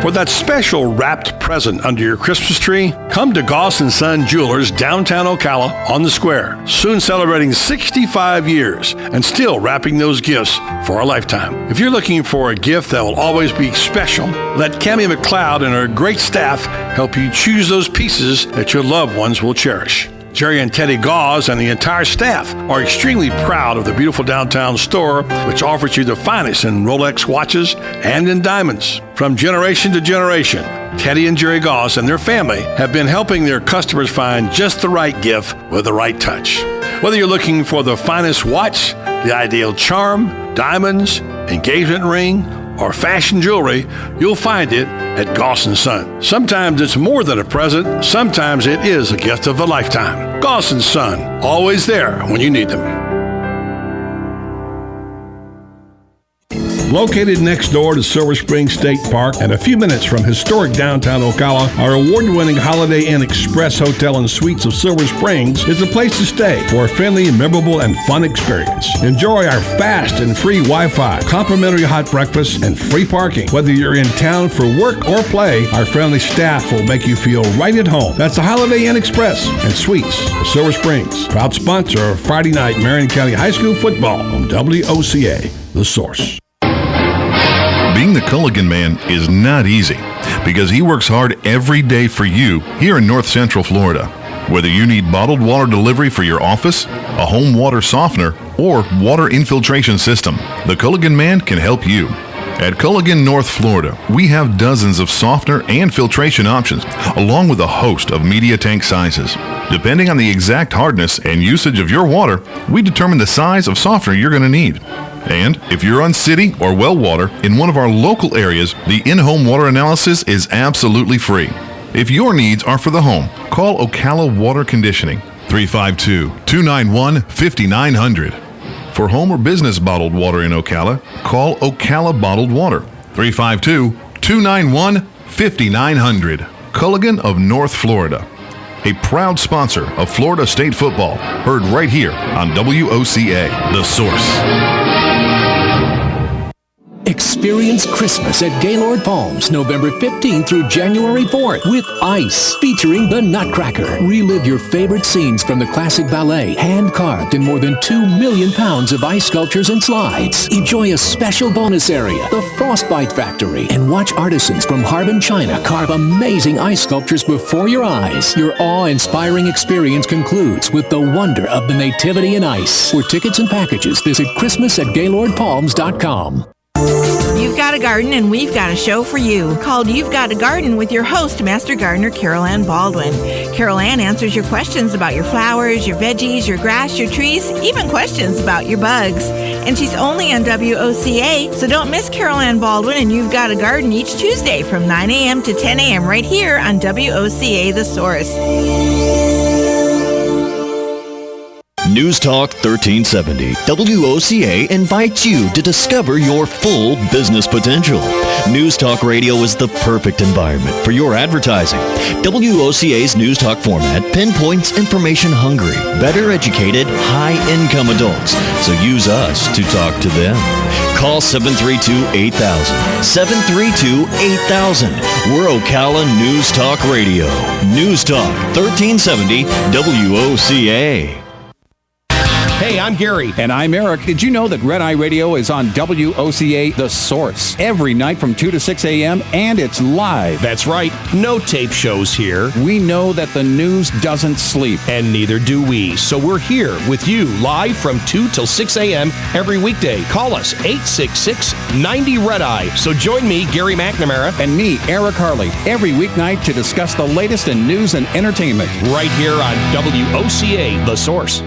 For that special wrapped present under your Christmas tree, come to Goss & Son Jewelers, downtown Ocala on the square. Soon celebrating 65 years and still wrapping those gifts for a lifetime. If you're looking for a gift that will always be special, let Cammie McLeod and her great staff help you choose those pieces that your loved ones will cherish. Jerry and Teddy Gauze and the entire staff are extremely proud of the beautiful downtown store, which offers you the finest in Rolex watches and in diamonds. From generation to generation, Teddy and Jerry Gauze and their family have been helping their customers find just the right gift with the right touch. Whether you're looking for the finest watch, the ideal charm, diamonds, engagement ring, or fashion jewelry, you'll find it at Goss & Son. Sometimes it's more than a present. Sometimes it is a gift of a lifetime. Goss & Son, always there when you need them. Located next door to Silver Spring State Park and a few minutes from historic downtown Ocala, our award-winning Holiday Inn Express Hotel and Suites of Silver Springs is the place to stay for a friendly, memorable, and fun experience. Enjoy our fast and free Wi-Fi, complimentary hot breakfast, and free parking. Whether you're in town for work or play, our friendly staff will make you feel right at home. That's the Holiday Inn Express and Suites of Silver Springs, proud sponsor of Friday night Marion County High School football on WOCA, The Source. Being the Culligan Man is not easy because he works hard every day for you here in North Central Florida. Whether you need bottled water delivery for your office, a home water softener, or water infiltration system, the Culligan Man can help you. At Culligan, North Florida, we have dozens of softener and filtration options, along with a host of media tank sizes. Depending on the exact hardness and usage of your water, we determine the size of softener you're going to need. And if you're on city or well water in one of our local areas, the in-home water analysis is absolutely free. If your needs are for the home, call Ocala Water Conditioning, 352-291-5900. For home or business bottled water in Ocala, call Ocala Bottled Water, 352-291-5900. Culligan of North Florida, a proud sponsor of Florida State football, heard right here on WOCA, The Source. Experience Christmas at Gaylord Palms, November 15th through January 4th with Ice, featuring the Nutcracker. Relive your favorite scenes from the classic ballet, hand-carved in more than 2 million pounds of ice sculptures and slides. Enjoy a special bonus area, the Frostbite Factory, and watch artisans from Harbin, China carve amazing ice sculptures before your eyes. Your awe-inspiring experience concludes with the wonder of the Nativity in Ice. For tickets and packages, visit christmas@gaylordpalms.com. You've got a garden and we've got a show for you called You've Got a Garden with your host, Master Gardener Carol Ann Baldwin. Carol Ann answers your questions about your flowers, your veggies, your grass, your trees, even questions about your bugs. And she's only on WOCA, so don't miss Carol Ann Baldwin and You've Got a Garden each Tuesday from 9 a.m. to 10 a.m. right here on WOCA The Source. News Talk 1370. WOCA invites you to discover your full business potential. News Talk Radio is the perfect environment for your advertising. WOCA's News Talk format pinpoints information-hungry, better educated, high-income adults. So use us to talk to them. Call 732-8000. 732-8000. We're Ocala News Talk Radio. News Talk 1370 WOCA. Hey, I'm Gary. And I'm Eric. Did you know that Red Eye Radio is on WOCA The Source every night from 2 to 6 a.m. and it's live? That's right. No tape shows here. We know that the news doesn't sleep. And neither do we. So we're here with you live from 2 till 6 a.m. every weekday. Call us 866-90-RED-EYE. So join me, Gary McNamara. And me, Eric Harley, every weeknight to discuss the latest in news and entertainment. Right here on WOCA The Source.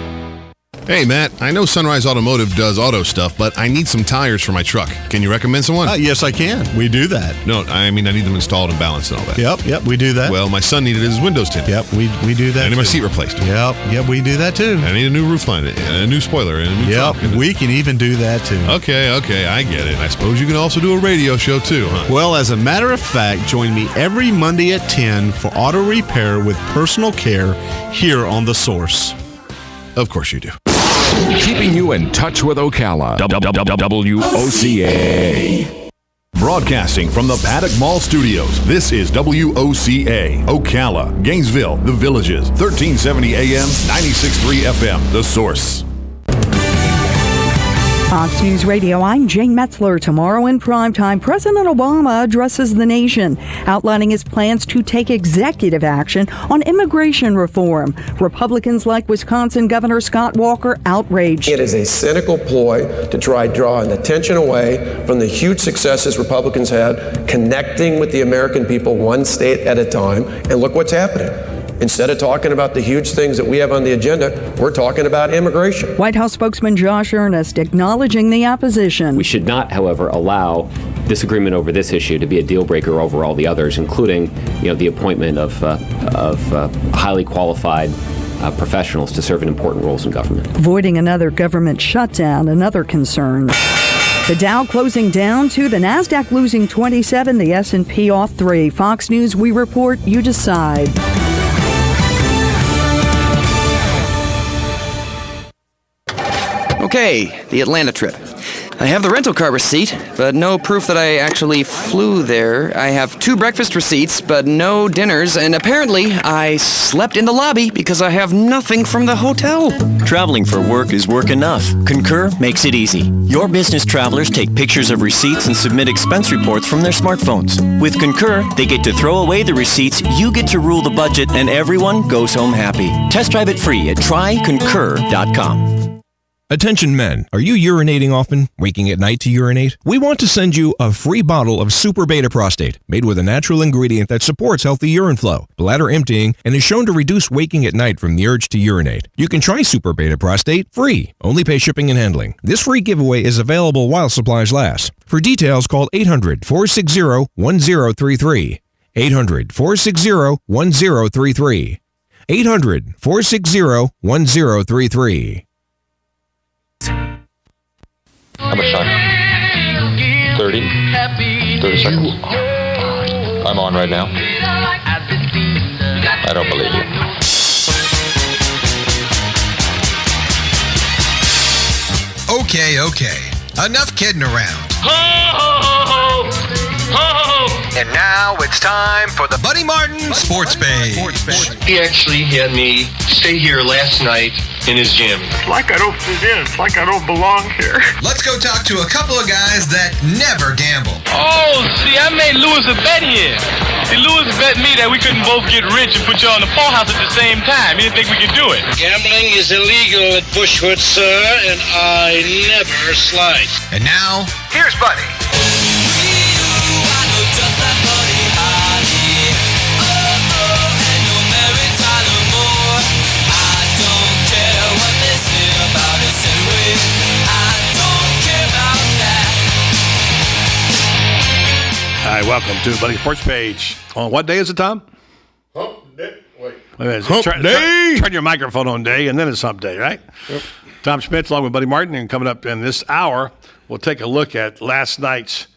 Hey, Matt, I know Sunrise Automotive does auto stuff, but I need some tires for my truck. Can you recommend someone? Yes, I can. We do that. No, I mean, I need them installed and balanced and all that. Yep, we do that. Well, my son needed his windows tinted. Yep, we do that. I need my seat replaced. Yep, we do that too. I need a new roof line, and a new spoiler, and a new trunk. We can even do that too. Okay, I get it. I suppose you can also do a radio show too, huh? Well, as a matter of fact, join me every Monday at 10 for auto repair with personal care here on The Source. Of course you do. Keeping you in touch with Ocala. WOCA. Broadcasting from the Paddock Mall Studios, this is WOCA, Ocala, Gainesville, The Villages, 1370 AM, 96.3 FM, The Source. Fox News Radio, I'm Jane Metzler. Tomorrow in primetime, President Obama addresses the nation, outlining his plans to take executive action on immigration reform. Republicans like Wisconsin Governor Scott Walker outraged. It is a cynical ploy to try drawing attention away from the huge successes Republicans had connecting with the American people one state at a time. And look what's happening. Instead of talking about the huge things that we have on the agenda, we're talking about immigration. White House spokesman Josh Earnest acknowledging the opposition. We should not, however, allow disagreement over this issue to be a deal breaker over all the others, including, the appointment of highly qualified professionals to serve in important roles in government. Avoiding another government shutdown, another concern. The Dow closing down 2, the Nasdaq losing 27, the S&P off 3. Fox News, we report, you decide. Okay, the Atlanta trip. I have the rental car receipt, but no proof that I actually flew there. I have 2 breakfast receipts, but no dinners, and apparently I slept in the lobby because I have nothing from the hotel. Traveling for work is work enough. Concur makes it easy. Your business travelers take pictures of receipts and submit expense reports from their smartphones. With Concur, they get to throw away the receipts, you get to rule the budget, and everyone goes home happy. Test drive it free at tryconcur.com. Attention men, are you urinating often, waking at night to urinate? We want to send you a free bottle of Super Beta Prostate, made with a natural ingredient that supports healthy urine flow, bladder emptying, and is shown to reduce waking at night from the urge to urinate. You can try Super Beta Prostate free, only pay shipping and handling. This free giveaway is available while supplies last. For details, call 800-460-1033. 800-460-1033. 800-460-1033. How much time? 30? 30 seconds. I'm on right now. I don't believe you. Okay. Enough kidding around. Ho, ho, ho, ho, ho. And now it's time for the Buddy Martin Sports Page. He actually had me stay here last night in his gym. It's like I don't fit in. It's like I don't belong here. Let's go talk to a couple of guys that never gamble. Oh, see, I made Lewis a bet here. See, Lewis bet me that we couldn't both get rich and put you on the poorhouse at the same time. He didn't think we could do it. Gambling is illegal at Bushwood, sir, and I never slide. And now, here's Buddy. All right, welcome to the Buddy Sports Page. On what day is it, Tom? Hump day. Wait. Turn your microphone on day, and then it's hump day, right? Yep. Tom Schmitz along with Buddy Martin, and coming up in this hour, we'll take a look at last night's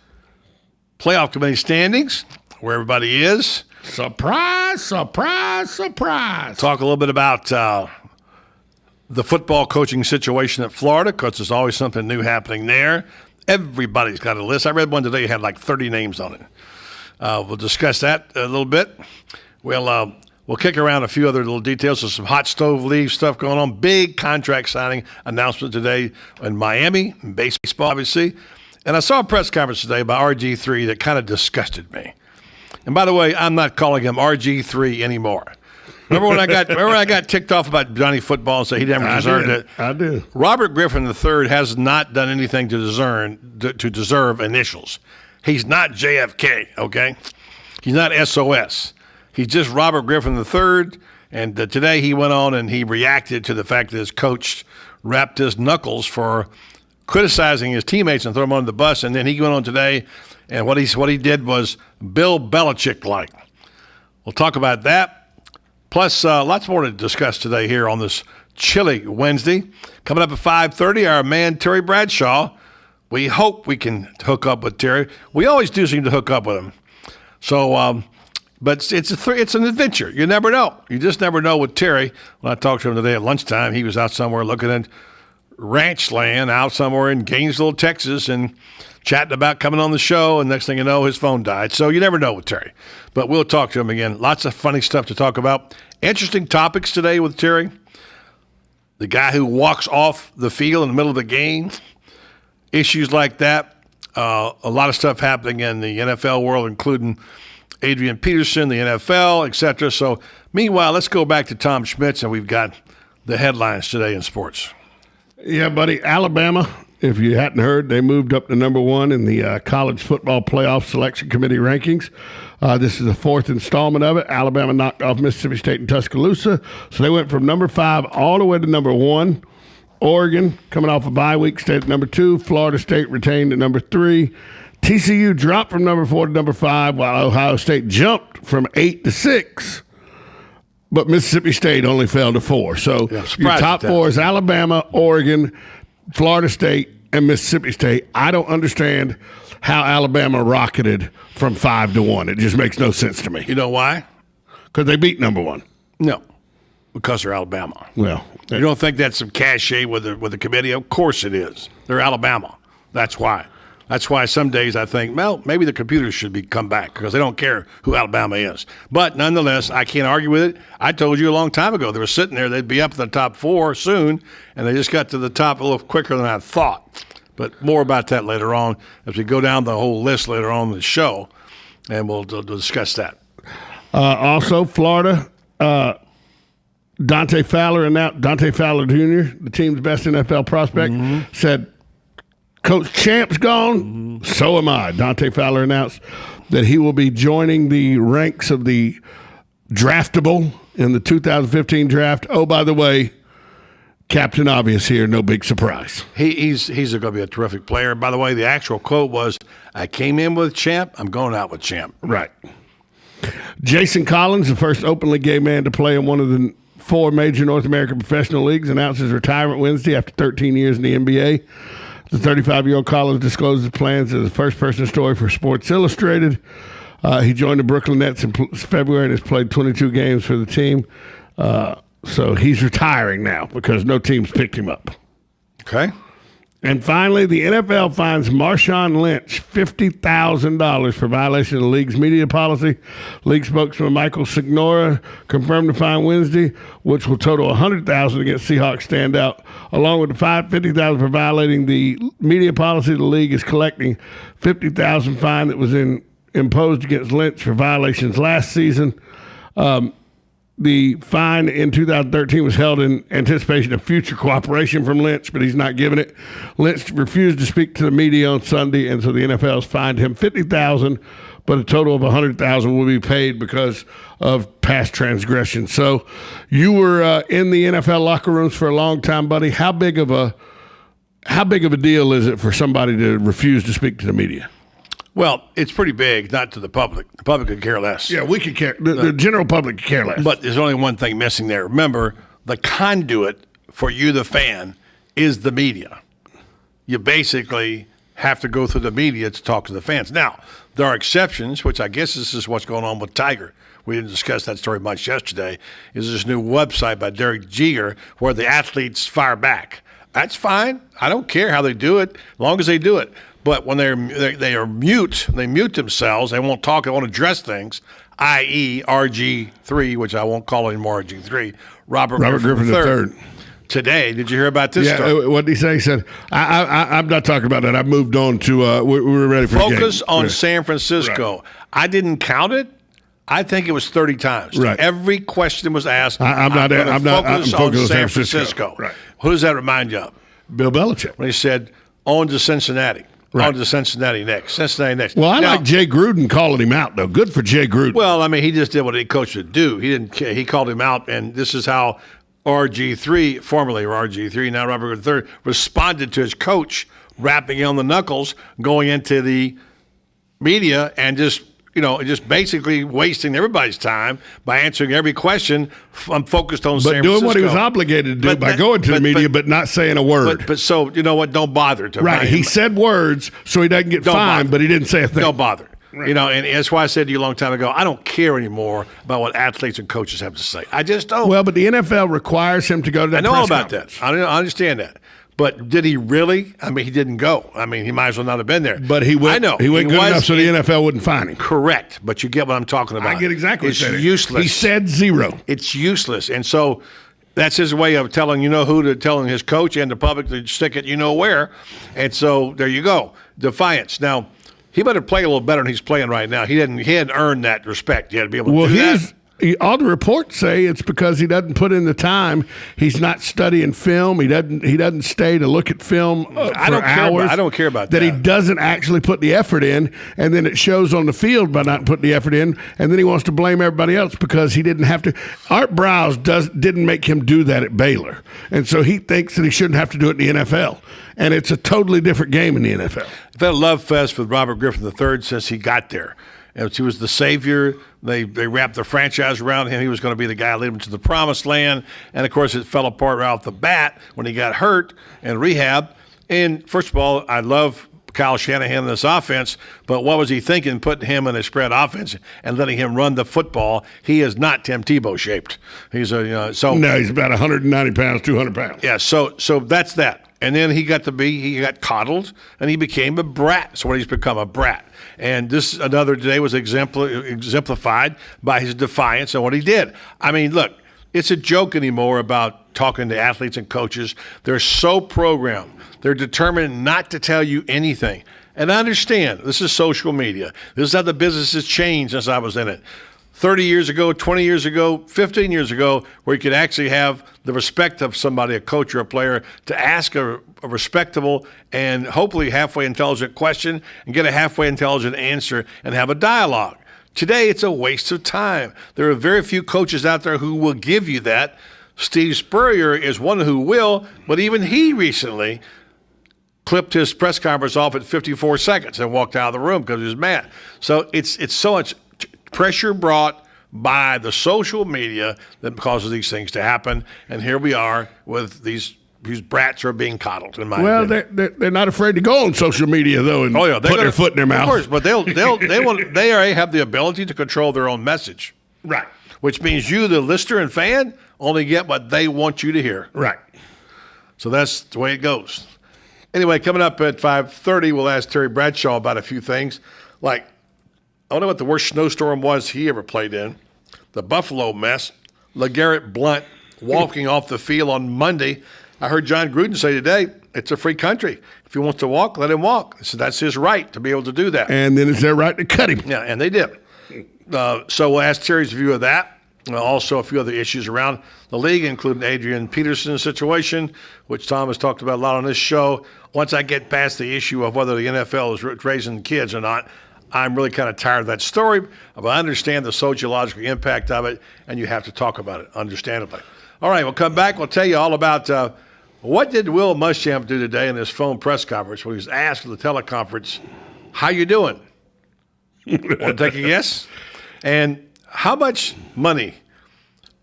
playoff committee standings, where everybody is. Surprise, surprise, surprise. Talk a little bit about the football coaching situation at Florida, because there's always something new happening there. Everybody's got a list. I read one today that had like 30 names on it. We'll discuss that a little bit. We'll kick around a few other little details. There's some hot stove league stuff going on. Big contract signing announcement today in Miami, in baseball, obviously. And I saw a press conference today by RG3 that kind of disgusted me. And by the way, I'm not calling him RG3 anymore. Remember when I got ticked off about Johnny Football and said he never deserved it? I do. Robert Griffin III has not done anything to deserve initials. He's not JFK, okay? He's not SOS. He's just Robert Griffin III. And today he went on and he reacted to the fact that his coach wrapped his knuckles for criticizing his teammates and throw them under the bus. And then he went on today, and what he did was Bill Belichick-like. We'll talk about that. Plus, lots more to discuss today here on this chilly Wednesday. Coming up at 5:30, our man Terry Bradshaw. We hope we can hook up with Terry. We always do seem to hook up with him. So, but it's an adventure. You never know. You just never know with Terry. When I talked to him today at lunchtime, he was out somewhere looking at ranch land out somewhere in Gainesville, Texas, and chatting about coming on the show, and next thing you know, his phone died. So you never know with Terry. But we'll talk to him again. Lots of funny stuff to talk about. Interesting topics today with Terry. The guy who walks off the field in the middle of the game. Issues like that. A lot of stuff happening in the NFL world, including Adrian Peterson, the NFL, etc. So meanwhile, let's go back to Tom Schmitz, and we've got the headlines today in sports. Yeah, buddy. Alabama, if you hadn't heard, they moved up to number one in the College Football Playoff Selection Committee rankings. This is the fourth installment of it. Alabama knocked off Mississippi State and Tuscaloosa. So they went from number 5 all the way to number 1. Oregon, coming off a bye week, stayed at number 2. Florida State retained at number 3. TCU dropped from number 4 to number 5, while Ohio State jumped from 8 to 6. But Mississippi State only fell to 4. So your top 4 is Alabama, Oregon, Florida State, and Mississippi State. I don't understand how Alabama rocketed from 5 to 1. It just makes no sense to me. You know why? Because they beat number 1. No, because they're Alabama. Well, you don't think that's some cachet with the committee? Of course it is. They're Alabama. That's why. That's why some days I think, well, maybe the computers should come back because they don't care who Alabama is. But nonetheless, I can't argue with it. I told you a long time ago they were sitting there. They'd be up in the top 4 soon, and they just got to the top a little quicker than I thought. But more about that later on as we go down the whole list later on in the show, and we'll discuss that. Also, Florida Dante Fowler Jr., the team's best NFL prospect, said, Coach Champ's gone, so am I. Dante Fowler announced that he will be joining the ranks of the draftable in the 2015 draft. Oh, by the way, Captain Obvious here, no big surprise. He's going to be a terrific player. By the way, the actual quote was, I came in with Champ, I'm going out with Champ. Right. Jason Collins, the first openly gay man to play in one of the 4 major North American professional leagues, announced his retirement Wednesday after 13 years in the NBA. The 35-year-old Collins disclosed his plans as a first-person story for Sports Illustrated. He joined the Brooklyn Nets in February and has played 22 games for the team. So he's retiring now because no team's picked him up. Okay. And finally, the NFL fines Marshawn Lynch $50,000 for violation of the league's media policy. League spokesman Michael Signora confirmed the fine Wednesday, which will total $100,000 against Seahawks standout. Along with the $50,000 for violating the media policy, the league is collecting $50,000 fine that was imposed against Lynch for violations last season. The fine in 2013 was held in anticipation of future cooperation from Lynch, but he's not giving it. Lynch refused to speak to the media on Sunday, and so the NFL has fined him $50,000, but a total of $100,000 will be paid because of past transgression. So you were in the NFL locker rooms for a long time, buddy. How big of a deal is it for somebody to refuse to speak to the media? Well, it's pretty big, not to the public. The public could care less. Yeah, we could care. The general public could care less. But there's only one thing missing there. Remember, the conduit for you, the fan, is the media. You basically have to go through the media to talk to the fans. Now, there are exceptions, which I guess this is what's going on with Tiger. We didn't discuss that story much yesterday. Is this new website by Derek Jeter where the athletes fire back. That's fine. I don't care how they do it, as long as they do it. But when they are mute, they mute themselves, they won't talk, they won't address things, i.e. RG3, which I won't call anymore RG3, Robert Griffin III. Today, did you hear about this story? What did he say? He said, I'm not talking about that. I moved on to, we're ready for focus on San Francisco. Right. I didn't count it. I think it was 30 times. Right. Every question was asked. I'm focused on San Francisco. Right. Who does that remind you of? Bill Belichick. When he said, on to Cincinnati. Right. On to Cincinnati next. Well, I like Jay Gruden calling him out, though. Good for Jay Gruden. Well, I mean, he just did what a coach would do. He didn't care. He called him out, and this is how RG3, formerly RG3, now Robert III, responded to his coach, rapping on the knuckles, going into the media and just basically wasting everybody's time by answering every question. I'm focused on San Francisco. But doing what he was obligated to do by going to the media but not saying a word. But so, you know what, don't bother to. Right, he said words so he doesn't get fined, but he didn't say a thing. Don't bother. Right. And that's why I said to you a long time ago, I don't care anymore about what athletes and coaches have to say. I just don't. Well, but the NFL requires him to go to that press conference. I know about that. I understand that. But did he really? I mean, he didn't go. I mean, he might as well not have been there. But he went. I know. He went good enough so the NFL wouldn't fine him. Correct. But you get what I'm talking about. I get exactly what you're saying. It's useless. He said zero. It's useless. And so that's his way of telling telling his coach and the public to stick it where. And so there you go. Defiance. Now, he better play a little better than he's playing right now. He hadn't earned that respect. You had to be able to do that. All the reports say it's because he doesn't put in the time. He's not studying film. He doesn't stay to look at film for hours. I don't care about that. That he doesn't actually put the effort in, and then it shows on the field by not putting the effort in, and then he wants to blame everybody else because he didn't have to. Art Browse didn't make him do that at Baylor, and so he thinks that he shouldn't have to do it in the NFL. And it's a totally different game in the NFL. I've had a love fest with Robert Griffin III since he got there. And he was the savior. They wrapped their franchise around him. He was going to be the guy leading them to the promised land. And, of course, it fell apart right off the bat when he got hurt and rehab. And, first of all, I love Kyle Shanahan in this offense, but what was he thinking putting him in a spread offense and letting him run the football? He is not Tim Tebow shaped. He's No, he's about 190 pounds, 200 pounds. Yeah, so that's that. And then he got coddled, and he became a brat. So he's become a brat. And this another day was exemplified by his defiance and what he did. I mean, look, it's a joke anymore about talking to athletes and coaches. They're so programmed. They're determined not to tell you anything. And I understand, this is social media. This is how the business has changed since I was in it. 30 years ago, 20 years ago, 15 years ago, where you could actually have the respect of somebody, a coach or a player, to ask a respectable and hopefully halfway intelligent question and get a halfway intelligent answer and have a dialogue. Today, it's a waste of time. There are very few coaches out there who will give you that. Steve Spurrier is one who will, but even he recently clipped his press conference off at 54 seconds and walked out of the room because he was mad. So it's so much pressure brought by the social media that causes these things to happen. And here we are with these brats are being coddled, in my opinion. They're not afraid to go on social media, though, and put their foot in their mouth. Of course, but they have the ability to control their own message. Right. Which means you, the listener and fan, only get what they want you to hear. Right. So that's the way it goes. Anyway, coming up at 5:30, we'll ask Terry Bradshaw about a few things. Like, I wonder what the worst snowstorm was he ever played in. The Buffalo mess. LeGarrette Blount walking off the field on Monday. I heard John Gruden say today, it's a free country. If he wants to walk, let him walk. So that's his right to be able to do that. And then it's their right to cut him. Yeah, and they did. So we'll ask Terry's view of that. Also, a few other issues around the league, including Adrian Peterson's situation, which Tom has talked about a lot on this show. Once I get past the issue of whether the NFL is raising kids or not, I'm really kind of tired of that story, but I understand the sociological impact of it, and you have to talk about it, understandably. All right, we'll come back. We'll tell you all about what did Will Muschamp do today in his phone press conference when he was asked at the teleconference, how you doing? Want to take a guess? And how much money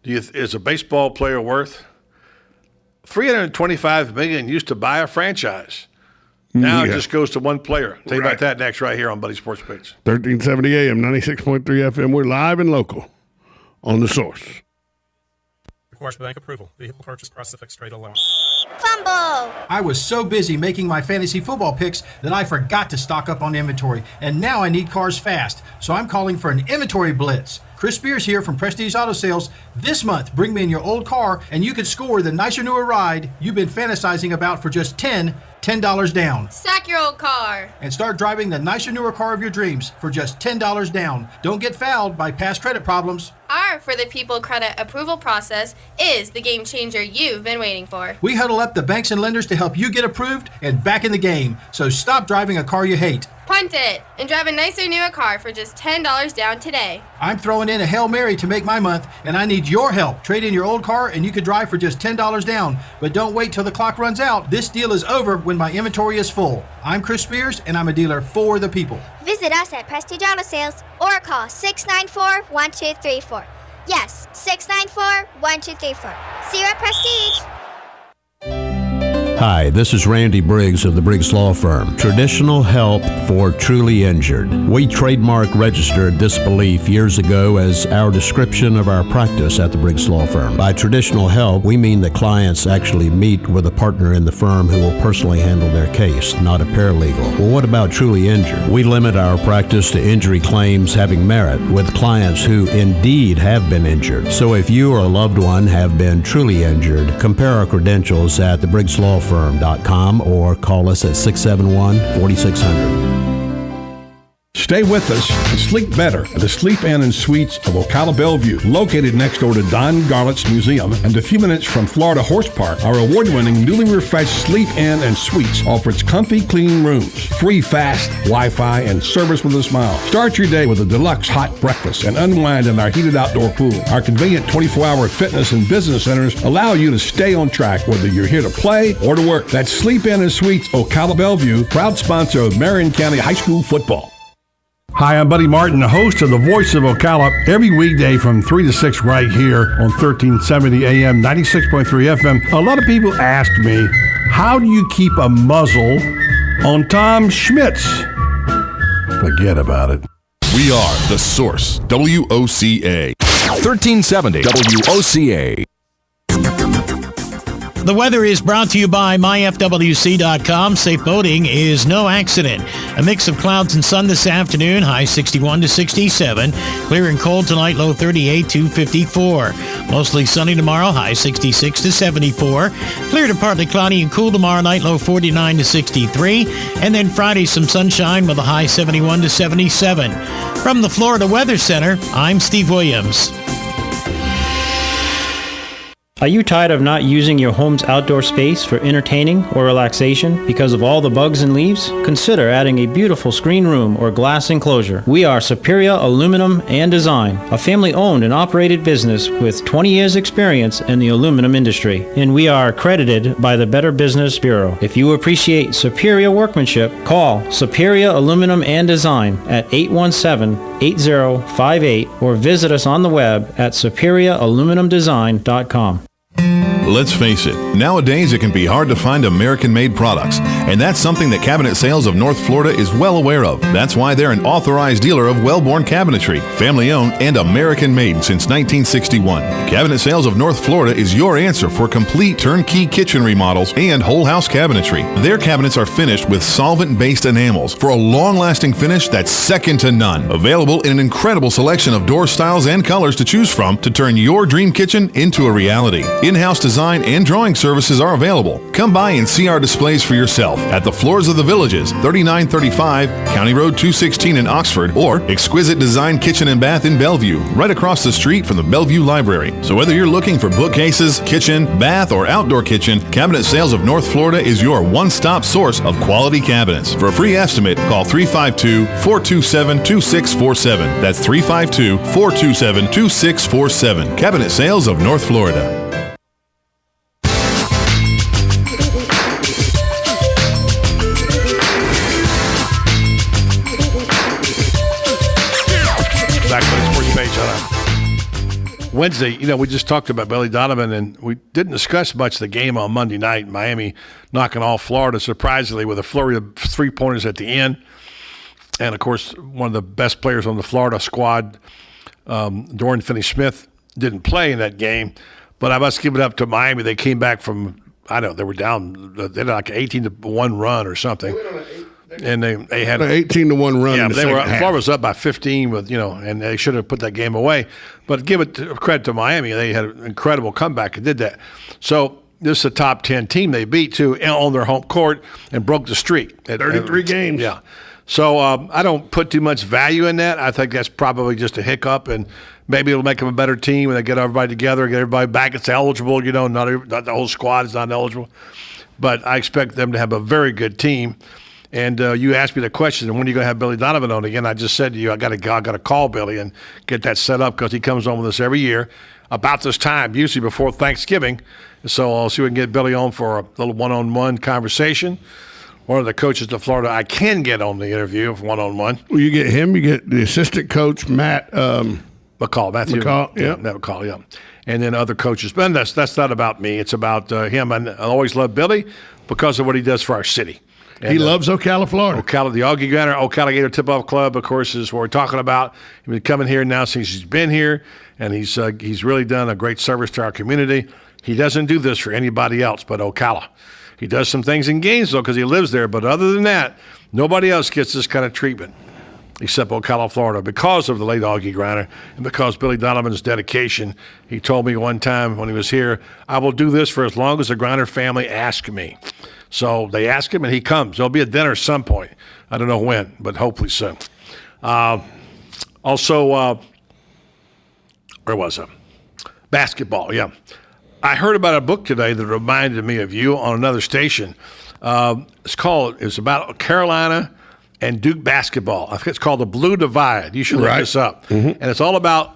is a baseball player worth? $325 million used to buy a franchise. Now it just goes to one player. Tell you about that next right here on Buddy Sports Page. 1370 AM, 96.3 FM. We're live and local on The Source. Requires bank approval. Vehicle purchase price of fixed rate alone. Fumble! I was so busy making my fantasy football picks that I forgot to stock up on inventory, and now I need cars fast. So I'm calling for an inventory blitz. Chris Spears here from Prestige Auto Sales. This month, bring me in your old car, and you could score the nicer, newer ride you've been fantasizing about for just $10 down. Sack your old car. And start driving the nicer, newer car of your dreams for just $10 down. Don't get fouled by past credit problems. Our For the People credit approval process is the game changer you've been waiting for. We huddle up the banks and lenders to help you get approved and back in the game. So stop driving a car you hate. Punt it and drive a nicer, newer car for just $10 down today. I'm throwing in a Hail Mary to make my month, and I need your help. Trade in your old car, and you could drive for just $10 down. But don't wait till the clock runs out. This deal is over when my inventory is full. I'm Chris Spears, and I'm a dealer for the people. Visit us at Prestige Auto Sales or call 694-1234. Yes, 694-1234. See you at Prestige. Hi, this is Randy Briggs of the Briggs Law Firm. Traditional help for truly injured. We trademark registered this belief years ago as our description of our practice at the Briggs Law Firm. By traditional help, we mean that clients actually meet with a partner in the firm who will personally handle their case, not a paralegal. Well, what about truly injured? We limit our practice to injury claims having merit with clients who indeed have been injured. So if you or a loved one have been truly injured, compare our credentials at thebriggslawfirm.com or call us at 671-4600. Stay with us and sleep better at the Sleep Inn and Suites of Ocala Bellevue, located next door to Don Garlett's Museum and a few minutes from Florida Horse Park. Our award-winning, newly refreshed Sleep Inn and Suites offers comfy, clean rooms, free fast Wi-Fi, and service with a smile. Start your day with a deluxe hot breakfast and unwind in our heated outdoor pool. Our convenient 24-hour fitness and business centers allow you to stay on track whether you're here to play or to work. That's Sleep Inn and Suites Ocala Bellevue, proud sponsor of Marion County High School football. Hi, I'm Buddy Martin, the host of The Voice of Ocala, every weekday from 3 to 6 right here on 1370 AM, 96.3 FM. A lot of people ask me, how do you keep a muzzle on Tom Schmitz? Forget about it. We are The Source, WOCA. 1370 WOCA. The weather is brought to you by myfwc.com. Safe boating is no accident. A mix of clouds and sun this afternoon, high 61 to 67. Clear and cold tonight, low 38 to 54. Mostly sunny tomorrow, high 66 to 74. Clear to partly cloudy and cool tomorrow night, low 49 to 63. And then Friday, some sunshine with a high 71 to 77. From the Florida Weather Center, I'm Steve Williams. Are you tired of not using your home's outdoor space for entertaining or relaxation because of all the bugs and leaves? Consider adding a beautiful screen room or glass enclosure. We are Superior Aluminum and Design, a family-owned and operated business with 20 years experience in the aluminum industry, and we are accredited by the Better Business Bureau. If you appreciate superior workmanship, call Superior Aluminum and Design at 817-8058 or visit us on the web at superiораluminumdesign.com. Let's face it, nowadays it can be hard to find American-made products, and that's something that Cabinet Sales of North Florida is well aware of. That's why they're an authorized dealer of Wellborn Cabinetry, family-owned and American-made since 1961. Cabinet Sales of North Florida is your answer for complete turnkey kitchen remodels and whole-house cabinetry. Their cabinets are finished with solvent-based enamels for a long-lasting finish that's second to none. Available in an incredible selection of door styles and colors to choose from to turn your dream kitchen into a reality. In-house design and drawing services are available. Come by and see our displays for yourself at the Floors of the Villages, 3935 County Road 216 in Oxford, or Exquisite Design Kitchen and Bath in Bellevue, right across the street from the Bellevue Library. So whether you're looking for bookcases, kitchen, bath, or outdoor kitchen, Cabinet Sales of North Florida is your one-stop source of quality cabinets. For a free estimate, call 352-427-2647. That's 352-427-2647. Cabinet Sales of North Florida. Back to the sports page on Wednesday, we just talked about Billy Donovan, and we didn't discuss much the game on Monday night. Miami knocking off Florida, surprisingly, with a flurry of three-pointers at the end. And, of course, one of the best players on the Florida squad, Dorian Finney-Smith, didn't play in that game. But I must give it up to Miami. They came back from, they were down, they had like an 18-1 run or something. And they had an 18-1 run. Yeah, in the Florida was up by 15 with and they should have put that game away. But give it credit to Miami, they had an incredible comeback and did that. So this is a top 10 team they beat too on their home court and broke the streak. 33 games. Yeah. So I don't put too much value in that. I think that's probably just a hiccup, and maybe it'll make them a better team when they get everybody together, get everybody back. It's eligible. Not the whole squad is not eligible, but I expect them to have a very good team. And you asked me the question, when are you going to have Billy Donovan on again? I just said to you, I got to call Billy and get that set up because he comes on with us every year about this time, usually before Thanksgiving. So I'll see if we can get Billy on for a little one-on-one conversation. One of the coaches of Florida I can get on the interview of one-on-one. Well, you get him, you get the assistant coach, Matt McCall. Matthew McCall, yeah. Matt McCall, yeah. And then other coaches. But that's not about me. It's about him. And I always love Billy because of what he does for our city. And, he loves Ocala, Florida. Ocala, the Augie Gunner, Ocala Gator Tip-Off Club, of course, is what we're talking about. He's been coming here now since he's been here, and he's really done a great service to our community. He doesn't do this for anybody else but Ocala. He does some things in Gainesville because he lives there, but other than that, nobody else gets this kind of treatment except Ocala, Florida, because of the late Augie Griner and because Billy Donovan's dedication. He told me one time when he was here, I will do this for as long as the Griner family asks me. So they ask him, and he comes. There'll be a dinner at some point. I don't know when, but hopefully soon. Also, where was I? Basketball, yeah. I heard about a book today that reminded me of you on another station. It's about Carolina and Duke basketball. I think it's called The Blue Divide. You should look this up. Mm-hmm. And it's all about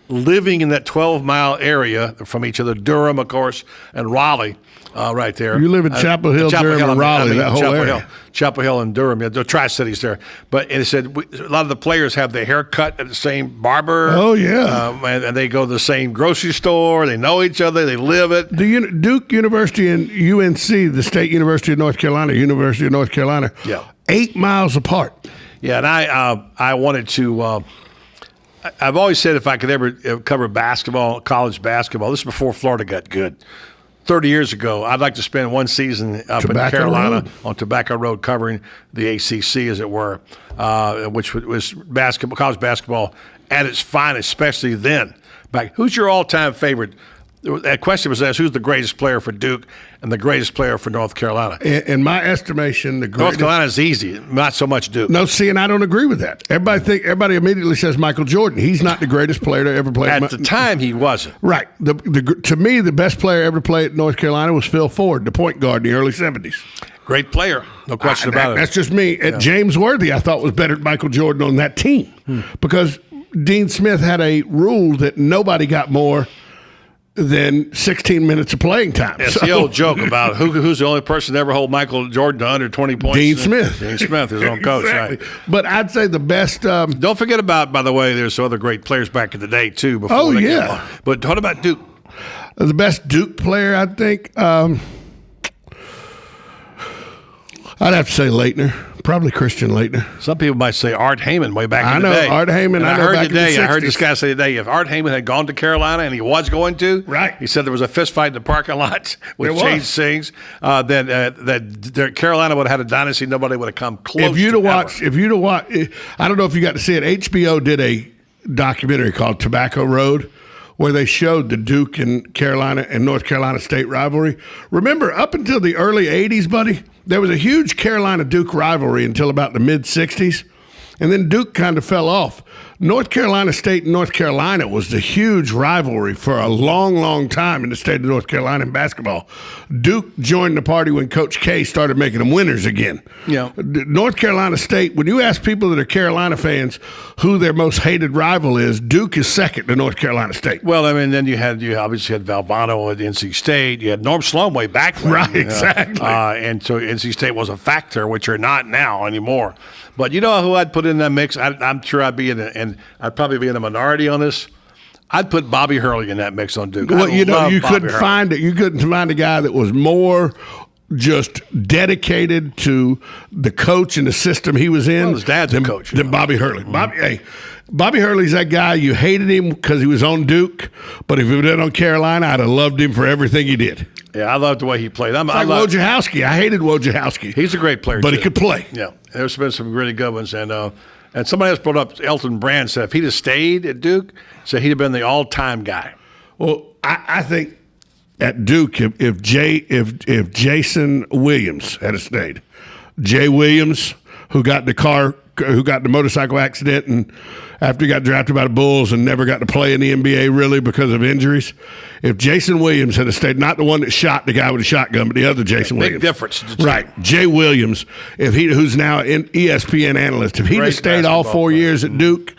living in that 12-mile area from each other, Durham, of course, and Raleigh, right there. You live in Chapel Hill, Durham, and Raleigh, that whole area. Chapel Hill and Durham, the Tri-Cities there. But it said a lot of the players have their hair cut at the same barber. Oh, yeah. And they go to the same grocery store. They know each other. They live it. Duke University and UNC, the State University of North Carolina, yeah. 8 miles apart. Yeah, and I wanted to I've always said if I could ever cover basketball, college basketball, this is before Florida got good. 30 years ago, I'd like to spend one season up in Carolina on Tobacco Road covering the ACC, as it were, which was college basketball at its finest, especially then, back. Who's your all-time favorite? That question was asked, who's the greatest player for Duke and the greatest player for North Carolina? In my estimation, the greatest. North Carolina is easy, not so much Duke. No, see, and I don't agree with that. Everybody immediately says Michael Jordan. He's not the greatest player to ever play. At the time, he wasn't. Right. To me, the best player ever played at North Carolina was Phil Ford, the point guard in the early 70s. Great player, no question about it. That's just me. James Worthy, I thought, was better than Michael Jordan on that team because Dean Smith had a rule that nobody got more than 16 minutes of playing time. It's the old joke about who's the only person to ever hold Michael Jordan to under 20 points. Dean Smith. Dean Smith, his own coach. Exactly. Right. But I'd say the best. Don't forget about, by the way, there's other great players back in the day, too. Oh, yeah. But what about Duke? The best Duke player, I think, I'd have to say Leitner. Probably Christian Leitner. Some people might say Art Heyman way back in the day. Art Heyman. And I heard this guy say today, if Art Heyman had gone to Carolina and he was going to, right? He said there was a fist fight in the parking lot with changed things. That Carolina would have had a dynasty. Nobody would have come close. If you'd have watched, I don't know if you got to see it. HBO did a documentary called Tobacco Road, where they showed the Duke and Carolina and North Carolina State rivalry. Remember, up until the early 80s, buddy, there was a huge Carolina-Duke rivalry until about the mid-60s, and then Duke kind of fell off. North Carolina State and North Carolina was the huge rivalry for a long, long time in the state of North Carolina in basketball. Duke joined the party when Coach K started making them winners again. Yeah. North Carolina State, when you ask people that are Carolina fans who their most hated rival is, Duke is second to North Carolina State. Well, I mean, then you obviously had Valvano at NC State. You had Norm Sloan way back then. Right, exactly. And so NC State was a factor, which are not now anymore. But you know who I'd put in that mix? I'm sure I'd be and I'd probably be in a minority on this. I'd put Bobby Hurley in that mix on Duke. Well, you couldn't find it. You couldn't find a guy that was more just dedicated to the coach and the system he was in. Well, his dad's a coach. Than Bobby Hurley. Bobby Hurley's that guy, you hated him because he was on Duke, but if he was on Carolina, I'd have loved him for everything he did. Yeah, I loved the way he played. Wojciechowski. I hated Wojciechowski. He's a great player, but he could play. Yeah, there's been some really good ones. And somebody else brought up Elton Brand, said if he'd have stayed at Duke, said he'd have been the all-time guy. Well, I think at Duke, if Jason Williams had stayed, Jay Williams, who got the motorcycle accident and after he got drafted by the Bulls and never got to play in the NBA really because of injuries. If Jason Williams had stayed, not the one that shot the guy with a shotgun, but the other Jason Williams. Big difference. Right. Jay Williams, who's now an ESPN analyst, if he'd have stayed all 4 years at Duke,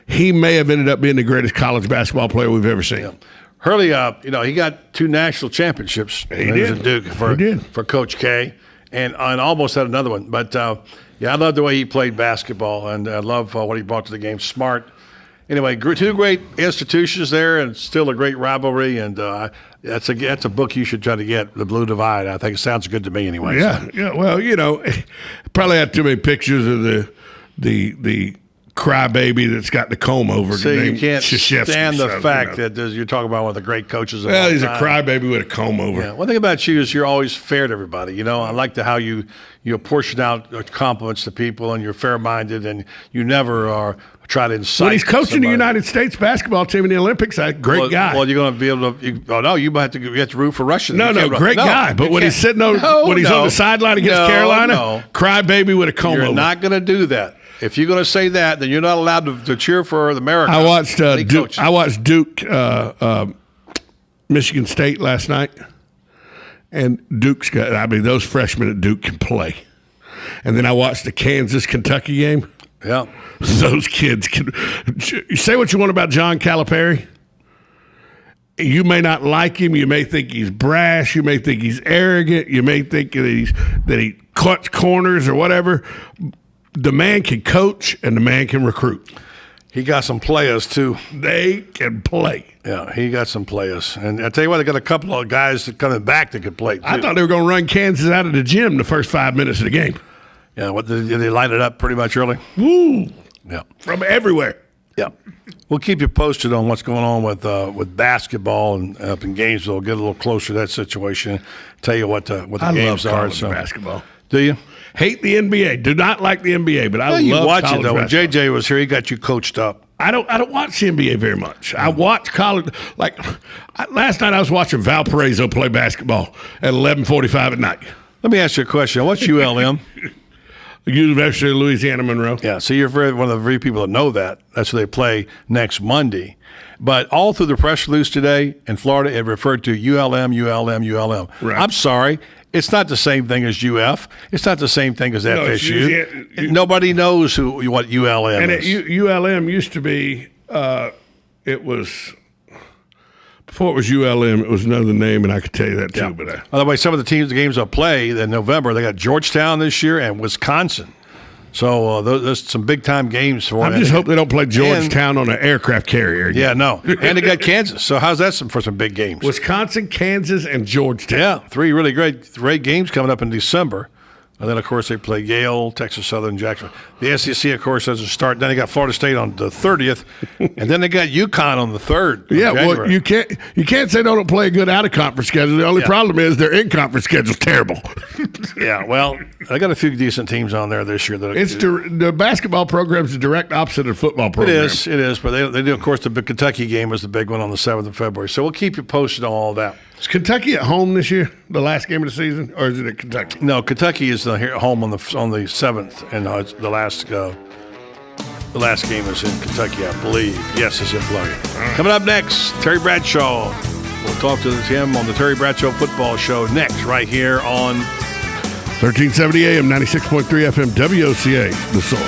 he may have ended up being the greatest college basketball player we've ever seen. Yeah. Hurley, he got 2 national championships. He did. At Duke for Coach K, and almost had another one. But I love the way he played basketball, and I love what he brought to the game. Smart. Anyway, 2 great institutions there, and still a great rivalry. And that's a book you should try to get, The Blue Divide. I think it sounds good to me anyway. Yeah, yeah. Well, probably had too many pictures of the crybaby that's got the comb over. So you can't Krzyzewski, stand the fact that you're talking about one of the great coaches. Well, he's a crybaby with a comb over. Yeah. One thing about you is you're always fair to everybody. I like how you apportion out compliments to people, and you're fair-minded, and you never try to incite. When he's coaching somebody. the United States basketball team in the Olympics, great guy. Well, you're going to be able to. You might have to root for Russia. Great guy. But when he's sitting on the sideline against Carolina, crybaby with a comb over. You're not going to do that. If you're going to say that, then you're not allowed to cheer for America. I watched Duke, Michigan State last night, and those freshmen at Duke can play. And then I watched the Kansas-Kentucky game. Yeah. Those kids can. You say what you want about John Calipari. You may not like him. You may think he's brash. You may think he's arrogant. You may think that he cuts corners or whatever. The man can coach and the man can recruit. He got some players, too. They can play. Yeah, he got some players. And I tell you what, they got a couple of guys coming back that could play, too. I thought they were going to run Kansas out of the gym the first 5 minutes of the game. Yeah, did they light it up pretty much early? Woo! Yeah. From everywhere. Yeah. We'll keep you posted on what's going on with basketball and up in Gainesville. Get a little closer to that situation. Tell you what the games are. Basketball. Do you? Hate the NBA. Do not like the NBA, but I love you watch college it, though. When basketball. JJ was here, he got you coached up. I don't watch the NBA very much. I watch college. Like last night, I was watching Valparaiso play basketball at 11:45 at night. Let me ask you a question. What's ULM? University of Louisiana Monroe. Yeah, so you're one of the very people that know that. That's who they play next Monday. But all through the press release today in Florida, it referred to ULM. Right. I'm sorry. It's not the same thing as UF. It's not the same thing as FSU. Nobody knows what ULM is. ULM used to be, it was, before it was ULM, it was another name, and I could tell you that too. Yeah. But by the way, some of the games they'll play in November, they got Georgetown this year and Wisconsin. So there's some big-time games for them. I just hope they don't play Georgetown on an aircraft carrier again. Yeah, no. And they got Kansas. So how's that for some big games? Wisconsin, Kansas, and Georgetown. Yeah, 3 really great games coming up in December. And then, of course, they play Yale, Texas Southern, Jacksonville. The SEC, of course, doesn't start. Then they got Florida State on the 30th, and then they got UConn on the 3rd. Yeah, well, you can't say they don't play a good out-of-conference schedule. The only problem is their in-conference schedule's terrible. Yeah, well, I got a few decent teams on there this year. The basketball program's the direct opposite of the football program. It is. But they do, of course, the Kentucky game was the big one on the 7th of February. So we'll keep you posted on all that. Is Kentucky at home this year, the last game of the season, or is it at Kentucky? No, Kentucky is here at home on the 7th, and the last game is in Kentucky, I believe. Yes, it's in Florida. Right. Coming up next, Terry Bradshaw. We'll talk to him on the Terry Bradshaw Football Show next, right here on 1370 AM, 96.3 FM, WOCA, The Source.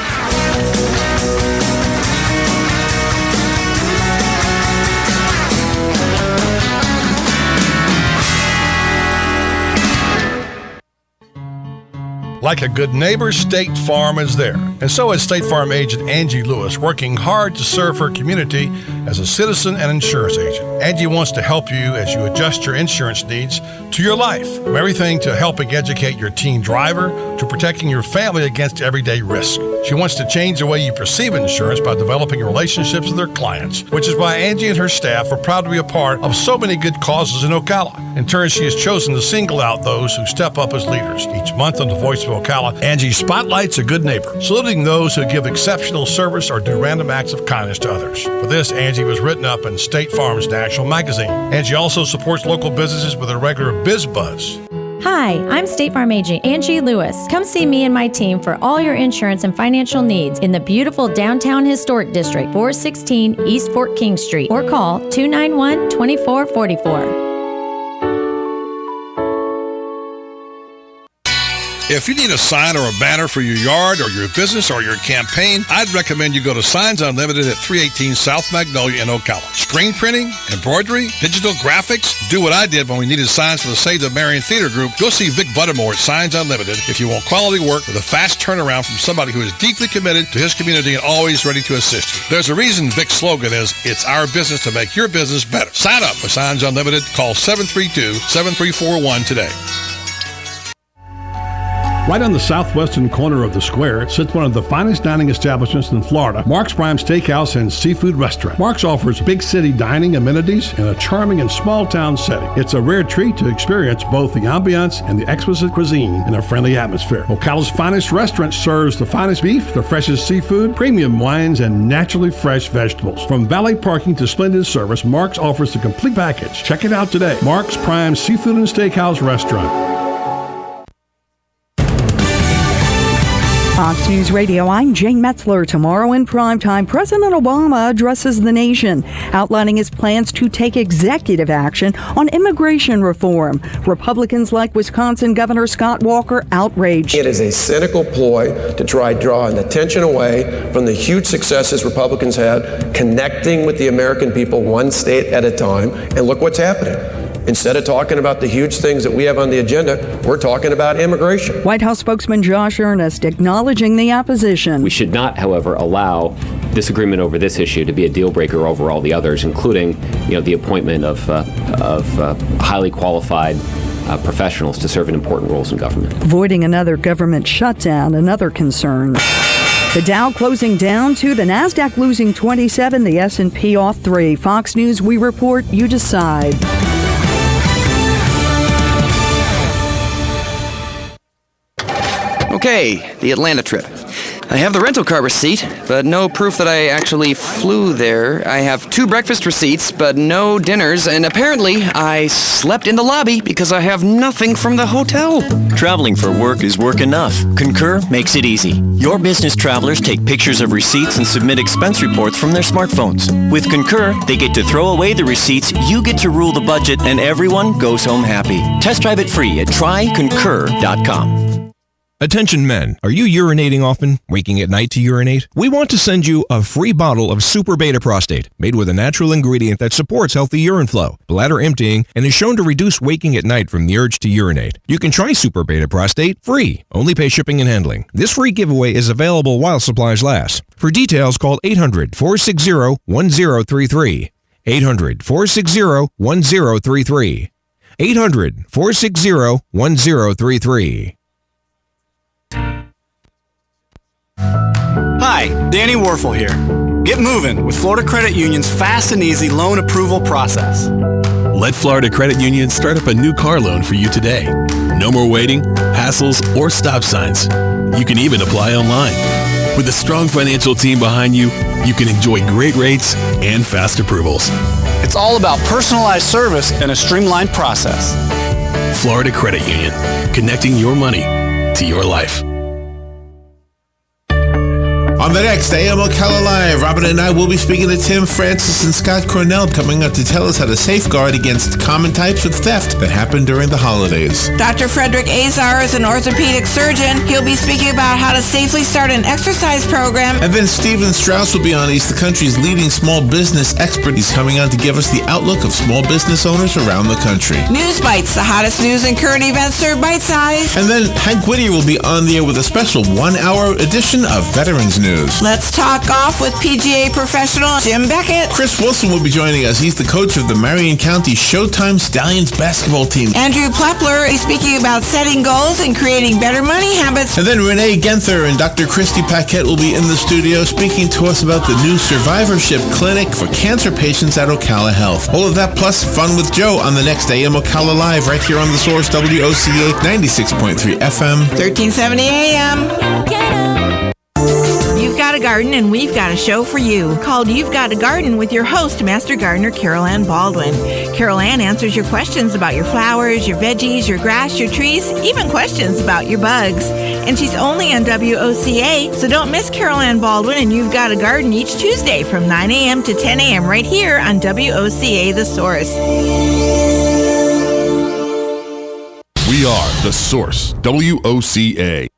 Like a good neighbor, State Farm is there. And so is State Farm agent Angie Lewis, working hard to serve her community as a citizen and insurance agent. Angie wants to help you as you adjust your insurance needs to your life. From everything to helping educate your teen driver to protecting your family against everyday risk. She wants to change the way you perceive insurance by developing relationships with her clients, which is why Angie and her staff are proud to be a part of so many good causes in Ocala. In turn, she has chosen to single out those who step up as leaders. Each month on the Voice of Ocala, Angie spotlights a good neighbor, saluting those who give exceptional service or do random acts of kindness to others. For this, Angie was written up in State Farm's National Magazine. Angie also supports local businesses with a regular Biz Buzz. Hi, I'm State Farm agent Angie Lewis. Come see me and my team for all your insurance and financial needs in the beautiful downtown historic district, 416 East Fort King Street, or call 291-2444. If you need a sign or a banner for your yard or your business or your campaign, I'd recommend you go to Signs Unlimited at 318 South Magnolia in Ocala. Screen printing, embroidery, digital graphics. Do what I did when we needed signs for the Save the Marion Theater Group. Go see Vic Buttermore at Signs Unlimited if you want quality work with a fast turnaround from somebody who is deeply committed to his community and always ready to assist you. There's a reason Vic's slogan is, it's our business to make your business better. Sign up with Signs Unlimited. Call 732-7341 today. Right on the southwestern corner of the square sits one of the finest dining establishments in Florida, Mark's Prime Steakhouse and Seafood Restaurant. Mark's offers big city dining amenities in a charming and small town setting. It's a rare treat to experience both the ambiance and the exquisite cuisine in a friendly atmosphere. Ocala's finest restaurant serves the finest beef, the freshest seafood, premium wines, and naturally fresh vegetables. From valet parking to splendid service, Mark's offers the complete package. Check it out today. Mark's Prime Seafood and Steakhouse Restaurant. Fox News Radio, I'm Jane Metzler. Tomorrow in primetime, President Obama addresses the nation, outlining his plans to take executive action on immigration reform. Republicans like Wisconsin Governor Scott Walker outraged. It is a cynical ploy to try drawing attention away from the huge successes Republicans had connecting with the American people one state at a time. And look what's happening. Instead of talking about the huge things that we have on the agenda, we're talking about immigration. White House spokesman Josh Earnest acknowledging the opposition. We should not, however, allow disagreement over this issue to be a deal breaker over all the others, including, the appointment of highly qualified professionals to serve in important roles in government. Avoiding another government shutdown, another concern. The Dow closing down 2, the NASDAQ losing 27, the S&P off 3. Fox News, we report, you decide. Okay, the Atlanta trip. I have the rental car receipt, but no proof that I actually flew there. I have 2 breakfast receipts, but no dinners, and apparently I slept in the lobby because I have nothing from the hotel. Traveling for work is work enough. Concur makes it easy. Your business travelers take pictures of receipts and submit expense reports from their smartphones. With Concur, they get to throw away the receipts, you get to rule the budget, and everyone goes home happy. Test drive it free at tryconcur.com. Attention men, are you urinating often, waking at night to urinate? We want to send you a free bottle of Super Beta Prostate, made with a natural ingredient that supports healthy urine flow, bladder emptying, and is shown to reduce waking at night from the urge to urinate. You can try Super Beta Prostate free. Only pay shipping and handling. This free giveaway is available while supplies last. For details, call 800-460-1033. 800-460-1033. 800-460-1033. Hi, Danny Warfel here. Get moving with Florida Credit Union's fast and easy loan approval process. Let Florida Credit Union start up a new car loan for you today. No more waiting, hassles, or stop signs. You can even apply online. With a strong financial team behind you, you can enjoy great rates and fast approvals. It's all about personalized service and a streamlined process. Florida Credit Union, connecting your money to your life. On the next AM Ocala Live, Robin and I will be speaking to Tim Francis and Scott Cornell, coming up to tell us how to safeguard against common types of theft that happen during the holidays. Dr. Frederick Azar is an orthopedic surgeon. He'll be speaking about how to safely start an exercise program. And then Stephen Strauss will be on. He's the country's leading small business expert. He's coming on to give us the outlook of small business owners around the country. News Bites, the hottest news and current events served bite-sized. And then Hank Whittier will be on the air with a special 1-hour edition of Veterans News. Let's talk golf with PGA professional Jim Beckett. Chris Wilson will be joining us. He's the coach of the Marion County Showtime Stallions basketball team. Andrew Plepler is speaking about setting goals and creating better money habits. And then Renee Genther and Dr. Christy Paquette will be in the studio speaking to us about the new survivorship clinic for cancer patients at Ocala Health. All of that plus Fun with Joe on the next AM Ocala Live right here on the Source WOCA 96.3 FM. 1370 AM. You've got a garden and we've got a show for you called You've Got a Garden with your host, Master Gardener Carol Ann Baldwin. Carol Ann answers your questions about your flowers, your veggies, your grass, your trees, even questions about your bugs. And she's only on WOCA, so don't miss Carol Ann Baldwin and You've Got a Garden each Tuesday from 9 a.m. to 10 a.m. right here on WOCA The Source. We are The Source, WOCA.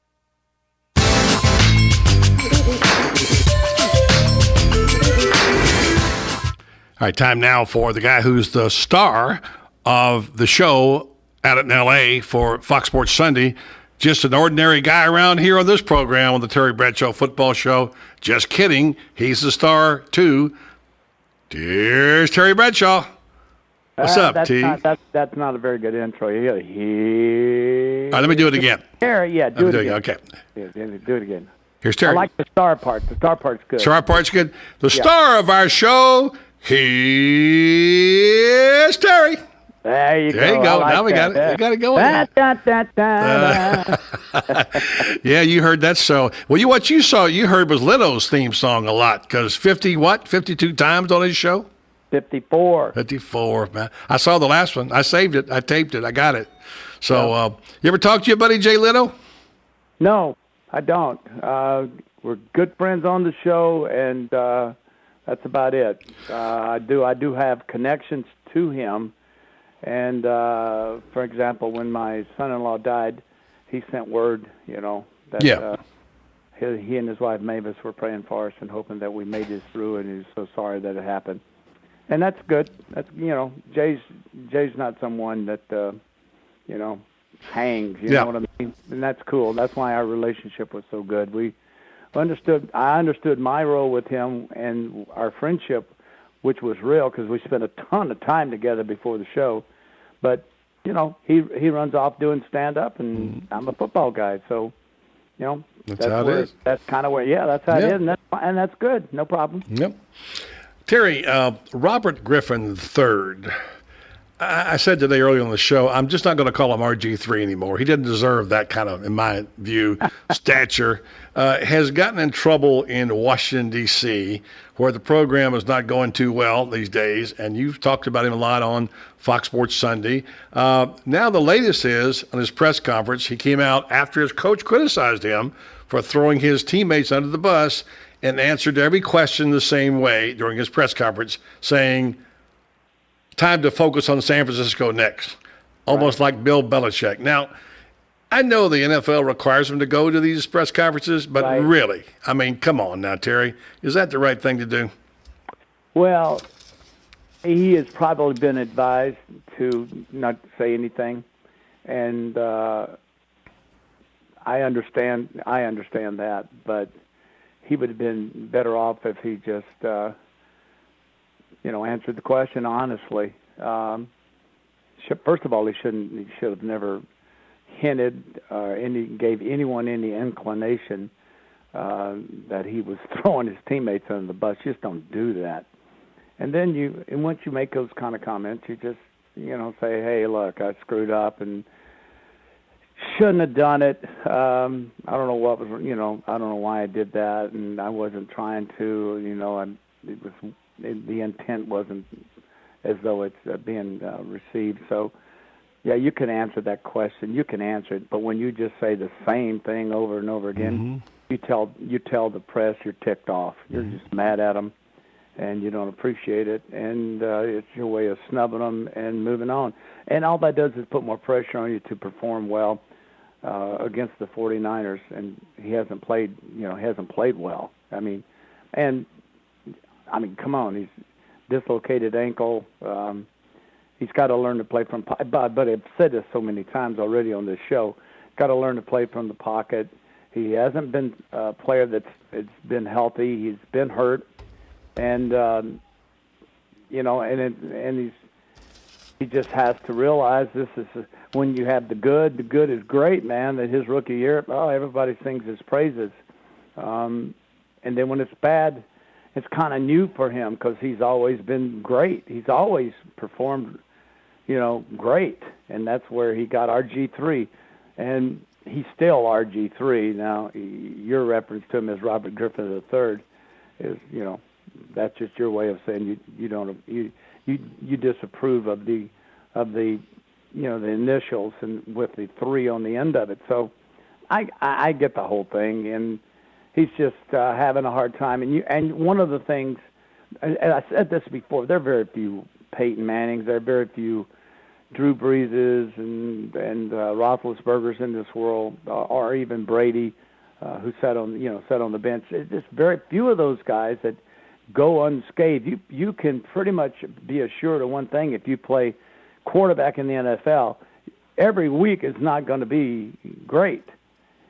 All right, time now for the guy who's the star of the show out in L.A. for Fox Sports Sunday. Just an ordinary guy around here on this program on the Terry Bradshaw Football Show. Just kidding. He's the star, too. Here's Terry Bradshaw. What's up, T? That's not a very good intro. All right, let me do it again. Terry, yeah, do it again. Okay. Yeah, do it again. Here's Terry. I like the star part. The star part's good. Star part's good. The star of our show, here's Terry. There you go. There you go. Like now we got it. We got it going. Yeah, you heard that. So, well, what you heard was Leno's theme song a lot because 52 times on his show? 54. 54, man. I saw the last one. I saved it. I taped it. I got it. So, you ever talk to your buddy Jay Leno? No, I don't. We're good friends on the show, and that's about it. I do have connections to him. And, for example, when my son-in-law died, he sent word, that he and his wife Mavis were praying for us and hoping that we made this through, and he was so sorry that it happened. And that's good. That's Jay's not someone that hangs. You know what I mean? And that's cool. That's why our relationship was so good. I understood my role with him and our friendship, which was real because we spent a ton of time together before the show. But he runs off doing stand up, and I'm a football guy, so that's how it is. That's kind of where that's how it is, and that's good. No problem. Yep. Terry, Robert Griffin III, I said today earlier on the show, I'm just not going to call him RG3 anymore. He didn't deserve that kind of, in my view, stature. Has gotten in trouble in Washington, D.C., where the program is not going too well these days, and you've talked about him a lot on Fox Sports Sunday. Now the latest is, on his press conference, he came out after his coach criticized him for throwing his teammates under the bus and answered every question the same way during his press conference, saying, time to focus on San Francisco next, almost like Bill Belichick. Now, I know the NFL requires him to go to these press conferences, but really, I mean, come on now, Terry. Is that the right thing to do? Well, he has probably been advised to not say anything, and I understand that, but he would have been better off if he just answered the question honestly. First of all, he should have never hinted gave anyone any inclination that he was throwing his teammates under the bus. Just don't do that. And then once you make those kind of comments, you just say, hey, look, I screwed up and shouldn't have done it. I don't know what was, I don't know why I did that, and I wasn't trying to. The intent wasn't as though it's being received. So, yeah, you can answer that question. You can answer it, but when you just say the same thing over and over again, you tell the press you're ticked off. You're just mad at them, and you don't appreciate it, and it's your way of snubbing them and moving on. And all that does is put more pressure on you to perform well against the 49ers, and he hasn't played well. I mean, come on, he's dislocated ankle. He's got to learn to play from. But I've said this so many times already on this show. Got to learn to play from the pocket. He hasn't been a player that's been healthy. He's been hurt, and he just has to realize this is when you have the good. The good is great, man. That his rookie year, everybody sings his praises, and then when it's bad, it's kind of new for him because he's always been great. He's always performed, great, and that's where he got RG3, and he's still RG3. Now, your reference to him as Robert Griffin III is, that's just your way of saying you disapprove of the the initials and with the 3 on the end of it. So I get the whole thing, and he's just having a hard time. And one of the things, and I said this before, there are very few Peyton Mannings, there are very few Drew Breeses and Roethlisbergers in this world, or even Brady, who sat on the bench. It's just very few of those guys that go unscathed. You can pretty much be assured of one thing: if you play quarterback in the NFL, every week is not going to be great.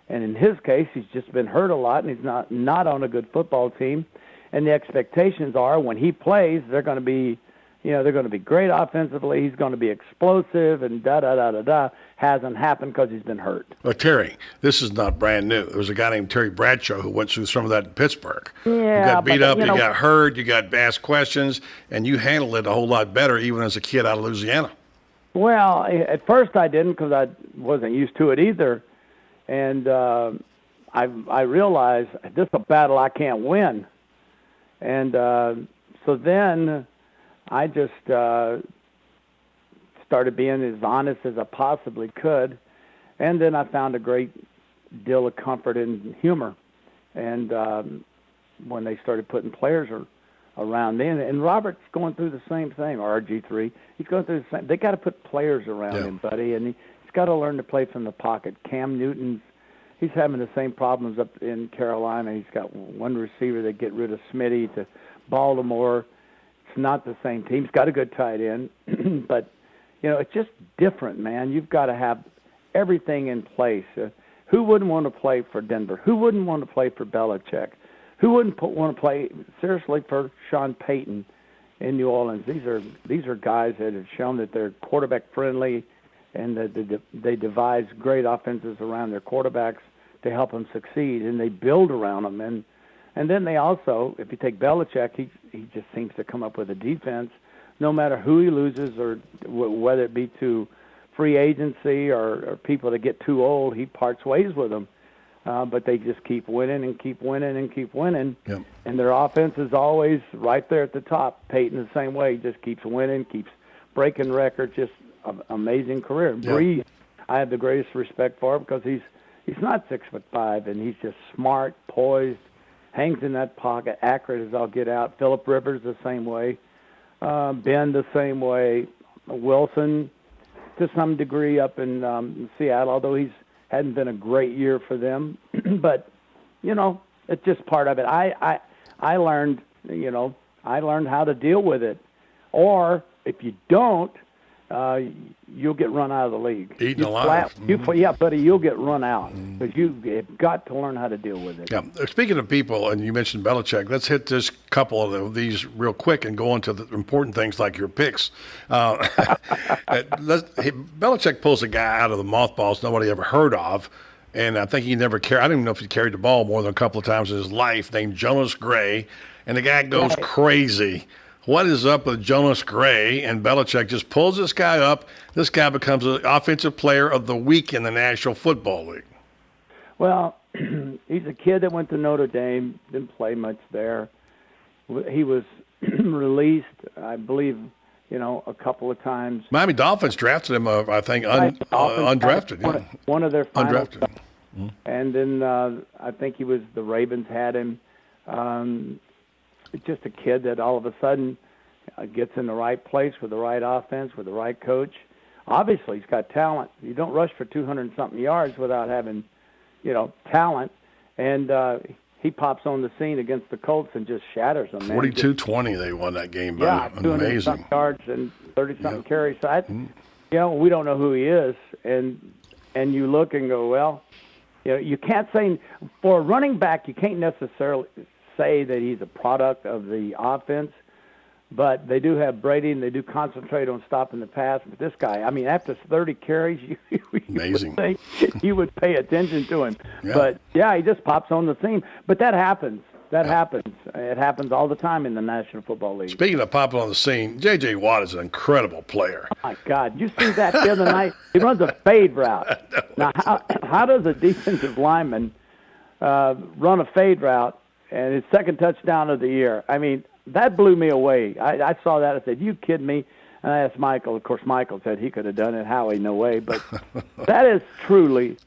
And in his case, he's just been hurt a lot, and he's not on a good football team. And the expectations are when he plays, they're going to be, they're going to be great offensively. He's going to be explosive, and da-da-da-da-da. Hasn't happened because he's been hurt. Well, Terry, this is not brand new. There was a guy named Terry Bradshaw who went through some of that in Pittsburgh. Yeah, you got beat up, you got hurt, you got asked questions, and you handled it a whole lot better even as a kid out of Louisiana. Well, at first I didn't because I wasn't used to it either. And I realized this is a battle I can't win. And so then I just started being as honest as I possibly could. And then I found a great deal of comfort in humor. And when they started putting players around then, and Robert's going through the same thing, or RG3, he's going through the same. They got to put players around him, buddy, and he's got to learn to play from the pocket. Cam Newton's, he's having the same problems up in Carolina. He's got one receiver that get rid of Smitty to Baltimore. It's not the same team. He's got a good tight end, but it's just different, man. You've got to have everything in place. Who wouldn't want to play for Denver? Who wouldn't want to play for Belichick? Who wouldn't want to play seriously for Sean Payton in New Orleans? These are guys that have shown that they're quarterback friendly, and that they devise great offenses around their quarterbacks to help them succeed, and they build around them. And then they also, if you take Belichick, he just seems to come up with a defense no matter who he loses or whether it be to free agency or people that get too old, he parts ways with them. But they just keep winning and keep winning and keep winning. Yep. And their offense is always right there at the top. Peyton the same way, just keeps winning, keeps breaking records, just an amazing career. Yep. Bree, I have the greatest respect for him because he's not 6'5", and he's just smart, poised, hangs in that pocket, accurate as I'll get out. Phillip Rivers the same way. Ben the same way. Wilson to some degree up in Seattle, although he's hadn't been a great year for them. But, it's just part of it. I learned, I learned how to deal with it. Or if you don't, you'll get run out of the league. Eaten alive. Yeah, buddy, you'll get run out because you've got to learn how to deal with it. Yeah. Speaking of people, and you mentioned Belichick, let's hit this couple of these real quick and go on to the important things like your picks. Belichick pulls a guy out of the mothballs nobody ever heard of, and I think he never carried. I don't even know if he carried the ball more than a couple of times in his life. Named Jonas Gray, and the guy goes crazy. What is up with Jonas Gray? And Belichick just pulls this guy up. This guy becomes an offensive player of the week in the National Football League. Well, he's a kid that went to Notre Dame, didn't play much there. He was released, I believe, a couple of times. Miami Dolphins drafted him, I think, undrafted. Yeah. One of their finals. Undrafted. And then I think the Ravens had him. It's just a kid that all of a sudden gets in the right place with the right offense, with the right coach. Obviously, he's got talent. You don't rush for 200-something yards without having, talent. And he pops on the scene against the Colts and just shatters them. 42-20 they won that game. Yeah, amazing. 200-something yards and 30-something carries. So we don't know who he is. And you look and go, well, you can't say – for a running back, you can't necessarily – say that he's a product of the offense, but they do have Brady and they do concentrate on stopping the pass. But this guy, after 30 carries, you would pay attention to him. Yeah. But he just pops on the scene. But that happens. It happens all the time in the National Football League. Speaking of popping on the scene, J.J. Watt is an incredible player. Oh my God, you see that the other night? He runs a fade route. Now, how does a defensive lineman run a fade route? And his second touchdown of the year. That blew me away. I saw that. I said, you kidding me? And I asked Michael. Of course, Michael said he could have done it. Howie, no way. But that is truly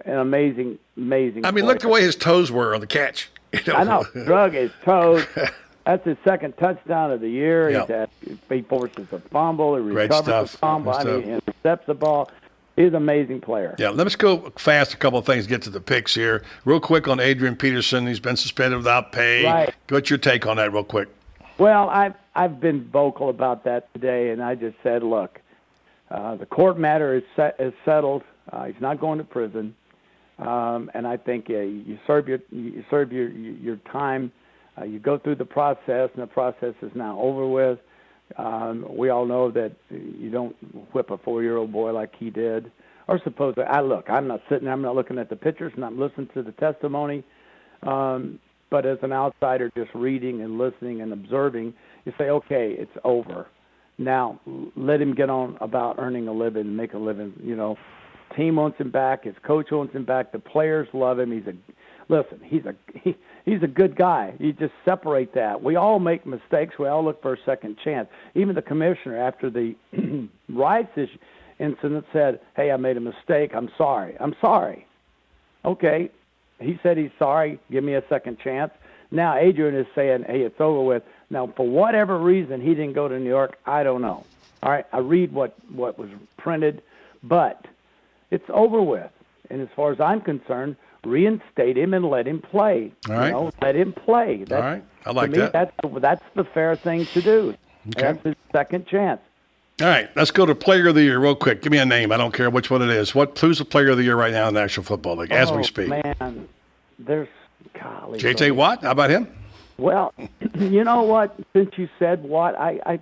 an amazing play. Look the way his toes were on the catch. I know. Drug his toes. That's his second touchdown of the year. Yep. He forces a fumble. He Great recovers stuff. the fumble. He intercepts the ball. He's an amazing player. Yeah, let's go fast. A couple of things, get to the picks here. Real quick on Adrian Peterson. He's been suspended without pay. Right. What's your take on that real quick? Well, I've been vocal about that today, and I just said, look, the court matter is settled. He's not going to prison, and I think you serve your time. You go through the process, and the process is now over with. We all know that you don't whip a 4-year-old boy like he did. Or suppose I'm not sitting there, I'm not looking at the pictures, and I'm listening to the testimony. But as an outsider just reading and listening and observing, you say, okay, it's over. Now, let him get on about earning a living, make a living. Team wants him back. His coach wants him back. The players love him. He's a good guy. You just separate that. We all make mistakes. We all look for a second chance. Even the commissioner, after the riots incident, said, hey, I made a mistake. I'm sorry. Okay. He said he's sorry. Give me a second chance. Now Adrian is saying, hey, it's over with. Now, for whatever reason he didn't go to New York, I don't know. All right, I read what was printed, but it's over with. And as far as I'm concerned, reinstate him and let him play. All right. Let him play. All right. I like to me, that. That's the fair thing to do. Okay. That's his second chance. All right. Let's go to Player of the Year real quick. Give me a name. I don't care which one it is. Who's the Player of the Year right now in the National Football League as we speak? Man, there's golly. J.J. Watt? How about him? Well, you know what? Since you said Watt, I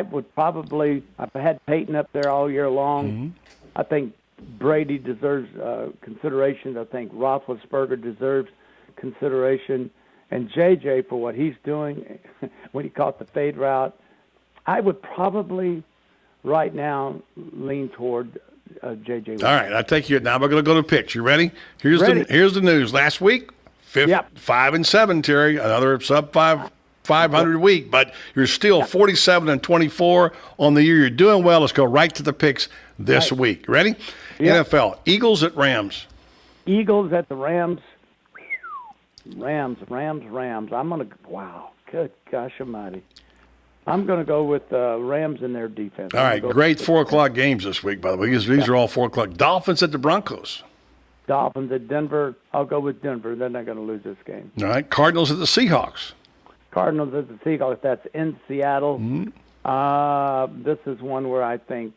would probably. I've had Peyton up there all year long. Mm-hmm. I think Brady deserves consideration. I think Roethlisberger deserves consideration. And J.J. for what he's doing when he caught the fade route, I would probably right now lean toward J.J. All right, I take you. Now we're going to go to picks. You ready? Here's Ready. Here's the news. Last week, 5-7, Terry. Another sub 500 week, but you're still 47-24 on the year. You're doing well. Let's go right to the picks this week. Ready? Yep. NFL. Eagles at Rams. Eagles at the Rams. Rams. I'm going to, wow, good gosh almighty. I'm going to go with Rams in their defense. All right, great 4 o'clock games this week, by the way. These are all 4 o'clock. Dolphins at the Broncos. Dolphins at Denver. I'll go with Denver. They're not going to lose this game. All right, Cardinals at the Seahawks. Cardinals at the Seahawks. That's in Seattle. This is one where I think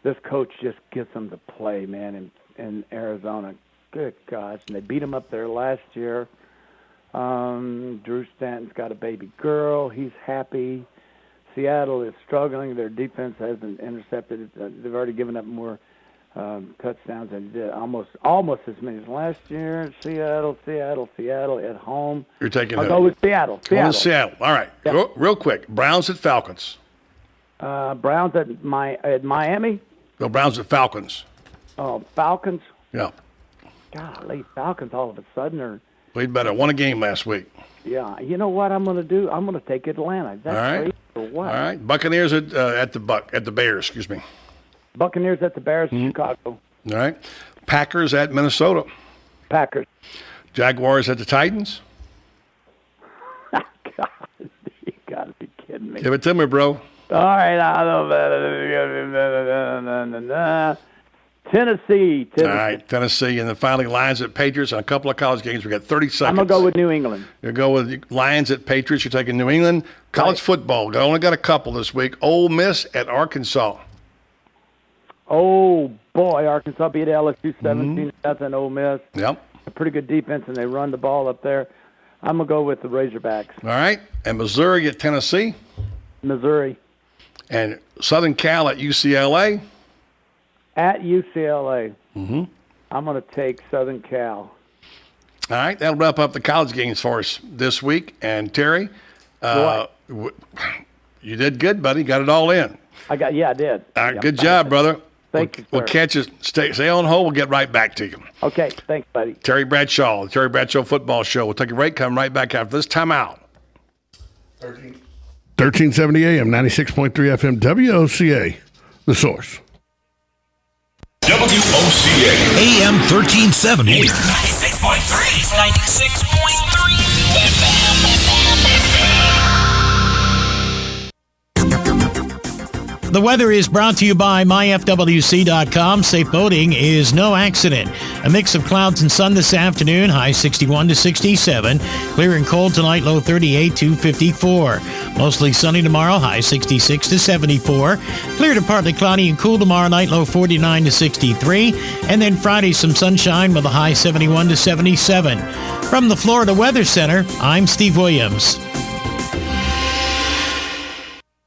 this coach just gets them to play, man, in Arizona. Good gosh. And they beat him up there last year. Drew Stanton's got a baby girl. He's happy. Seattle is struggling. Their defense hasn't intercepted. They've already given up more touchdowns than they did. Almost as many as last year. Seattle at home. You're taking I'll go with Seattle. Seattle. All right. Yeah. Real quick. Browns at Falcons. Browns at Miami. No, Browns at Falcons. Oh, Falcons. Yeah. Golly, Falcons all of a sudden are. Played better. Won a game last week. Yeah. You know what I'm going to do? I'm going to take Atlanta. That's All right. crazy for what? All right. Buccaneers at the Bears. Excuse me. Buccaneers at the Bears, Chicago. All right. Packers at Minnesota. Packers. Jaguars at the Titans. God, you got to be kidding me. Give it to me, bro. All right. Tennessee. All right, Tennessee. And then finally, Lions at Patriots. On a couple of college games, we got 30 seconds. I'm going to go with New England. You go with Lions at Patriots. You're taking New England. College football. Only got a couple this week. Ole Miss at Arkansas. Oh, boy. Arkansas beat LSU 17-0. Ole Miss. Yep. A pretty good defense, and they run the ball up there. I'm going to go with the Razorbacks. All right. And Missouri at Tennessee. Missouri. And Southern Cal at UCLA. At UCLA. I'm going to take Southern Cal. All right, that'll wrap up the college games for us this week. And Terry, you did good, buddy. Got it all in. I did. All right, good job, brother. Thank you, sir. We'll catch you. Stay on hold. We'll get right back to you. Okay, thanks, buddy. Terry Bradshaw, the Terry Bradshaw Football Show. We'll take a break. Come right back after this timeout. 1370 AM, 96.3 FM, WOCA, The Source. WOCA. AM 1370. 96.3. 96.3 The weather is brought to you by myfwc.com. Safe boating is no accident. A mix of clouds and sun this afternoon, high 61 to 67. Clear and cold tonight, low 38 to 54. Mostly sunny tomorrow, high 66 to 74. Clear to partly cloudy and cool tomorrow night, low 49 to 63. And then Friday, some sunshine with a high 71 to 77. From the Florida Weather Center, I'm Steve Williams.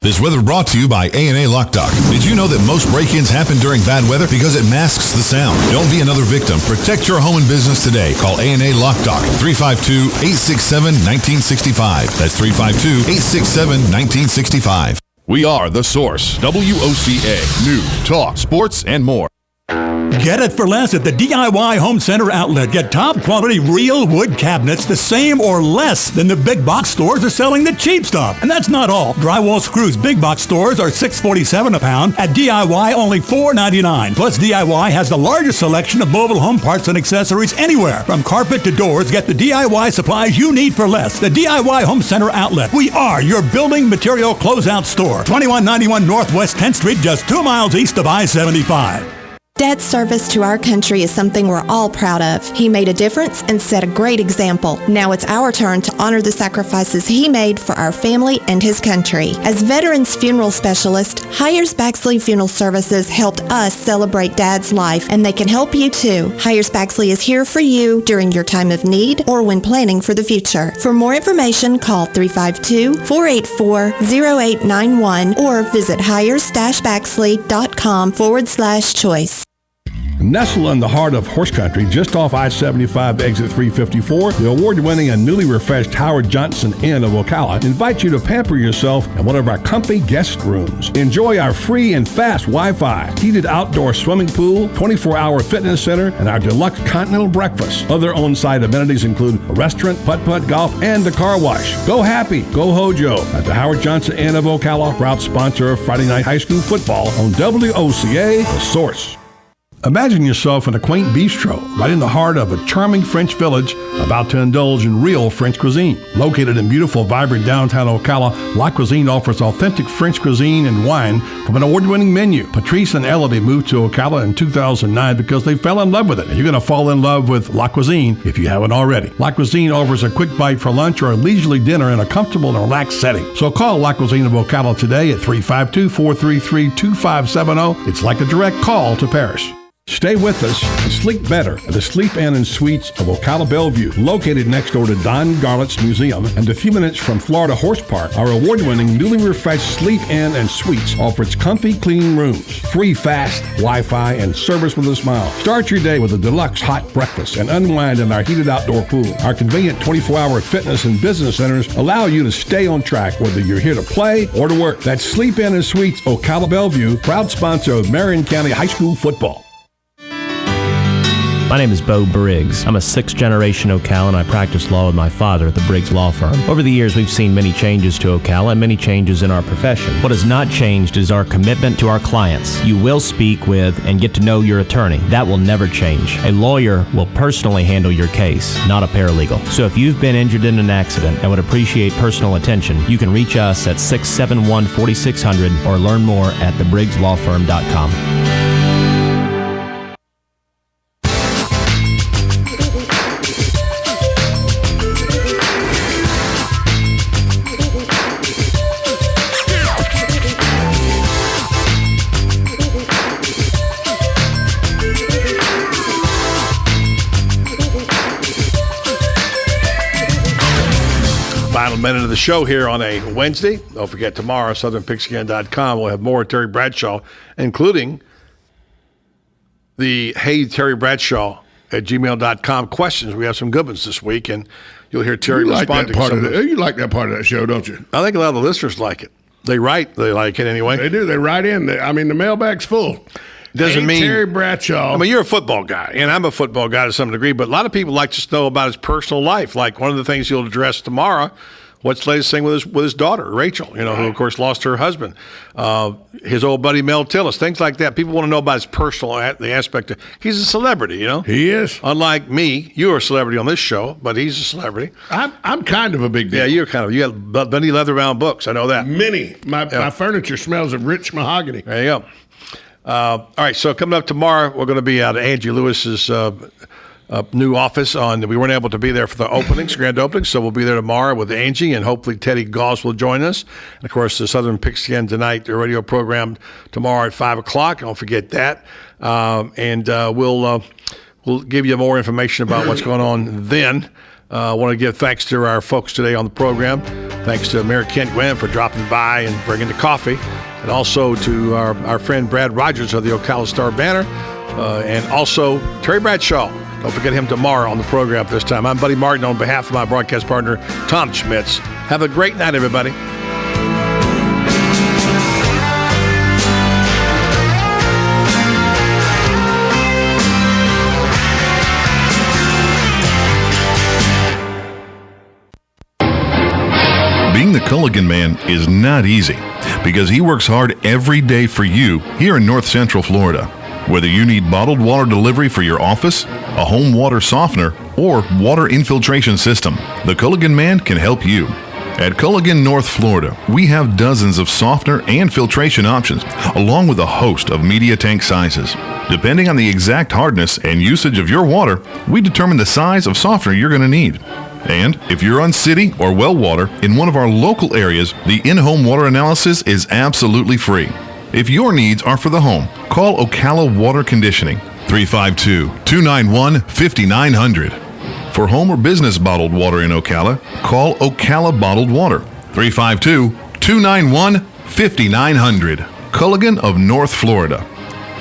This weather brought to you by A&A Lock Dock. Did you know that most break-ins happen during bad weather because it masks the sound? Don't be another victim. Protect your home and business today. Call A&A Lock Dock, 352-867-1965. That's 352-867-1965. We are The Source, WOCA, News, Talk, Sports, and more. Get it for less at the DIY Home Center outlet. Get top quality real wood cabinets the same or less than the big box stores are selling the cheap stuff. And that's not all. Drywall screws big box stores are $6.47 a pound. At DIY only $4.99. Plus DIY has the largest selection of mobile home parts and accessories anywhere. From carpet to doors, get the DIY supplies you need for less. The DIY Home Center outlet. We are your building material closeout store. 2191 Northwest 10th Street, just 2 miles east of I-75. Dad's service to our country is something we're all proud of. He made a difference and set a great example. Now it's our turn to honor the sacrifices he made for our family and his country. As Veterans Funeral Specialist, Hires Baxley Funeral Services helped us celebrate Dad's life, and they can help you too. Hires Baxley is here for you during your time of need or when planning for the future. For more information, call 352-484-0891 or visit hires-baxley.com/choice. Nestled in the heart of horse country, just off I-75 exit 354, the award-winning and newly refreshed Howard Johnson Inn of Ocala invites you to pamper yourself in one of our comfy guest rooms. Enjoy our free and fast Wi-Fi, heated outdoor swimming pool, 24-hour fitness center, and our deluxe continental breakfast. Other on-site amenities include a restaurant, putt-putt golf, and a car wash. Go happy, go Hojo at the Howard Johnson Inn of Ocala, proud sponsor of Friday Night High School football on WOCA, The Source. Imagine yourself in a quaint bistro right in the heart of a charming French village about to indulge in real French cuisine. Located in beautiful, vibrant downtown Ocala, La Cuisine offers authentic French cuisine and wine from an award-winning menu. Patrice and Elodie moved to Ocala in 2009 because they fell in love with it. And you're going to fall in love with La Cuisine if you haven't already. La Cuisine offers a quick bite for lunch or a leisurely dinner in a comfortable and relaxed setting. So call La Cuisine of Ocala today at 352-433-2570. It's like a direct call to Paris. Stay with us and sleep better at the Sleep Inn and Suites of Ocala Bellevue, located next door to Don Garlett's Museum and a few minutes from Florida Horse Park. Our award-winning, newly refreshed Sleep Inn and Suites offers comfy, clean rooms, free fast Wi-Fi, and service with a smile. Start your day with a deluxe hot breakfast and unwind in our heated outdoor pool. Our convenient 24-hour fitness and business centers allow you to stay on track whether you're here to play or to work. That's Sleep Inn and Suites Ocala Bellevue, proud sponsor of Marion County High School football. My name is Bo Briggs. I'm a sixth-generation Ocalan, and I practiced law with my father at the Briggs Law Firm. Over the years, we've seen many changes to Ocala and many changes in our profession. What has not changed is our commitment to our clients. You will speak with and get to know your attorney. That will never change. A lawyer will personally handle your case, not a paralegal. So if you've been injured in an accident and would appreciate personal attention, you can reach us at 671-4600 or learn more at thebriggslawfirm.com. Final minute of the show here on a Wednesday. Don't forget, tomorrow, southernpigskin.com, we'll have more Terry Bradshaw, including the Hey Terry Bradshaw at gmail.com questions. We have some good ones this week, and you'll hear Terry responding. You like that part of that show, don't you? I think a lot of the listeners like it. They like it anyway. They do. They write in. The mailbag's full. Doesn't mean Terry Bradshaw. I mean, you're a football guy, and I'm a football guy to some degree, but a lot of people like to know about his personal life. Like one of the things you'll address tomorrow, what's the latest thing with his daughter, Rachel, who, of course, lost her husband, his old buddy Mel Tillis, things like that. People want to know about his personal, the aspect of, he's a celebrity, He is. Unlike me, you're a celebrity on this show, but he's a celebrity. I'm kind of a big deal. Yeah, you got many leather-bound books, I know that. Many. My furniture smells of rich mahogany. There you go. All right, so coming up tomorrow, we're going to be out at Angie Lewis's new office. We weren't able to be there for the openings, grand openings, so we'll be there tomorrow with Angie, and hopefully Teddy Goss will join us. And, of course, the Southern Pigskin Tonight, the radio program tomorrow at 5 o'clock. Don't forget that. We'll give you more information about what's going on then. I want to give thanks to our folks today on the program. Thanks to Mayor Kent Gwynn for dropping by and bringing the coffee. And also to our friend Brad Rogers of the Ocala Star-Banner. And also Terry Bradshaw. Don't forget him tomorrow on the program this time. I'm Buddy Martin on behalf of my broadcast partner, Tom Schmitz. Have a great night, everybody. Being the Culligan Man is not easy because he works hard every day for you here in North Central Florida. Whether you need bottled water delivery for your office, a home water softener, or water infiltration system, the Culligan Man can help you. At Culligan, North Florida, we have dozens of softener and filtration options, along with a host of media tank sizes. Depending on the exact hardness and usage of your water, we determine the size of softener you're going to need. And if you're on city or well water in one of our local areas, the in-home water analysis is absolutely free. If your needs are for the home, call Ocala Water Conditioning, 352-291-5900. For home or business bottled water in Ocala, call Ocala Bottled Water, 352-291-5900. Culligan of North Florida.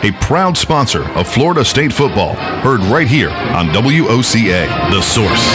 a proud sponsor of Florida State football. Heard right here on WOCA, The Source.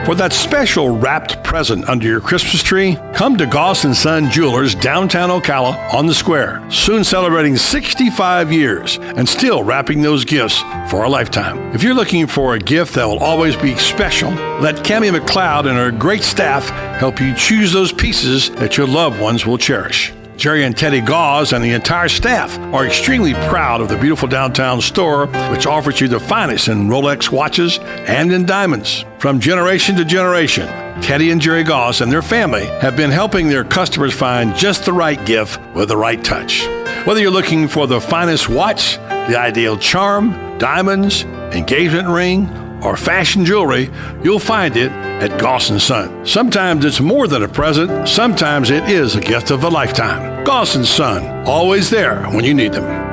For that special wrapped present under your Christmas tree, come to Goss & Son Jewelers, downtown Ocala on the square. Soon celebrating 65 years and still wrapping those gifts for a lifetime. If you're looking for a gift that will always be special, let Cammie McLeod and her great staff help you choose those pieces that your loved ones will cherish. Jerry and Teddy Gauze and the entire staff are extremely proud of the beautiful downtown store, which offers you the finest in Rolex watches and in diamonds. From generation to generation, Teddy and Jerry Gauze and their family have been helping their customers find just the right gift with the right touch. Whether you're looking for the finest watch, the ideal charm, diamonds, engagement ring, or fashion jewelry, you'll find it at Goss & Son. Sometimes it's more than a present, sometimes it is a gift of a lifetime. Goss & Son, always there when you need them.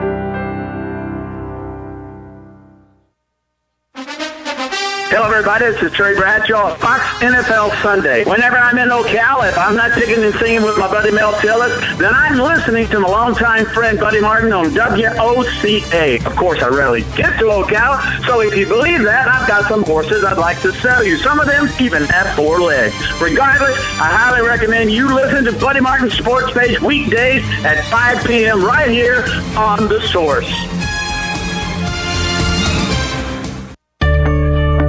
Hello, everybody. This is Terry Bradshaw of Fox NFL Sunday. Whenever I'm in Ocala, if I'm not picking and singing with my buddy Mel Tillis, then I'm listening to my longtime friend Buddy Martin on WOCA. Of course, I rarely get to Ocala, so if you believe that, I've got some horses I'd like to sell you. Some of them even have 4 legs. Regardless, I highly recommend you listen to Buddy Martin's Sports Page weekdays at 5 p.m. right here on The Source.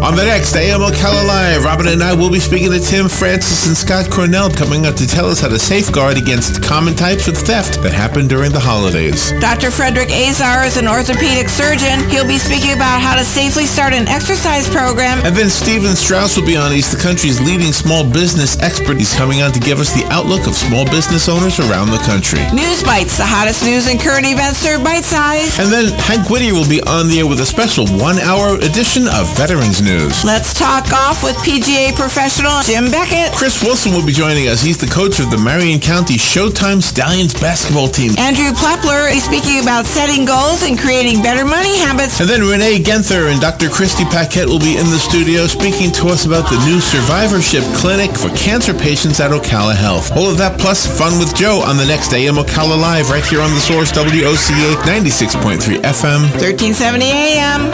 On the next AM Ocala Live, Robin and I will be speaking to Tim Francis and Scott Cornell, coming up to tell us how to safeguard against common types of theft that happen during the holidays. Dr. Frederick Azar is an orthopedic surgeon. He'll be speaking about how to safely start an exercise program. And then Steven Strauss will be on. He's the country's leading small business expert. He's coming on to give us the outlook of small business owners around the country. News Bites, the hottest news and current events served bite-sized. And then Hank Whittier will be on the air with a special 1-hour edition of Veterans News. Let's talk golf with PGA professional Jim Beckett. Chris Wilson will be joining us. He's the coach of the Marion County Showtime Stallions basketball team. Andrew Plepler is speaking about setting goals and creating better money habits. And then Renee Genther and Dr. Christy Paquette will be in the studio speaking to us about the new survivorship clinic for cancer patients at Ocala Health. All of that plus fun with Joe on the next AM Ocala Live right here on The Source, WOCA 96.3 FM. 1370 AM.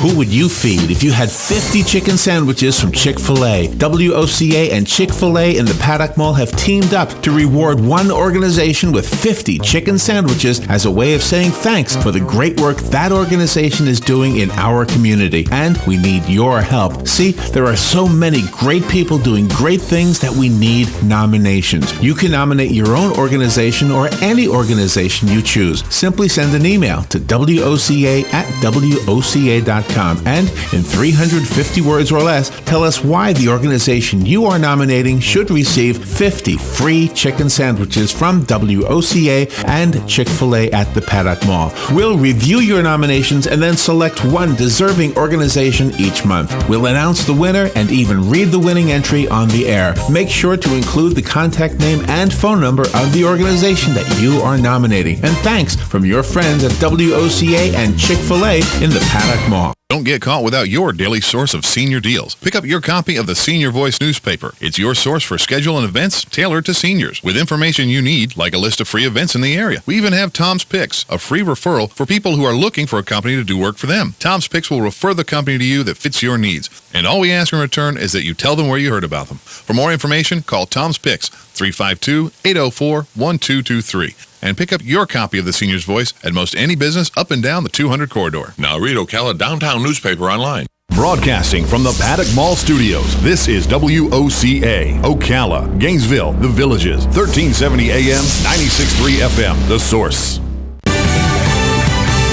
Who would you feed if you had 50 chicken sandwiches from Chick-fil-A? WOCA and Chick-fil-A in the Paddock Mall have teamed up to reward one organization with 50 chicken sandwiches as a way of saying thanks for the great work that organization is doing in our community. And we need your help. See, there are so many great people doing great things that we need nominations. You can nominate your own organization or any organization you choose. Simply send an email to WOCA@WOCA.com. And in 350 words or less, tell us why the organization you are nominating should receive 50 free chicken sandwiches from WOCA and Chick-fil-A at the Paddock Mall. We'll review your nominations and then select one deserving organization each month. We'll announce the winner and even read the winning entry on the air. Make sure to include the contact name and phone number of the organization that you are nominating. And thanks from your friends at WOCA and Chick-fil-A in the Paddock Mall. Don't get caught without your daily source of senior deals. Pick up your copy of the Senior Voice newspaper. It's your source for schedule and events tailored to seniors, with information you need, like a list of free events in the area. We even have Tom's Picks, a free referral for people who are looking for a company to do work for them. Tom's Picks will refer the company to you that fits your needs. And all we ask in return is that you tell them where you heard about them. For more information, call Tom's Picks, 352-804-1223. And pick up your copy of the Senior's Voice at most any business up and down the 200 corridor. Now read Ocala Downtown newspaper online. Broadcasting from the Paddock Mall Studios, this is WOCA, Ocala, Gainesville, The Villages, 1370 AM, 96.3 FM, The Source.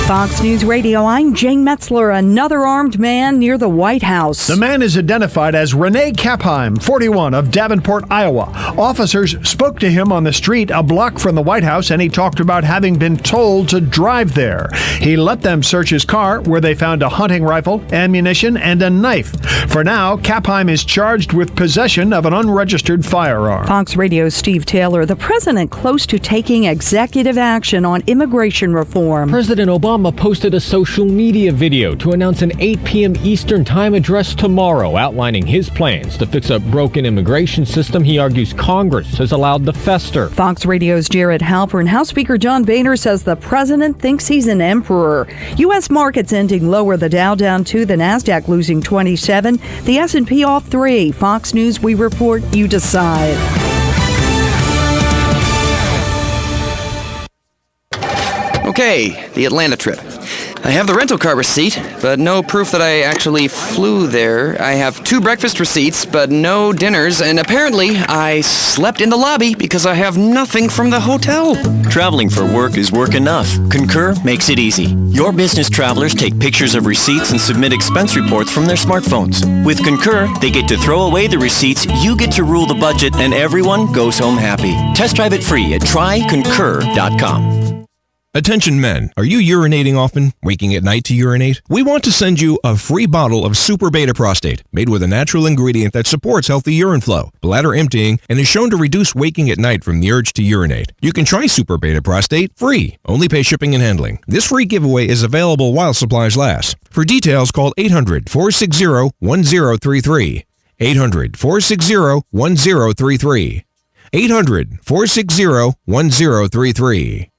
Fox News Radio, I'm Jane Metzler. Another armed man near the White House. The man is identified as Rene Kapheim, 41, of Davenport, Iowa. Officers spoke to him on the street a block from the White House, and he talked about having been told to drive there. He let them search his car, where they found a hunting rifle, ammunition, and a knife. For now, Kapheim is charged with possession of an unregistered firearm. Fox Radio's Steve Taylor, the president close to taking executive action on immigration reform. President Obama Obama posted a social media video to announce an 8 p.m. Eastern Time address tomorrow outlining his plans to fix a broken immigration system he argues Congress has allowed to fester. Fox Radio's Jared Halpern. House Speaker John Boehner says the president thinks he's an emperor. U.S. markets ending lower, the Dow down 2, the NASDAQ losing 27, the S&P off 3. Fox News, we report, you decide. Okay, the Atlanta trip. I have the rental car receipt, but no proof that I actually flew there. I have 2 breakfast receipts, but no dinners, and apparently I slept in the lobby because I have nothing from the hotel. Traveling for work is work enough. Concur makes it easy. Your business travelers take pictures of receipts and submit expense reports from their smartphones. With Concur, they get to throw away the receipts, you get to rule the budget, and everyone goes home happy. Test drive it free at tryconcur.com. Attention men, are you urinating often, waking at night to urinate? We want to send you a free bottle of Super Beta Prostate, made with a natural ingredient that supports healthy urine flow, bladder emptying, and is shown to reduce waking at night from the urge to urinate. You can try Super Beta Prostate free. Only pay shipping and handling. This free giveaway is available while supplies last. For details, call 800-460-1033. 800-460-1033. 800-460-1033.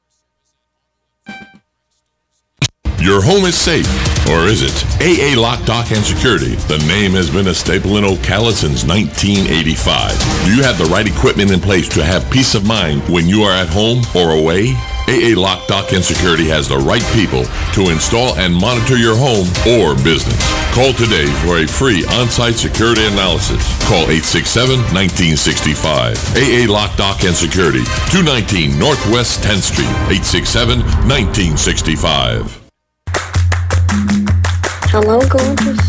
Your home is safe, or is it? AA Lock, Dock, and Security. The name has been a staple in Ocala since 1985. Do you have the right equipment in place to have peace of mind when you are at home or away? AA Lock, Dock, and Security has the right people to install and monitor your home or business. Call today for a free on-site security analysis. Call 867-1965. AA Lock, Dock, and Security, 219 Northwest 10th Street, 867-1965. Hello, gorgeous.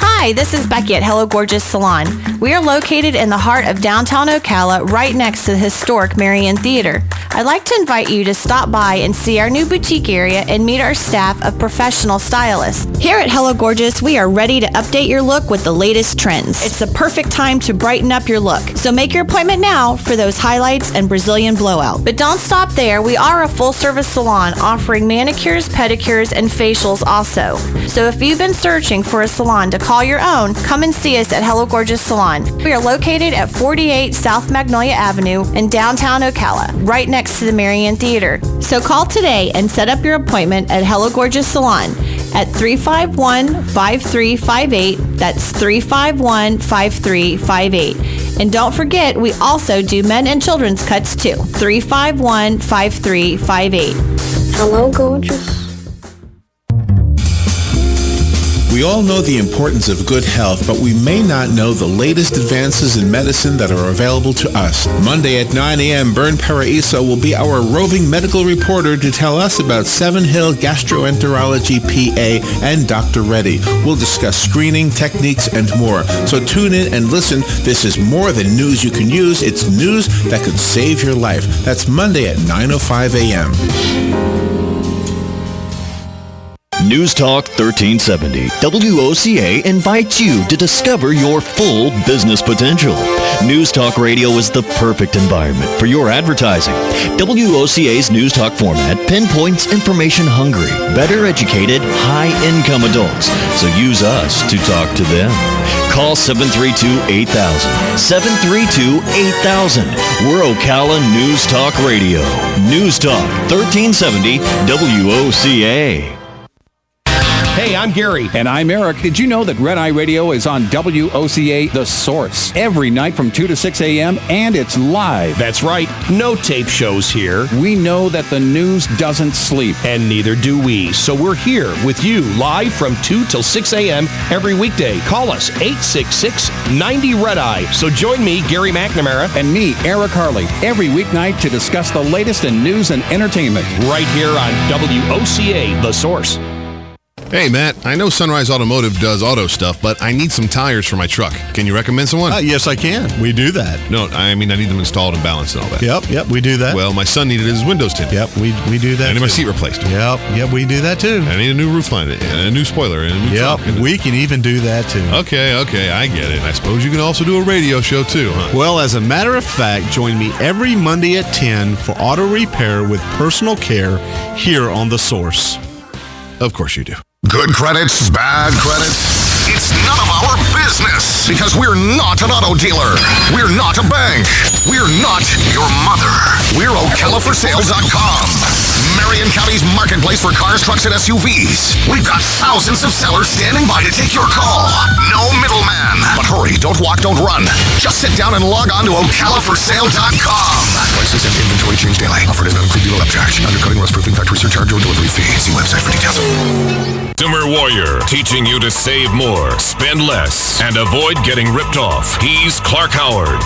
Hi, this is Becky at Hello Gorgeous Salon. We are located in the heart of downtown Ocala, right next to the historic Marion Theater. I'd like to invite you to stop by and see our new boutique area and meet our staff of professional stylists. Here at Hello Gorgeous, we are ready to update your look with the latest trends. It's the perfect time to brighten up your look. So make your appointment now for those highlights and Brazilian blowout. But don't stop there. We are a full-service salon offering manicures, pedicures, and facials also. So if you've been searching for a salon to call your own, come and see us at Hello Gorgeous Salon. We are located at 48 South Magnolia Avenue in downtown Ocala, right next to the Marion Theater. So call today and set up your appointment at Hello Gorgeous Salon at 351-5358. That's 351-5358. And don't forget, we also do men and children's cuts too. 351-5358. Hello, gorgeous. We all know the importance of good health, but we may not know the latest advances in medicine that are available to us. Monday at 9 a.m., Bern Paraiso will be our roving medical reporter to tell us about Seven Hill Gastroenterology PA and Dr. Reddy. We'll discuss screening, techniques, and more. So tune in and listen. This is more than news you can use. It's news that could save your life. That's Monday at 9:05 a.m. News Talk 1370. WOCA invites you to discover your full business potential. News Talk Radio is the perfect environment for your advertising. WOCA's News Talk format pinpoints information-hungry, better educated, high-income adults. So use us to talk to them. Call 732-8000. 732-8000. We're Ocala News Talk Radio. News Talk 1370 WOCA. Hey, I'm Gary. And I'm Eric. Did you know that Red Eye Radio is on WOCA The Source every night from 2 to 6 a.m. and it's live? That's right. No tape shows here. We know that the news doesn't sleep. And neither do we. So we're here with you live from 2 till 6 a.m. every weekday. Call us 866-90-RED-EYE. So join me, Gary McNamara. And me, Eric Harley, every weeknight to discuss the latest in news and entertainment. Right here on WOCA The Source. Hey, Matt, I know Sunrise Automotive does auto stuff, but I need some tires for my truck. Can you recommend someone? Yes, I can. We do that. No, I mean, I need them installed and balanced and all that. Yep, we do that. Well, my son needed his windows tinted. Yep, we do that. I need my seat replaced. Yep, we do that too. I need a new roof line and a new spoiler and a new Yep, trunk. we can even do that too. Okay, I get it. I suppose you can also do a radio show too, huh? Well, as a matter of fact, join me every Monday at 10 for auto repair with personal care here on The Source. Of course you do. Good credits, bad credits. It's none of our business because we're not an auto dealer. We're not a bank. We're not your mother. We're OcalaForSale.com. Marion County's marketplace for cars, trucks, and SUVs. We've got thousands of sellers standing by to take your call. No middleman. But hurry, don't walk, don't run. Just sit down and log on to OcalaForSale.com. Prices and inventory change daily. Offer does not include dealer upcharge. Undercutting, rust proofing, factory surcharge, or delivery fee. See website for details. Consumer Warrior, teaching you to save more, spend less, and avoid getting ripped off. He's Clark Howard.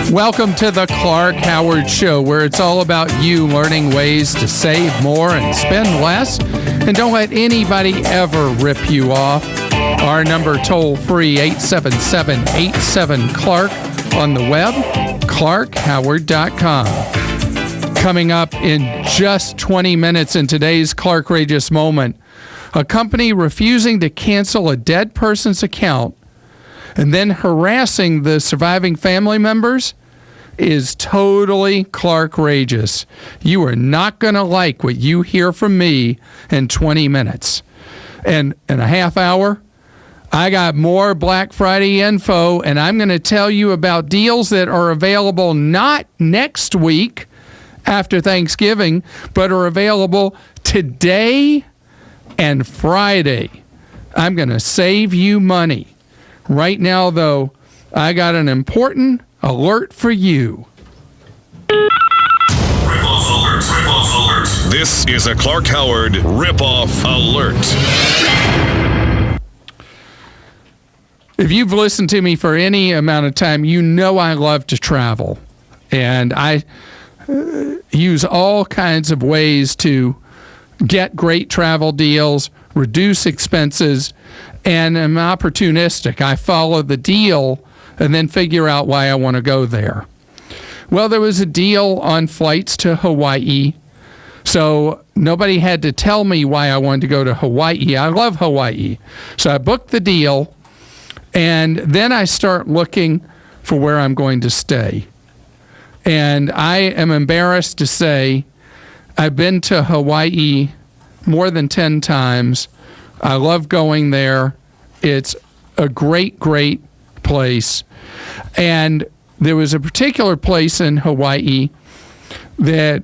Welcome to the Clark Howard Show, where it's all about you learning ways to save more and spend less. And don't let anybody ever rip you off. Our number toll-free, 877-87-CLARK. On the web, clarkhoward.com. Coming up in just 20 minutes in today's Clarkrageous Moment, a company refusing to cancel a dead person's account and then harassing the surviving family members is totally Clarkrageous. You are not going to like what you hear from me in 20 minutes. And in a half hour, I got more Black Friday info, and I'm going to tell you about deals that are available not next week after Thanksgiving, but are available today and Friday. I'm going to save you money. Right now, though, I got an important alert for you. Rip-off alert, rip-off alert. This is a Clark Howard rip-off alert. If you've listened to me for any amount of time, you know I love to travel. And I use all kinds of ways to get great travel deals, reduce expenses, and I'm opportunistic. I follow the deal and then figure out why I want to go there. Well, there was a deal on flights to Hawaii, so nobody had to tell me why I wanted to go to Hawaii. I love Hawaii. So I booked the deal, and then I start looking for where I'm going to stay. And I am embarrassed to say I've been to Hawaii more than 10 times. I love going there. It's a great, great place. And there was a particular place in Hawaii that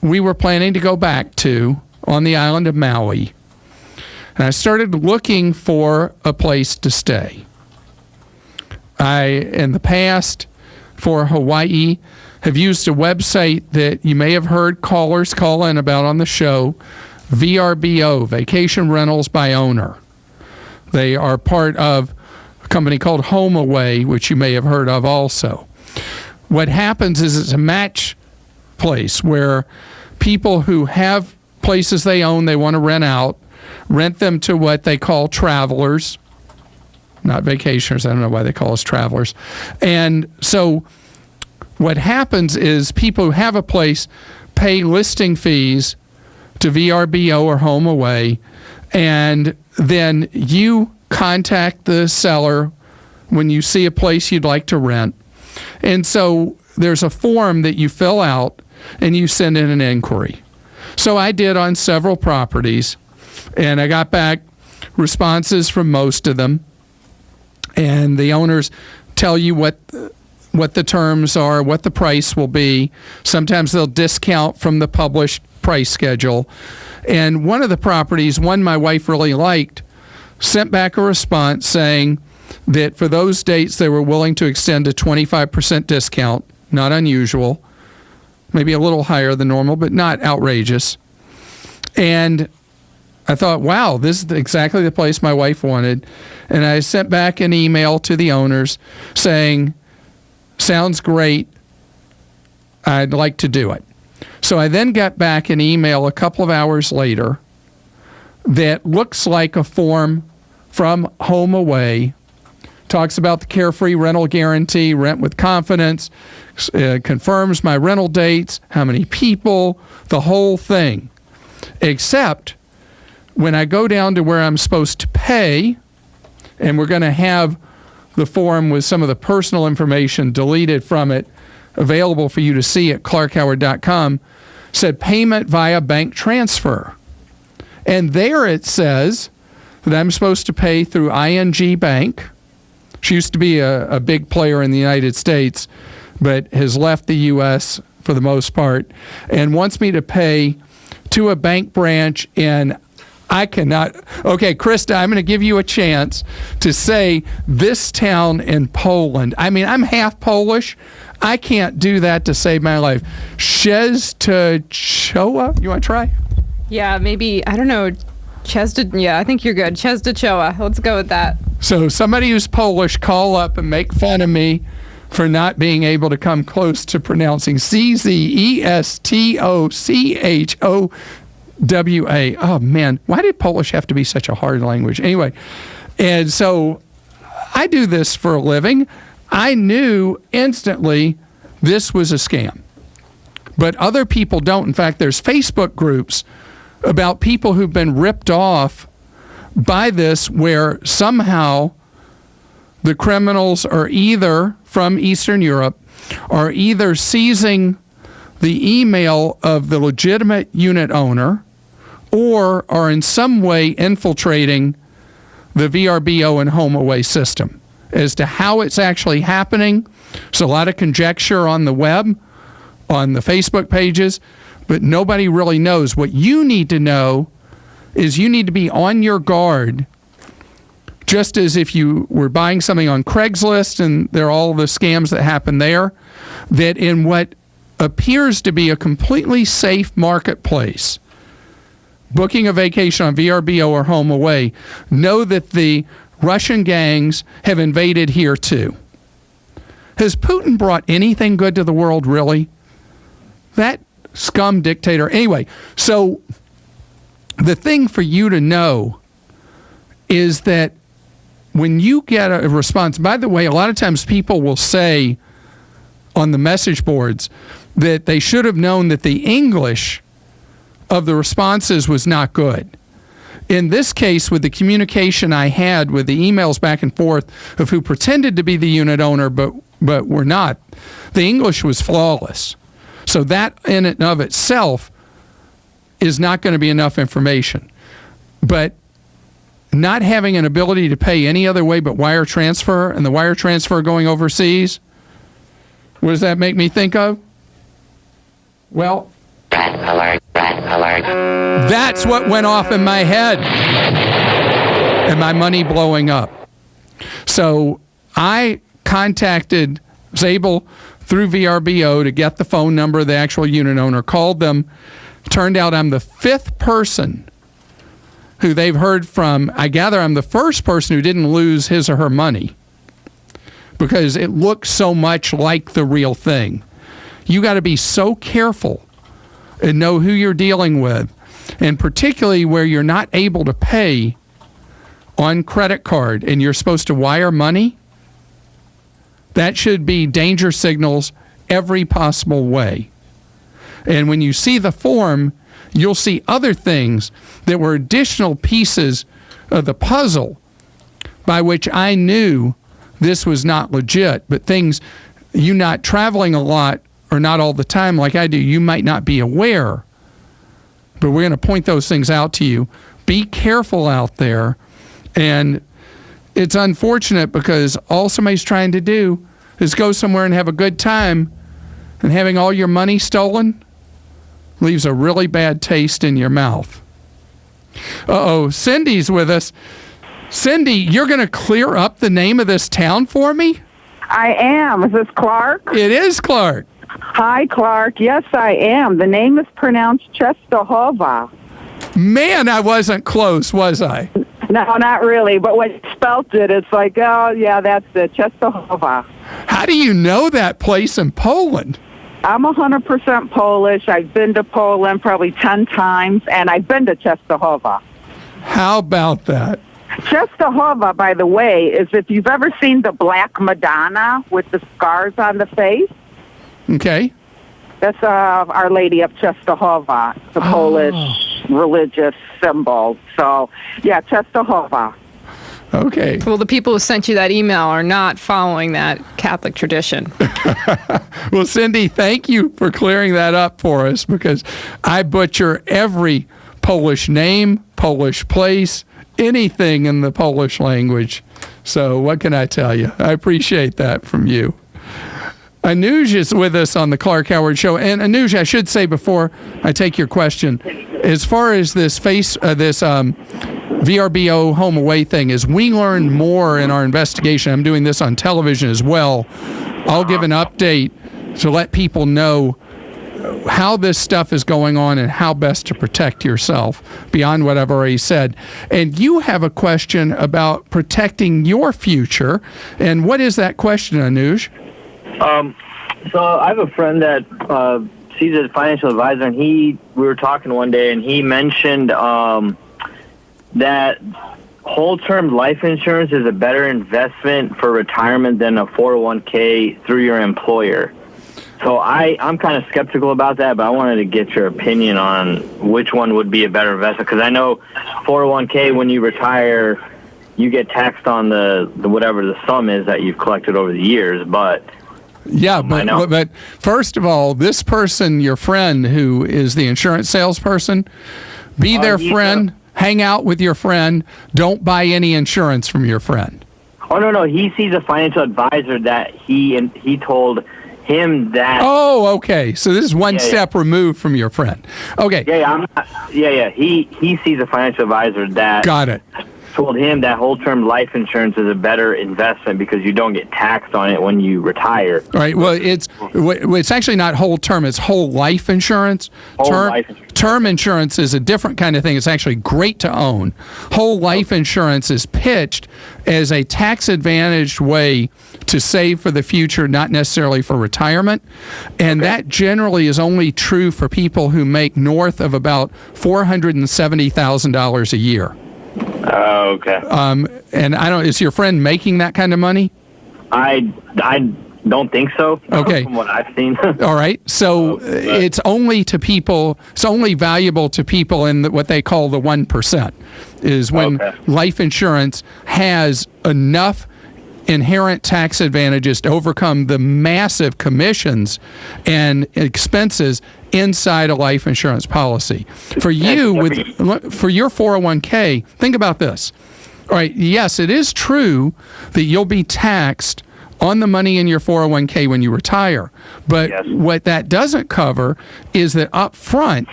we were planning to go back to on the island of Maui. And I started looking for a place to stay. In the past, for Hawaii, have used a website that you may have heard callers call in about on the show, VRBO, Vacation Rentals by Owner. They are part of a company called HomeAway, which you may have heard of also. What happens is it's a match place where people who have places they own, they want to rent out, rent them to what they call travelers, not vacationers. I don't know why they call us travelers. And so what happens is people who have a place pay listing fees to VRBO or HomeAway, and then you contact the seller when you see a place you'd like to rent. And so there's a form that you fill out and you send in an inquiry. So I did on several properties, and I got back responses from most of them. And the owners tell you what the terms are, what the price will be. Sometimes they'll discount from the published price schedule. And one of the properties, one my wife really liked, sent back a response saying that for those dates they were willing to extend a 25% discount, not unusual, maybe a little higher than normal, but not outrageous. And I thought, wow, this is exactly the place my wife wanted. And I sent back an email to the owners saying, sounds great, I'd like to do it. So I then got back an email a couple of hours later that looks like a form from HomeAway talks about the carefree rental guarantee, rent with confidence, confirms my rental dates, how many people, the whole thing. Except when I go down to where I'm supposed to pay, and we're going to have the form with some of the personal information deleted from it available for you to see at clarkhoward.com, said payment via bank transfer. And there it says that I'm supposed to pay through ING Bank. She used to be a big player in the United States, but has left the U.S. for the most part, and wants me to pay to a bank branch in, I cannot. Okay, Krista, I'm going to give you a chance to say this town in Poland. I mean, I'm half Polish. I can't do that to save my life. Częstochowa? You want to try? Yeah, maybe, I don't know. Yeah, I think you're good. Częstochowa. Let's go with that. So somebody who's Polish, call up and make fun of me for not being able to come close to pronouncing Częstochowa. Oh, man. Why did Polish have to be such a hard language? Anyway, and so I do this for a living. I knew instantly this was a scam. But other people don't. In fact, there's Facebook groups about people who've been ripped off by this, where somehow the criminals are either from Eastern Europe, are either seizing the email of the legitimate unit owner, or are in some way infiltrating the VRBO and HomeAway system. As to how it's actually happening, there's a lot of conjecture on the web, on the Facebook pages, but nobody really knows. What you need to know is you need to be on your guard, just as if you were buying something on Craigslist and there are all the scams that happen there, that in what appears to be a completely safe marketplace, booking a vacation on VRBO or HomeAway, know that the Russian gangs have invaded here too. Has Putin brought anything good to the world, really? That scum dictator. Anyway, so the thing for you to know is that when you get a response, by the way, a lot of times people will say on the message boards that they should have known that the English of the responses was not good. In this case, with the communication I had with the emails back and forth of who pretended to be the unit owner but were not, the English was flawless. So that in and of itself is not going to be enough information. But not having an ability to pay any other way but wire transfer, and the wire transfer going overseas, what does that make me think of? Well, red alert, red alert. That's what went off in my head. And my money blowing up. So I was able through VRBO to get the phone number of the actual unit owner, called them. Turned out I'm the fifth person who they've heard from. I gather I'm the first person who didn't lose his or her money because it looks so much like the real thing. You got to be so careful and know who you're dealing with, and particularly where you're not able to pay on credit card and you're supposed to wire money. That should be danger signals every possible way. And when you see the form, you'll see other things that were additional pieces of the puzzle by which I knew this was not legit. But things, you not traveling a lot or not all the time like I do, you might not be aware. But we're going to point those things out to you. Be careful out there. And it's unfortunate because all somebody's trying to do is go somewhere and have a good time, and having all your money stolen leaves a really bad taste in your mouth. Uh-oh, Cindy's with us. Cindy, you're going to clear up the name of this town for me? I am. Is this Clark? It is Clark. Hi, Clark. Yes, I am. The name is pronounced Częstochowa. Man, I wasn't close, was I? No, not really. But when you spelt it, it's like, oh, yeah, that's it, Częstochowa. How do you know that place in Poland? I'm 100% Polish. I've been to Poland probably 10 times, and I've been to Częstochowa. How about that? Czestochowa, by the way, is if you've ever seen the Black Madonna with the scars on the face. Okay. That's Our Lady of Czestochowa, the Polish religious symbol. So, yeah, Czestochowa. Okay. Well, the people who sent you that email are not following that Catholic tradition. Well, Cindy, thank you for clearing that up for us, because I butcher every Polish name, Polish place, anything in the Polish language. So what can I tell you? I appreciate that from you. Anuj is with us on the Clark Howard Show. And Anuj, I should say before I take your question, as far as this VRBO home away thing, as we learn more in our investigation, I'm doing this on television as well, I'll give an update to let people know how this stuff is going on and how best to protect yourself beyond what I've already said. And you have a question about protecting your future. And what is that question, Anuj? So I have a friend that he's a financial advisor, and we were talking one day, and he mentioned that whole-term life insurance is a better investment for retirement than a 401k through your employer. So I'm kind of skeptical about that, but I wanted to get your opinion on which one would be a better investment, because I know 401k, when you retire, you get taxed on the whatever the sum is that you've collected over the years, but... Yeah, but first of all, this person, your friend who is the insurance salesperson, be their friend, hang out with your friend, don't buy any insurance from your friend. Oh, no, he sees a financial advisor that he told him that... Oh, okay. So this is one step removed from your friend. Okay. He sees a financial advisor that... Got it. Told him that whole-term life insurance is a better investment because you don't get taxed on it when you retire. Right. Well, it's actually not whole term. It's whole life insurance. Term insurance is a different kind of thing. It's actually great to own. Whole life insurance is pitched as a tax-advantaged way to save for the future, not necessarily for retirement. And that generally is only true for people who make north of about $470,000 a year. Oh, okay. And is your friend making that kind of money? I don't think so. Okay. From what I've seen. All right. So it's only valuable to people in what they call the 1%, is when life insurance has enough inherent tax advantages to overcome the massive commissions and expenses inside a life insurance policy. For you, for your 401k, think about this. All right, yes, it is true that you'll be taxed on the money in your 401k when you retire, but what that doesn't cover is that up front,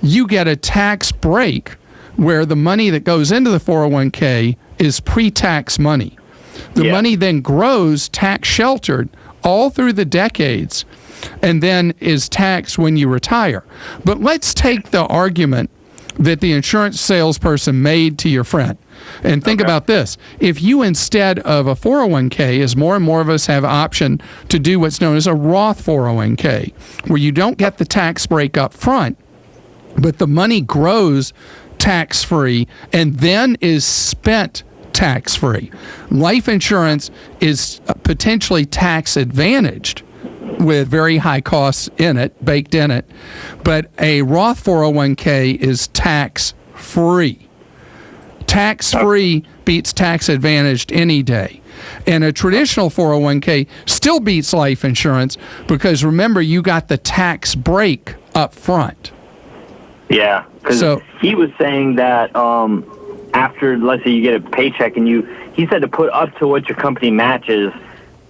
you get a tax break where the money that goes into the 401k is pre-tax money. The money then grows tax sheltered all through the decades and then is taxed when you retire. But let's take the argument that the insurance salesperson made to your friend. And think about this. If you, instead of a 401k, as more and more of us have option to do what's known as a Roth 401k, where you don't get the tax break up front, but the money grows tax-free and then is spent tax-free. Life insurance is potentially tax-advantaged with very high costs baked in it, but a Roth 401k is tax-free. Tax-free beats tax-advantaged any day. And a traditional 401k still beats life insurance because, remember, you got the tax break up front. Yeah, because he was saying that after, let's say you get a paycheck, and he said to put up to what your company matches,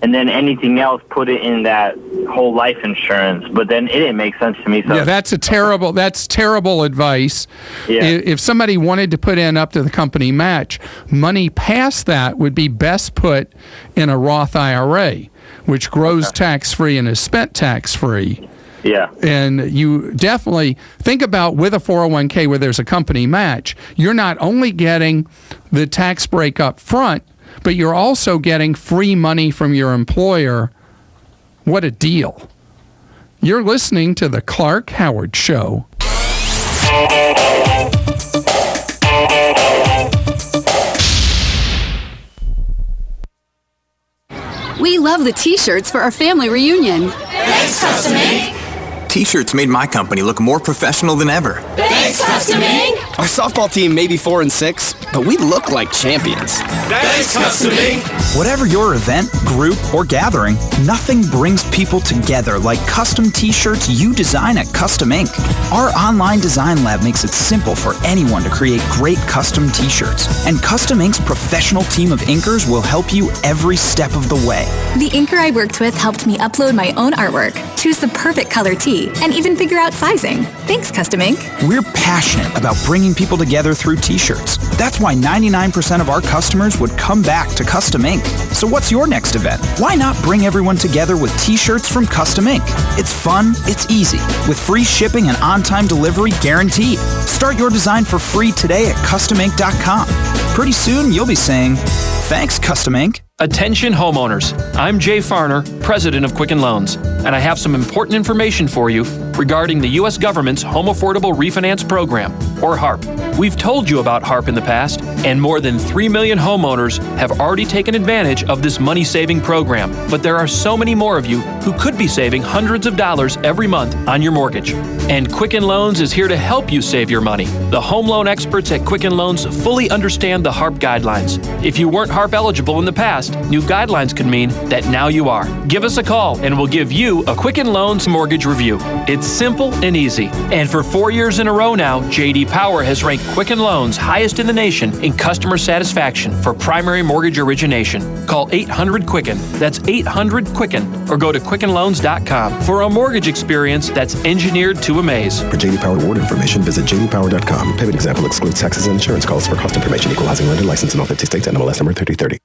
and then anything else, put it in that whole life insurance. But then it didn't make sense to me. So. Yeah, that's terrible advice. Yeah. If somebody wanted to put in up to the company match, money past that would be best put in a Roth IRA, which grows tax-free and is spent tax-free. Yeah. And you definitely think about, with a 401k where there's a company match, you're not only getting the tax break up front, but you're also getting free money from your employer. What a deal. You're listening to the Clark Howard Show. love the t-shirts for our family reunion. Thanks, Custom Ink. T-shirts made my company look more professional than ever. Thanks, Custom Ink. Our softball team may be 4-6, but we look like champions. Thanks, Custom Ink. Whatever your event, group, or gathering, nothing brings people together like custom t-shirts you design at Custom Ink. Our online design lab makes it simple for anyone to create great custom t-shirts. And Custom Ink's professional team of inkers will help you every step of the way. The inker I worked with helped me upload my own artwork, choose the perfect color tee, and even figure out sizing. Thanks, Custom Ink. We're passionate about bringing people together through t-shirts. That's why 99% of our customers would come back to Custom Ink. So what's your next event? Why not bring everyone together with t-shirts from Custom Ink? It's fun, it's easy, with free shipping and on-time delivery guaranteed. Start your design for free today at customink.com. Pretty soon you'll be saying, thanks, Custom Ink. Attention homeowners, I'm Jay Farner, president of Quicken Loans, and I have some important information for you regarding the U.S. government's Home Affordable Refinance Program, or HARP. We've told you about HARP in the past, and more than 3 million homeowners have already taken advantage of this money-saving program. But there are so many more of you who could be saving hundreds of dollars every month on your mortgage. And Quicken Loans is here to help you save your money. The home loan experts at Quicken Loans fully understand the HARP guidelines. If you weren't HARP eligible in the past, new guidelines could mean that now you are. Give us a call and we'll give you a Quicken Loans mortgage review. It's simple and easy. And for 4 years in a row now, J.D. Power has ranked Quicken Loans highest in the nation in customer satisfaction for primary mortgage origination. Call 800-QUICKEN. That's 800-QUICKEN. Or go to QuickenLoans.com for a mortgage experience that's engineered to amaze. For J.D. Power award information, visit jdpower.com. Payment example excludes taxes and insurance costs. For cost information, equalizing lender license in all 50 states and MLS number 3030.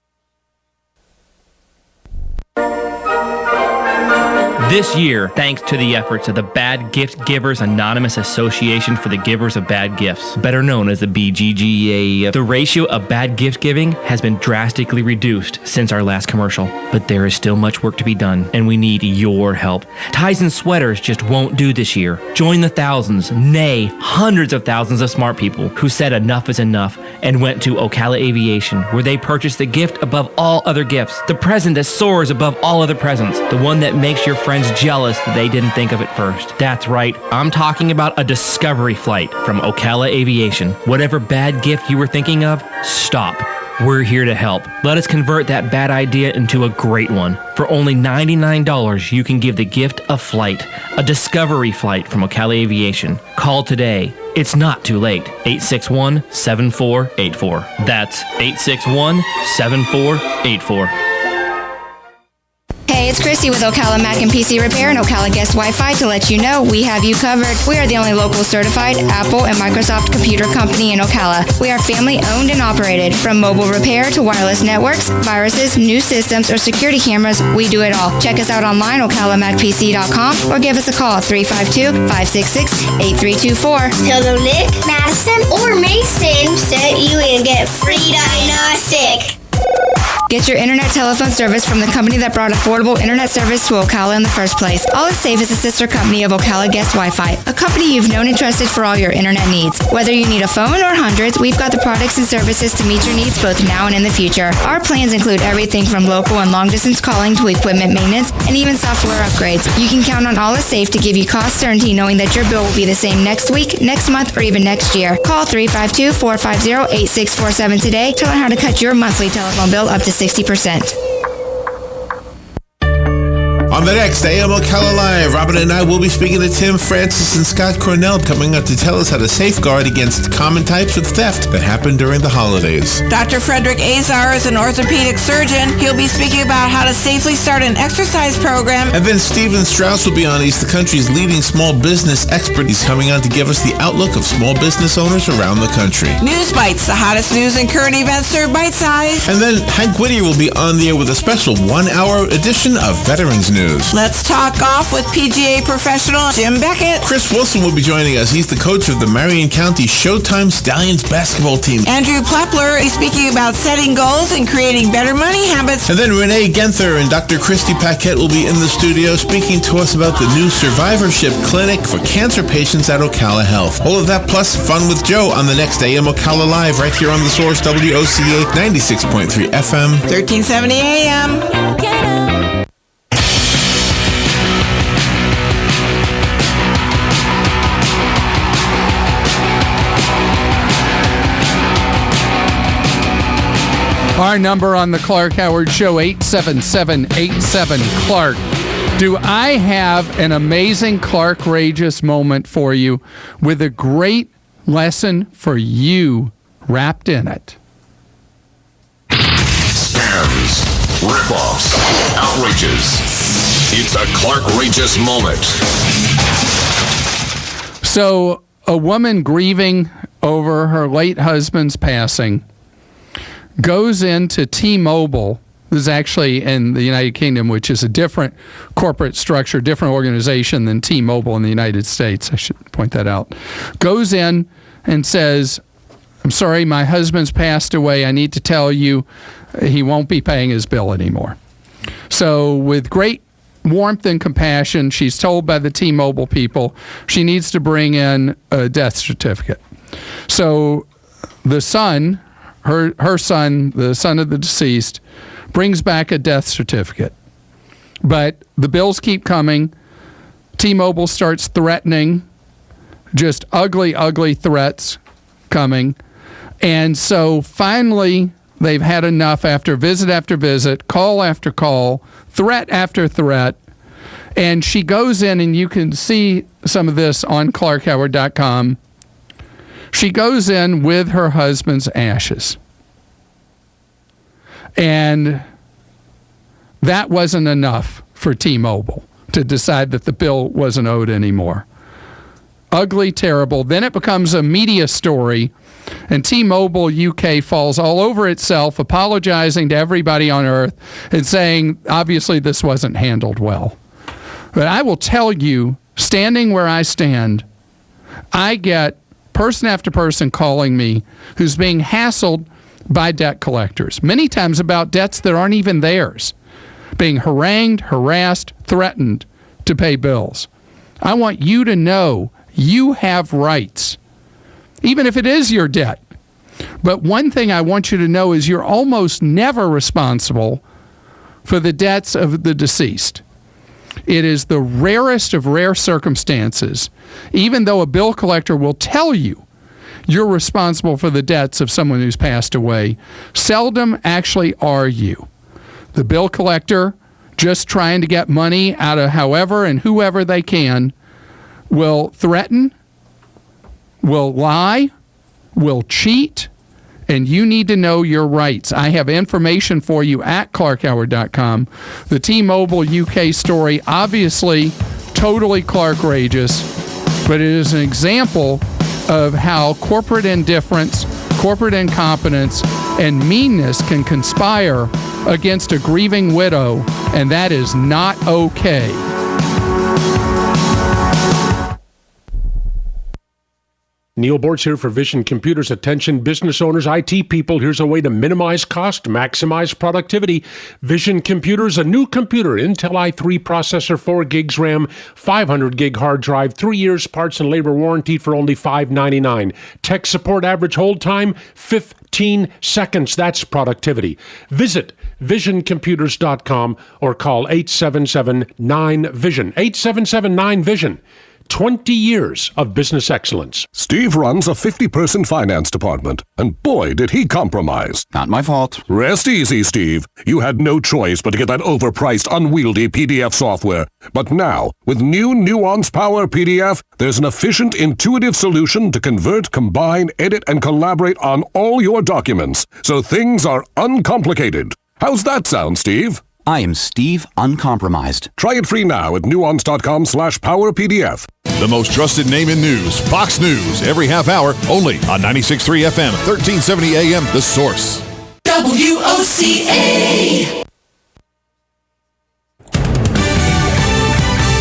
This year, thanks to the efforts of the Bad Gift Givers Anonymous Association for the Givers of Bad Gifts, better known as the BGGA, the ratio of bad gift giving has been drastically reduced since our last commercial. But there is still much work to be done, and we need your help. Ties and sweaters just won't do this year. Join the thousands, nay, hundreds of thousands of smart people who said enough is enough and went to Ocala Aviation, where they purchased the gift above all other gifts, the present that soars above all other presents, the one that makes your friends jealous that they didn't think of it first. That's right, I'm talking about a discovery flight from Ocala Aviation. Whatever bad gift you were thinking of, stop. We're here to help. Let us convert that bad idea into a great one. For only $99, you can give the gift of flight, a discovery flight from Ocala Aviation. Call today. It's not too late. 861-7484. That's 861-7484. Hey, it's Christy with Ocala Mac and PC Repair and Ocala Guest Wi-Fi to let you know we have you covered. We are the only local certified Apple and Microsoft computer company in Ocala. We are family owned and operated. From mobile repair to wireless networks, viruses, new systems, or security cameras, we do it all. Check us out online, ocalamacpc.com, or give us a call, 352-566-8324. Tell them Nick, Madison, or Mason sent you and get free diagnostic. Get your internet telephone service from the company that brought affordable internet service to Ocala in the first place. All is Safe is a sister company of Ocala Guest Wi-Fi, a company you've known and trusted for all your internet needs. Whether you need a phone or hundreds, we've got the products and services to meet your needs both now and in the future. Our plans include everything from local and long-distance calling to equipment maintenance and even software upgrades. You can count on All is Safe to give you cost certainty knowing that your bill will be the same next week, next month, or even next year. Call 352-450-8647 today to learn how to cut your monthly telephone bill up to 60%. On the next AM Ocala Live, Robin and I will be speaking to Tim Francis and Scott Cornell, coming up to tell us how to safeguard against common types of theft that happen during the holidays. Dr. Frederick Azar is an orthopedic surgeon. He'll be speaking about how to safely start an exercise program. And then Steven Strauss will be on. He's the country's leading small business expert. He's coming on to give us the outlook of small business owners around the country. News Bites, the hottest news and current events served bite-sized. And then Hank Whittier will be on there with a special 1-hour edition of Veterans News. Let's talk golf with PGA professional Jim Beckett. Chris Wilson will be joining us. He's the coach of the Marion County Showtime Stallions basketball team. Andrew Plepler is speaking about setting goals and creating better money habits. And then Renee Genther and Dr. Christy Paquette will be in the studio speaking to us about the new survivorship clinic for cancer patients at Ocala Health. All of that plus fun with Joe on the next AM Ocala Live right here on The Source, WOCA 96.3 FM. 1370 AM. Our number on the Clark Howard Show, 877-87-CLARK. Do I have an amazing Clark-rageous moment for you with a great lesson for you wrapped in it? Scams, rip-offs, outrages. It's a Clark-rageous moment. So, a woman grieving over her late husband's passing goes into T-Mobile. This is actually in the United Kingdom, which is a different corporate structure, different organization than T-Mobile in the United States. I should point that out. Goes in and says, I'm sorry, my husband's passed away. I need to tell you he won't be paying his bill anymore. So with great warmth and compassion, she's told by the T-Mobile people she needs to bring in a death certificate. So the son, her son, the son of the deceased, brings back a death certificate. But the bills keep coming. T-Mobile starts threatening, just ugly, ugly threats coming. And so finally, they've had enough after visit, call after call, threat after threat. And she goes in, and you can see some of this on ClarkHoward.com. She goes in with her husband's ashes. And that wasn't enough for T-Mobile to decide that the bill wasn't owed anymore. Ugly, terrible. Then it becomes a media story, and T-Mobile UK falls all over itself, apologizing to everybody on earth and saying, obviously, this wasn't handled well. But I will tell you, standing where I stand, I get person after person calling me who's being hassled by debt collectors, many times about debts that aren't even theirs, being harangued, harassed, threatened to pay bills. I want you to know you have rights, even if it is your debt. But one thing I want you to know is you're almost never responsible for the debts of the deceased. It is the rarest of rare circumstances, even though a bill collector will tell you you're responsible for the debts of someone who's passed away. Seldom actually are you. The bill collector, just trying to get money out of however and whoever they can, will threaten, will lie, will cheat, and you need to know your rights. I have information for you at ClarkHoward.com. The T-Mobile UK story, obviously totally Clark-rageous, but it is an example of how corporate indifference, corporate incompetence, and meanness can conspire against a grieving widow, and that is not okay. Neil Bortz here for Vision Computers. Attention business owners, IT people, here's a way to minimize cost, maximize productivity. Vision Computers, a new computer, Intel i3 processor, 4 gigs RAM, 500 gig hard drive, 3 years parts and labor warranty for only $599. Tech support average hold time, 15 seconds. That's productivity. Visit visioncomputers.com or call 877-9VISION. 877-9VISION. 20 years of business excellence. Steve runs a 50-person finance department, and boy, did he compromise. Not my fault. Rest easy, Steve. You had no choice but to get that overpriced, unwieldy PDF software. But now, with new Nuance Power PDF, there's an efficient, intuitive solution to convert, combine, edit, and collaborate on all your documents, so things are uncomplicated. How's that sound, Steve? I am Steve Uncompromised. Try it free now at nuance.com/powerpdf. The most trusted name in news, Fox News, every half hour, only on 96.3 FM, 1370 AM, The Source. WOCA.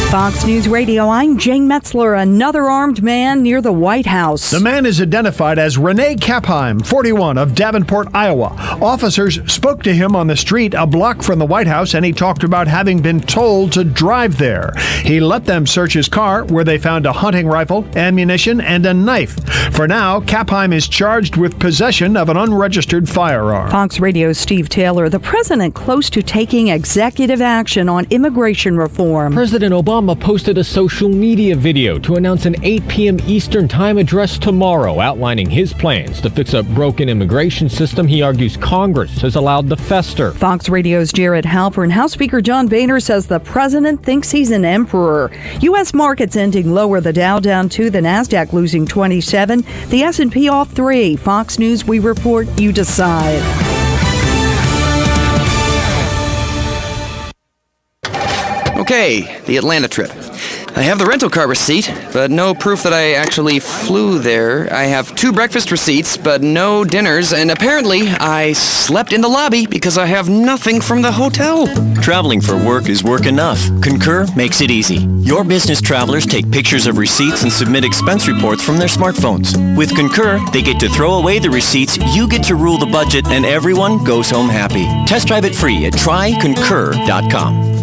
Fox News Radio, I'm Jane Metzler. Another armed man near the White House. The man is identified as Rene Kapheim, 41, of Davenport, Iowa. Officers spoke to him on the street a block from the White House, and he talked about having been told to drive there. He let them search his car, where they found a hunting rifle, ammunition, and a knife. For now, Kapheim is charged with possession of an unregistered firearm. Fox Radio's Steve Taylor. The president close to taking executive action on immigration reform. President Obama Obama posted a social media video to announce an 8 p.m. Eastern Time address tomorrow outlining his plans to fix a broken immigration system he argues Congress has allowed to fester. Fox Radio's Jared Halpern. House Speaker John Boehner says the president thinks he's an emperor. U.S. markets ending lower, the Dow down 2, the NASDAQ losing 27, the S&P off 3. Fox News, we report, you decide. Okay, the Atlanta trip. I have the rental car receipt, but no proof that I actually flew there. I have 2 breakfast receipts, but no dinners, and apparently I slept in the lobby because I have nothing from the hotel. Traveling for work is work enough. Concur makes it easy. Your business travelers take pictures of receipts and submit expense reports from their smartphones. With Concur, they get to throw away the receipts, you get to rule the budget, and everyone goes home happy. Test drive it free at tryconcur.com.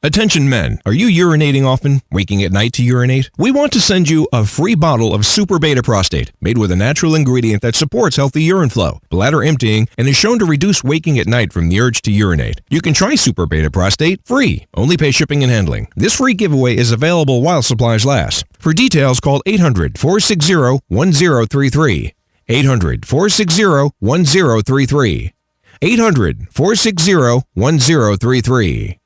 Attention men, are you urinating often, waking at night to urinate? We want to send you a free bottle of Super Beta Prostate, made with a natural ingredient that supports healthy urine flow, bladder emptying, and is shown to reduce waking at night from the urge to urinate. You can try Super Beta Prostate free, only pay shipping and handling. This free giveaway is available while supplies last. For details, call 800-460-1033. 800-460-1033. 800-460-1033.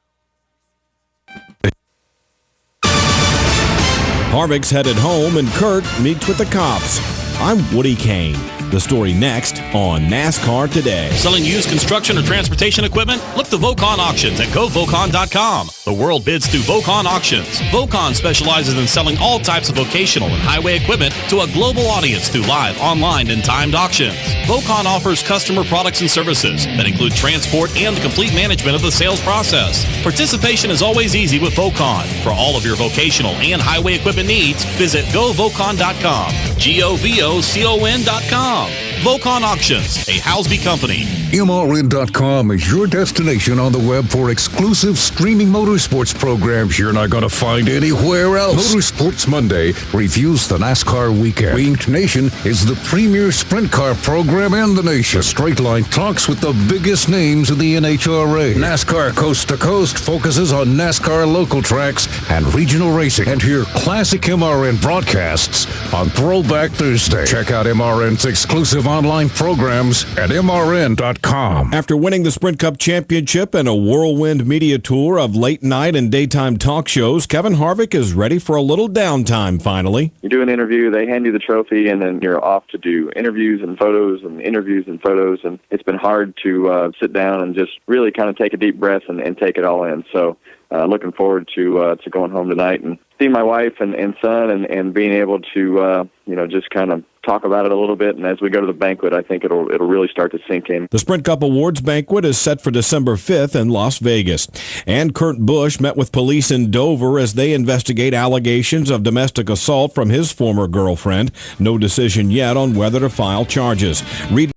Harvick's headed home and Kurt meets with the cops. I'm Woody Kane. The story next on NASCAR Today. Selling used construction or transportation equipment? Look to Vocon Auctions at govocon.com. The world bids through Vocon Auctions. Vocon specializes in selling all types of vocational and highway equipment to a global audience through live, online, and timed auctions. Vocon offers customer products and services that include transport and the complete management of the sales process. Participation is always easy with Vocon. For all of your vocational and highway equipment needs, visit govocon.com. govocon.com. Vocon Auctions, a Housby company. MRN.com is your destination on the web for exclusive streaming motorsports programs you're not going to find anywhere else. Motorsports Monday reviews the NASCAR weekend. Winged Nation is the premier sprint car program in the nation. Straight Line talks with the biggest names in the NHRA. NASCAR Coast to Coast focuses on NASCAR local tracks and regional racing. And hear classic MRN broadcasts on Throwback Thursday. Check out MRN's exclusive online programs at MRN.com. After winning the Sprint Cup Championship and a whirlwind media tour of late night and daytime talk shows, Kevin Harvick is ready for a little downtime finally. You do an interview, they hand you the trophy, and then you're off to do interviews and photos and interviews and photos, and it's been hard to sit down and just really kind of take a deep breath and take it all in. So looking forward to going home tonight and seeing my wife and son and being able to just kind of talk about it a little bit. And as we go to the banquet, I think it'll really start to sink in. The Sprint Cup Awards banquet is set for December 5th in Las Vegas. And Kurt Busch met with police in Dover as they investigate allegations of domestic assault from his former girlfriend. No decision yet on whether to file charges. Read